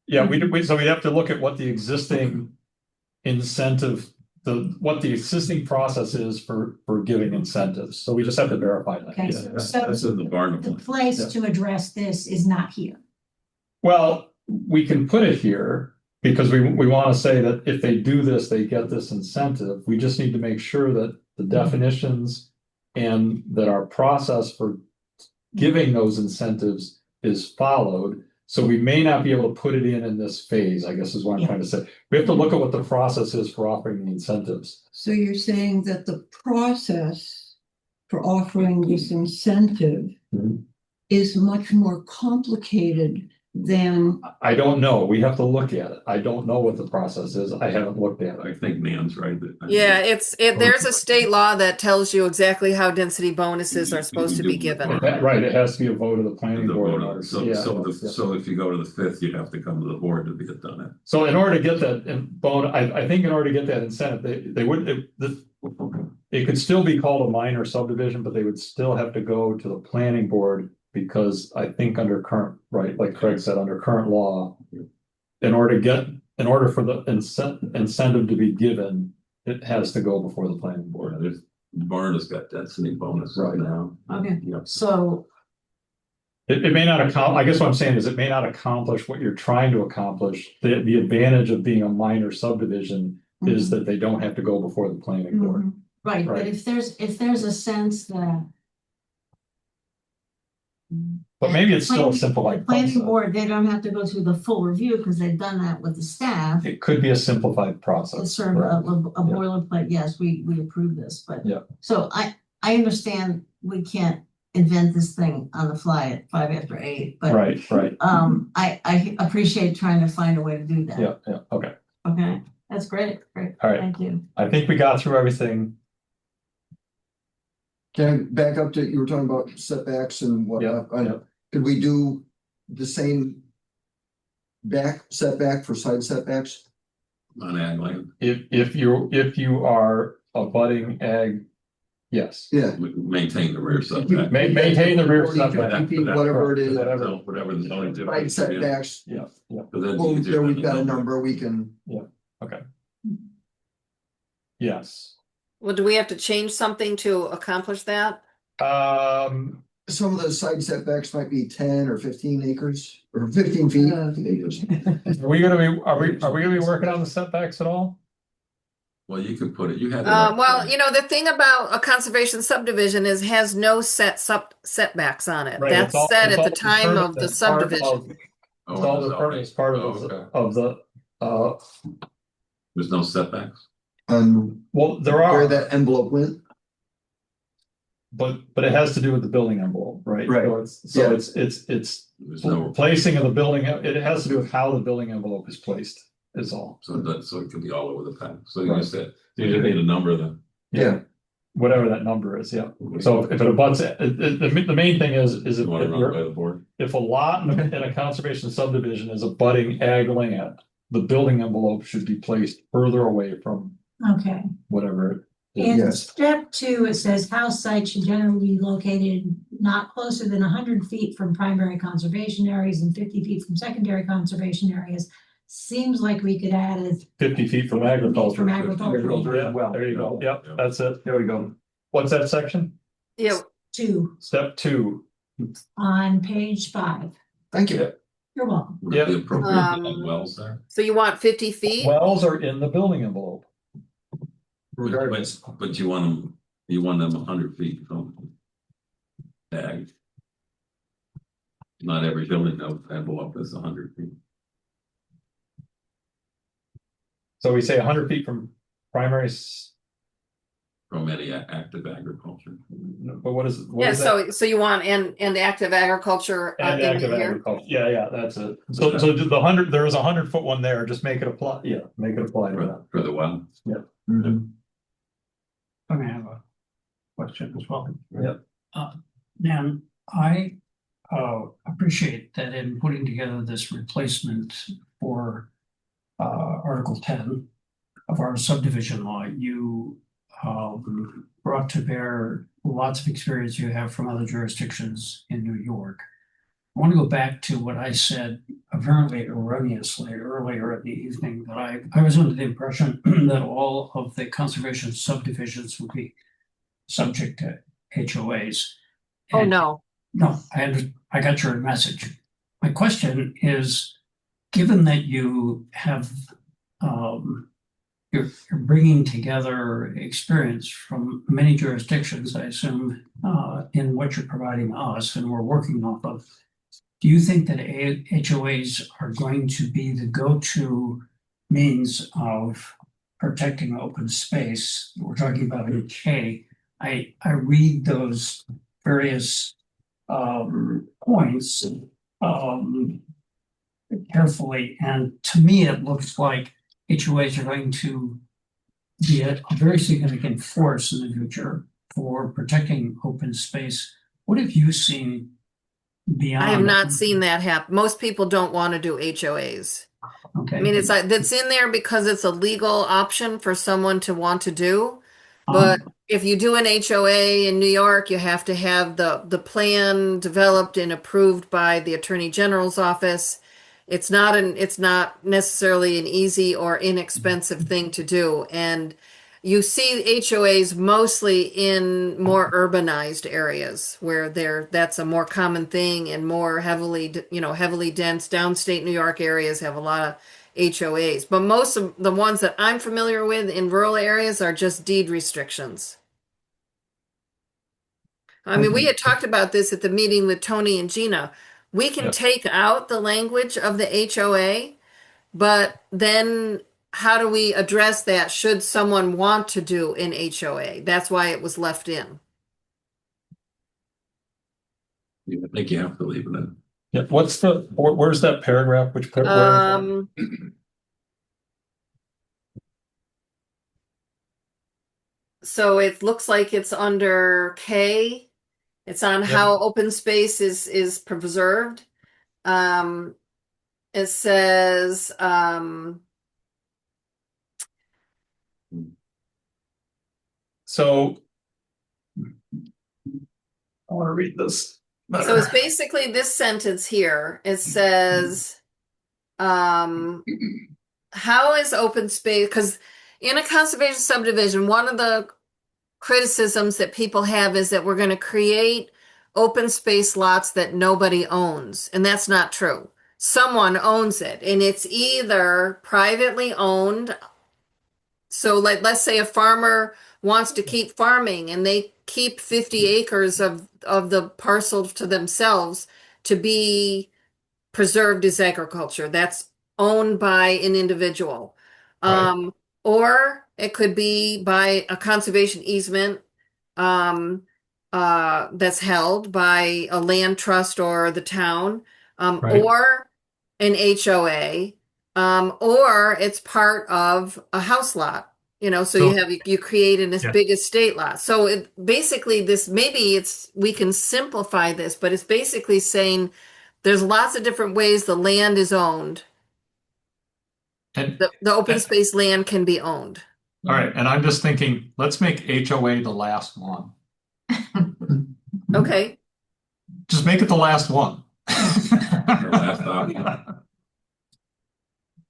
A: Yeah, so we'd have to look at what the existing incentive, what the existing process is for giving incentives. So we just have to verify that.
J: Okay,
A: Yeah.
J: so
C: That's in the barn.
J: the place to address this is not here.
A: Well, we can put it here because we want to say that if they do this, they get this incentive. We just need to make sure that the definitions and that our process for giving those incentives is followed. So we may not be able to put it in this phase, I guess is what I'm trying to say. We have to look at what the process is for offering the incentives.
H: So you're saying that the process for offering this incentive
A: Mhm.
H: is much more complicated than,
A: I don't know. We have to look at it. I don't know what the process is. I haven't looked at
C: I
A: it.
C: think Nan's right.
F: Yeah, there's a state law that tells you exactly how density bonuses are supposed to be given.
A: Right, it has to be a vote of the planning
C: The
A: board. in
C: vote,
A: order-
C: so,
A: yeah,
C: so, the,
A: yeah.
C: so if you go to the 5th, you'd have to come to the board to get done it.
A: So in order to get that I think in order to get that incentive, they wouldn't, it could still be called a minor subdivision, but they would still have to go to the planning board. Because I think under current, right, like Craig said, under current law, in order for the incentive to be given, it has to go before the planning board.
C: There's, Varna's got density bonus
A: Right
C: now.
G: Okay.
C: Yep.
G: So,
A: It may not I guess what I'm saying is it may not accomplish what you're trying to accomplish. The advantage of being a minor subdivision is that they don't have to go before the planning board.
G: right, but
A: Right.
G: if there's a sense that.
A: But maybe it's still a
G: Planning-
A: simplified
G: the Planning
A: process.
G: board, they don't have to go through the full review because they've done that with the staff.
A: It could be a simplified process.
G: It's sort of a boilerplate, yes, we approve this, but.
A: Yeah.
G: So I understand we can't invent this thing on the fly at 8:05, but.
A: Right,
G: I appreciate trying to find a way to do that.
A: yeah, okay.
G: Okay, that's great,
A: All right.
G: thank you.
A: I think we got through everything.
D: Can I back up to, you were talking about setbacks and whatnot, I know, could we do the same back setback for side setbacks?
C: On ag land,
A: If you are abutting ag, yes.
D: Yeah.
C: maintain the rear setback.
A: Maintain the rear
D: 40,
A: setback.
D: 50 feet, whatever it is,
C: Whatever the zoning.
D: side setbacks,
A: Yeah,
D: well, there we've got a number, we can,
A: okay. Yes.
F: Well, do we have to change something to accomplish that?
D: some of the side setbacks might be 10 or 15 acres, or 15 feet.
A: Are we gonna be working on the setbacks at all?
C: Well, you could put it, you had.
F: Well, the thing about a conservation subdivision is has no setbacks on it.
A: Right,
F: That's
A: it's all-
F: set
A: it's
F: at
A: all
F: the time
A: determined
F: of the
A: as part of-
F: subdivision.
A: It's all determined as part of the,
C: There's no setbacks?
A: well, there
D: Where
A: are,
D: that envelope went,
A: but it has to do with the building envelope, right?
D: Right.
A: So
D: Yeah.
A: it's
C: There's no,
A: placing of the building, it has to do with how the building envelope is placed, is all.
C: so it could be all over the place. So you
A: Right.
C: just said, you just need a number then.
D: Yeah.
A: Whatever that number is, yeah. So if it abuts, the main thing is if
C: You want to run it by the board?
A: if a lot in a conservation subdivision is abutting ag land, the building envelope should be placed further away from
J: Okay.
A: whatever it is.
J: In
D: Yes.
J: step 2, it says house sites should generally be located not closer than 100 feet from primary conservation areas and 50 feet from secondary conservation areas. Seems like we could add a
A: 50 feet from agriculture.
J: From agriculture.
A: Yeah, there you go. Yep, that's it. There we go. What's that section?
F: Yeah,
J: 2
A: Step 2.
J: on page 5.
D: thank you.
J: You're welcome.
C: Would it be
A: Yep.
C: appropriate to have wells there?
F: so you want 50 feet?
A: Wells are in the building envelope. Regardless.
C: But you want them 100 feet from ag. Not every building envelope is 100 feet.
A: So we say 100 feet from primary,
C: From any active agriculture.
A: but what is?
F: Yeah, so you want and active agriculture
A: And
F: in
A: active
F: here?
A: agriculture. Yeah, that's it. So the 100, there is a 100-foot one there. Just make it apply. Yeah, make it apply to that.
C: For the well.
I: I may have a question as well.
A: Yep.
I: Nan, I appreciate that in putting together this replacement for Article 10 of our subdivision law, you brought to bear lots of experience you have from other jurisdictions in New York. I want to go back to what I said apparently erroneously earlier in the evening, that I was under the impression that all of the conservation subdivisions would be subject to HOAs.
F: Oh,
I: And-
F: no.
I: No, I got your message. My question is, given that you have, you're bringing together experience from many jurisdictions, I assume, in what you're providing us and we're working off of, do you think that HOAs are going to be the go-to means of protecting open space? We're talking about in K, I read those various points carefully, and to me, it looks like HOAs are going to be a very significant force in the future for protecting open space. What have you seen beyond?
F: I have not seen that happen. Most people don't want to do HOAs.
I: Okay.
F: I mean, it's like that's in there because it's a legal option for someone to want to do. But if you do an HOA in New York, you have to have the plan developed and approved by the Attorney General's office. It's not necessarily an easy or inexpensive thing to do. And you see HOAs mostly in more urbanized areas where that's a more common thing, and more heavily dense downstate New York areas have a lot of HOAs. But most of the ones that I'm familiar with in rural areas are just deed restrictions. I mean, we had talked about this at the meeting with Tony and Gina. We can take out the language of the HOA, but then how do we address that should someone want to do an HOA? That's why it was left in.
C: I think you have to leave it in.
A: Yeah, where's that paragraph? Which paragraph?
F: So it looks like it's under K. It's on how open space is preserved. It says,
A: So I want to read this better.
F: so it's basically this sentence here. It says, how is open space? Because in a conservation subdivision, one of the criticisms that people have is that we're going to create open space lots that nobody owns. And that's not true. Someone owns it, and it's either privately owned. So let's say a farmer wants to keep farming and they keep 50 acres of the parcel to themselves to be preserved as agriculture. That's owned by an individual.
A: Right.
F: Or it could be by a conservation easement that's held by a land trust or the town,
A: Right.
F: or an HOA, or it's part of a house lot. So you create in this big estate lot. So basically we can simplify this, but it's basically saying there's lots of different ways the land is owned.
A: And
F: The open space land can be owned.
A: all right, and I'm just thinking, let's make HOA the last one.
F: Okay.
A: Just make it the last one.
C: The last option.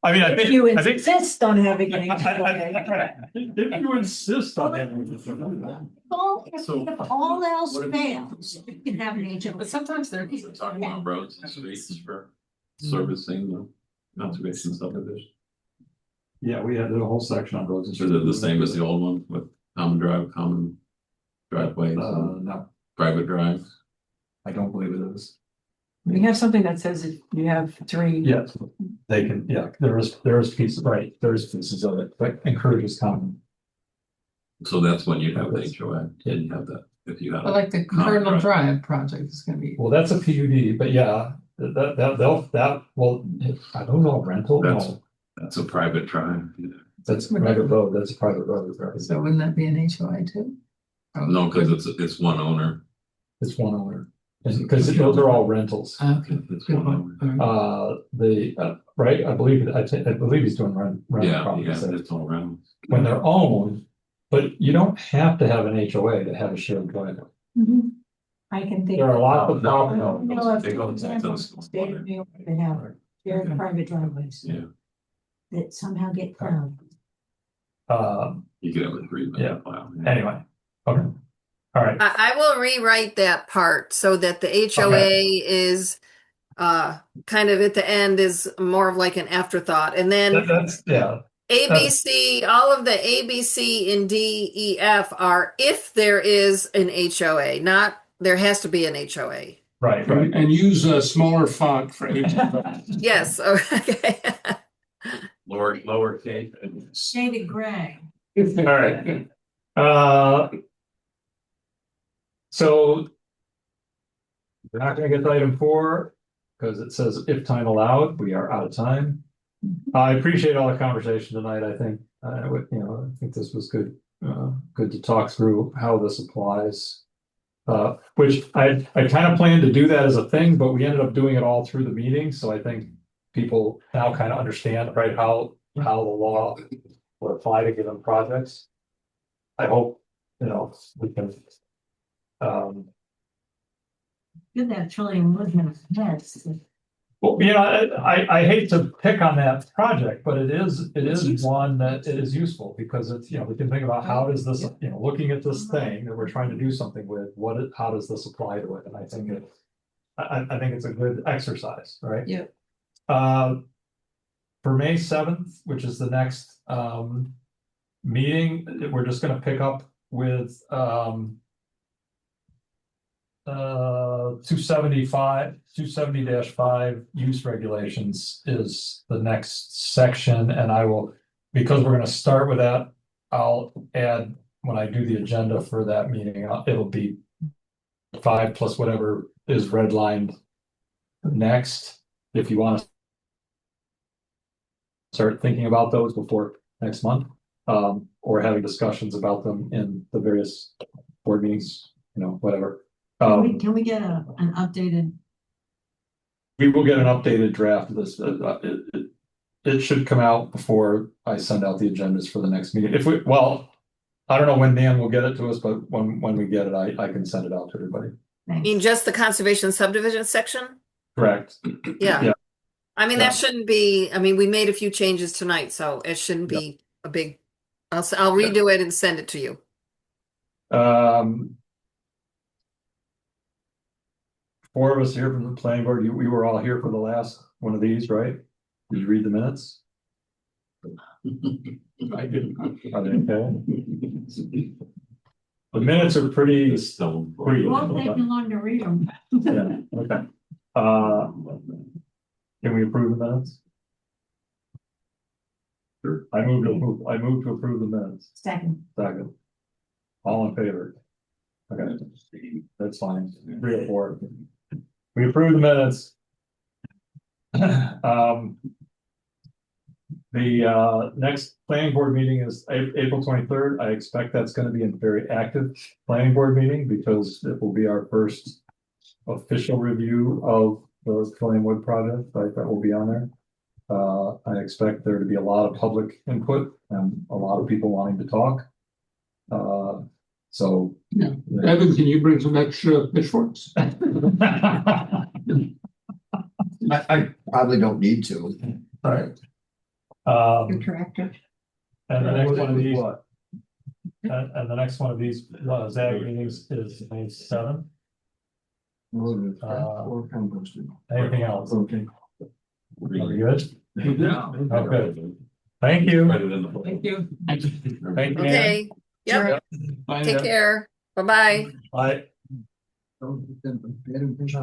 A: I mean,
B: If you
A: I think
B: insist on having an HOA.
A: if you insist on having it.
J: If all else fails, you can have an HOA.
E: But sometimes they're.
C: Talking about roads and streets for servicing the conservation subdivision.
A: Yeah, we had a whole section on roads.
C: Is it the same as the old one with common driveways,
A: No,
C: private drives?
A: I don't believe it is.
B: We have something that says if you have three.
A: Yes, they can, there is pieces, right, there is pieces of it, but encourages common.
C: So that's when you have the HOA, and you have that, if you have.
E: But like the Cardinal Drive project is gonna be.
A: Well, that's a PUD, but yeah, are those all rental? No,
C: That's a private drive.
A: that's a private road, that's a private road, right?
E: So wouldn't that be an HOA too?
C: No, because it's one owner.
A: It's one owner, because those are all rentals.
E: Okay.
C: It's one owner.
A: Right, I believe he's doing rental
C: Yeah,
A: properties.
C: it's all around.
A: When they're owned, but you don't have to have an HOA to have a shared driveway.
J: Mhm. I can think.
A: There are a lot of
J: I
A: properties.
J: don't know if
C: They go to
J: examples,
C: those-
J: state of New York, they have shared private driveways.
C: Yeah.
J: That somehow get plowed.
C: You could have a 3-minute
A: Yeah.
C: plow.
A: Anyway, okay, all right.
F: I will rewrite that part so that the HOA is kind of at the end is more of like an afterthought. And then
A: That's
F: ABC, all of the ABC and D, E, F are if there is an HOA, not there has to be an HOA.
A: right.
K: And use a smaller font for HOA.
F: Yes, okay.
C: Lower case.
J: Shaded gray.
A: All right. So. We're not gonna get to item 4, because it says if time allowed, we are out of time. I appreciate all the conversation tonight, I think, I think this was good, good to talk through how this applies. Which I kind of planned to do that as a thing, but we ended up doing it all through the meeting, so I think people now kind of understand, right, how the law will apply to given projects. I hope, we can.
G: Good that Trillium would have heads.
A: Well, I hate to pick on that project, but it is one that it is useful because it's, we can think about how does this, looking at this thing that we're trying to do something with, how does this apply to it? And I think I think it's a good exercise, right?
B: Yeah.
A: For May 7th, which is the next meeting, we're just gonna pick up with 270-5 use regulations is the next section, and I will, because we're gonna start with that, I'll add, when I do the agenda for that meeting, it'll be 5 plus whatever is redlined next, if you want to start thinking about those before next month, or having discussions about them in the various board meetings, whatever.
G: Can we get an updated?
A: We will get an updated draft of this. It should come out before I send out the agendas for the next meeting. I don't know when Dan will get it to us, but when we get it, I can send it out to everybody.
F: You mean just the conservation subdivision section?
A: Correct.
F: Yeah.
A: Yeah.
F: I mean,
A: Yeah.
F: that shouldn't be, we made a few changes tonight, so it shouldn't be a big, I'll redo it and send it to you.
A: 4 of us here from the planning board, we were all here for the last one of these, right? Did you read the minutes? I didn't. Are they okay? The minutes are pretty.
G: It won't take me long to read them.
A: Yeah, okay. Can we approve the minutes? Sure. I move to approve the minutes.
G: Second.
A: All in favor? Okay, that's fine. 3 or 4. We approve the minutes. The next planning board meeting is April 23rd. I expect that's going to be a very active planning board meeting because it will be our first official review of the Trillium Wood project, right? That will be on there. I expect there to be a lot of public input and a lot of people wanting to talk. So
K: Yeah. Evan, can you bring some extra pitchforks?
D: I probably don't need to.
A: All right.
H: Your tractor.
A: And the next one of these, and the next one of these ZAG meetings is May 7th. Anything else?
D: Okay.
A: Are we good?
C: Yeah.
A: Oh, good. Thank you.
K: Thank you.
A: Thank you.
F: Okay, yep, take care, bye-bye.
A: Bye.
D: Don't put them in bed and push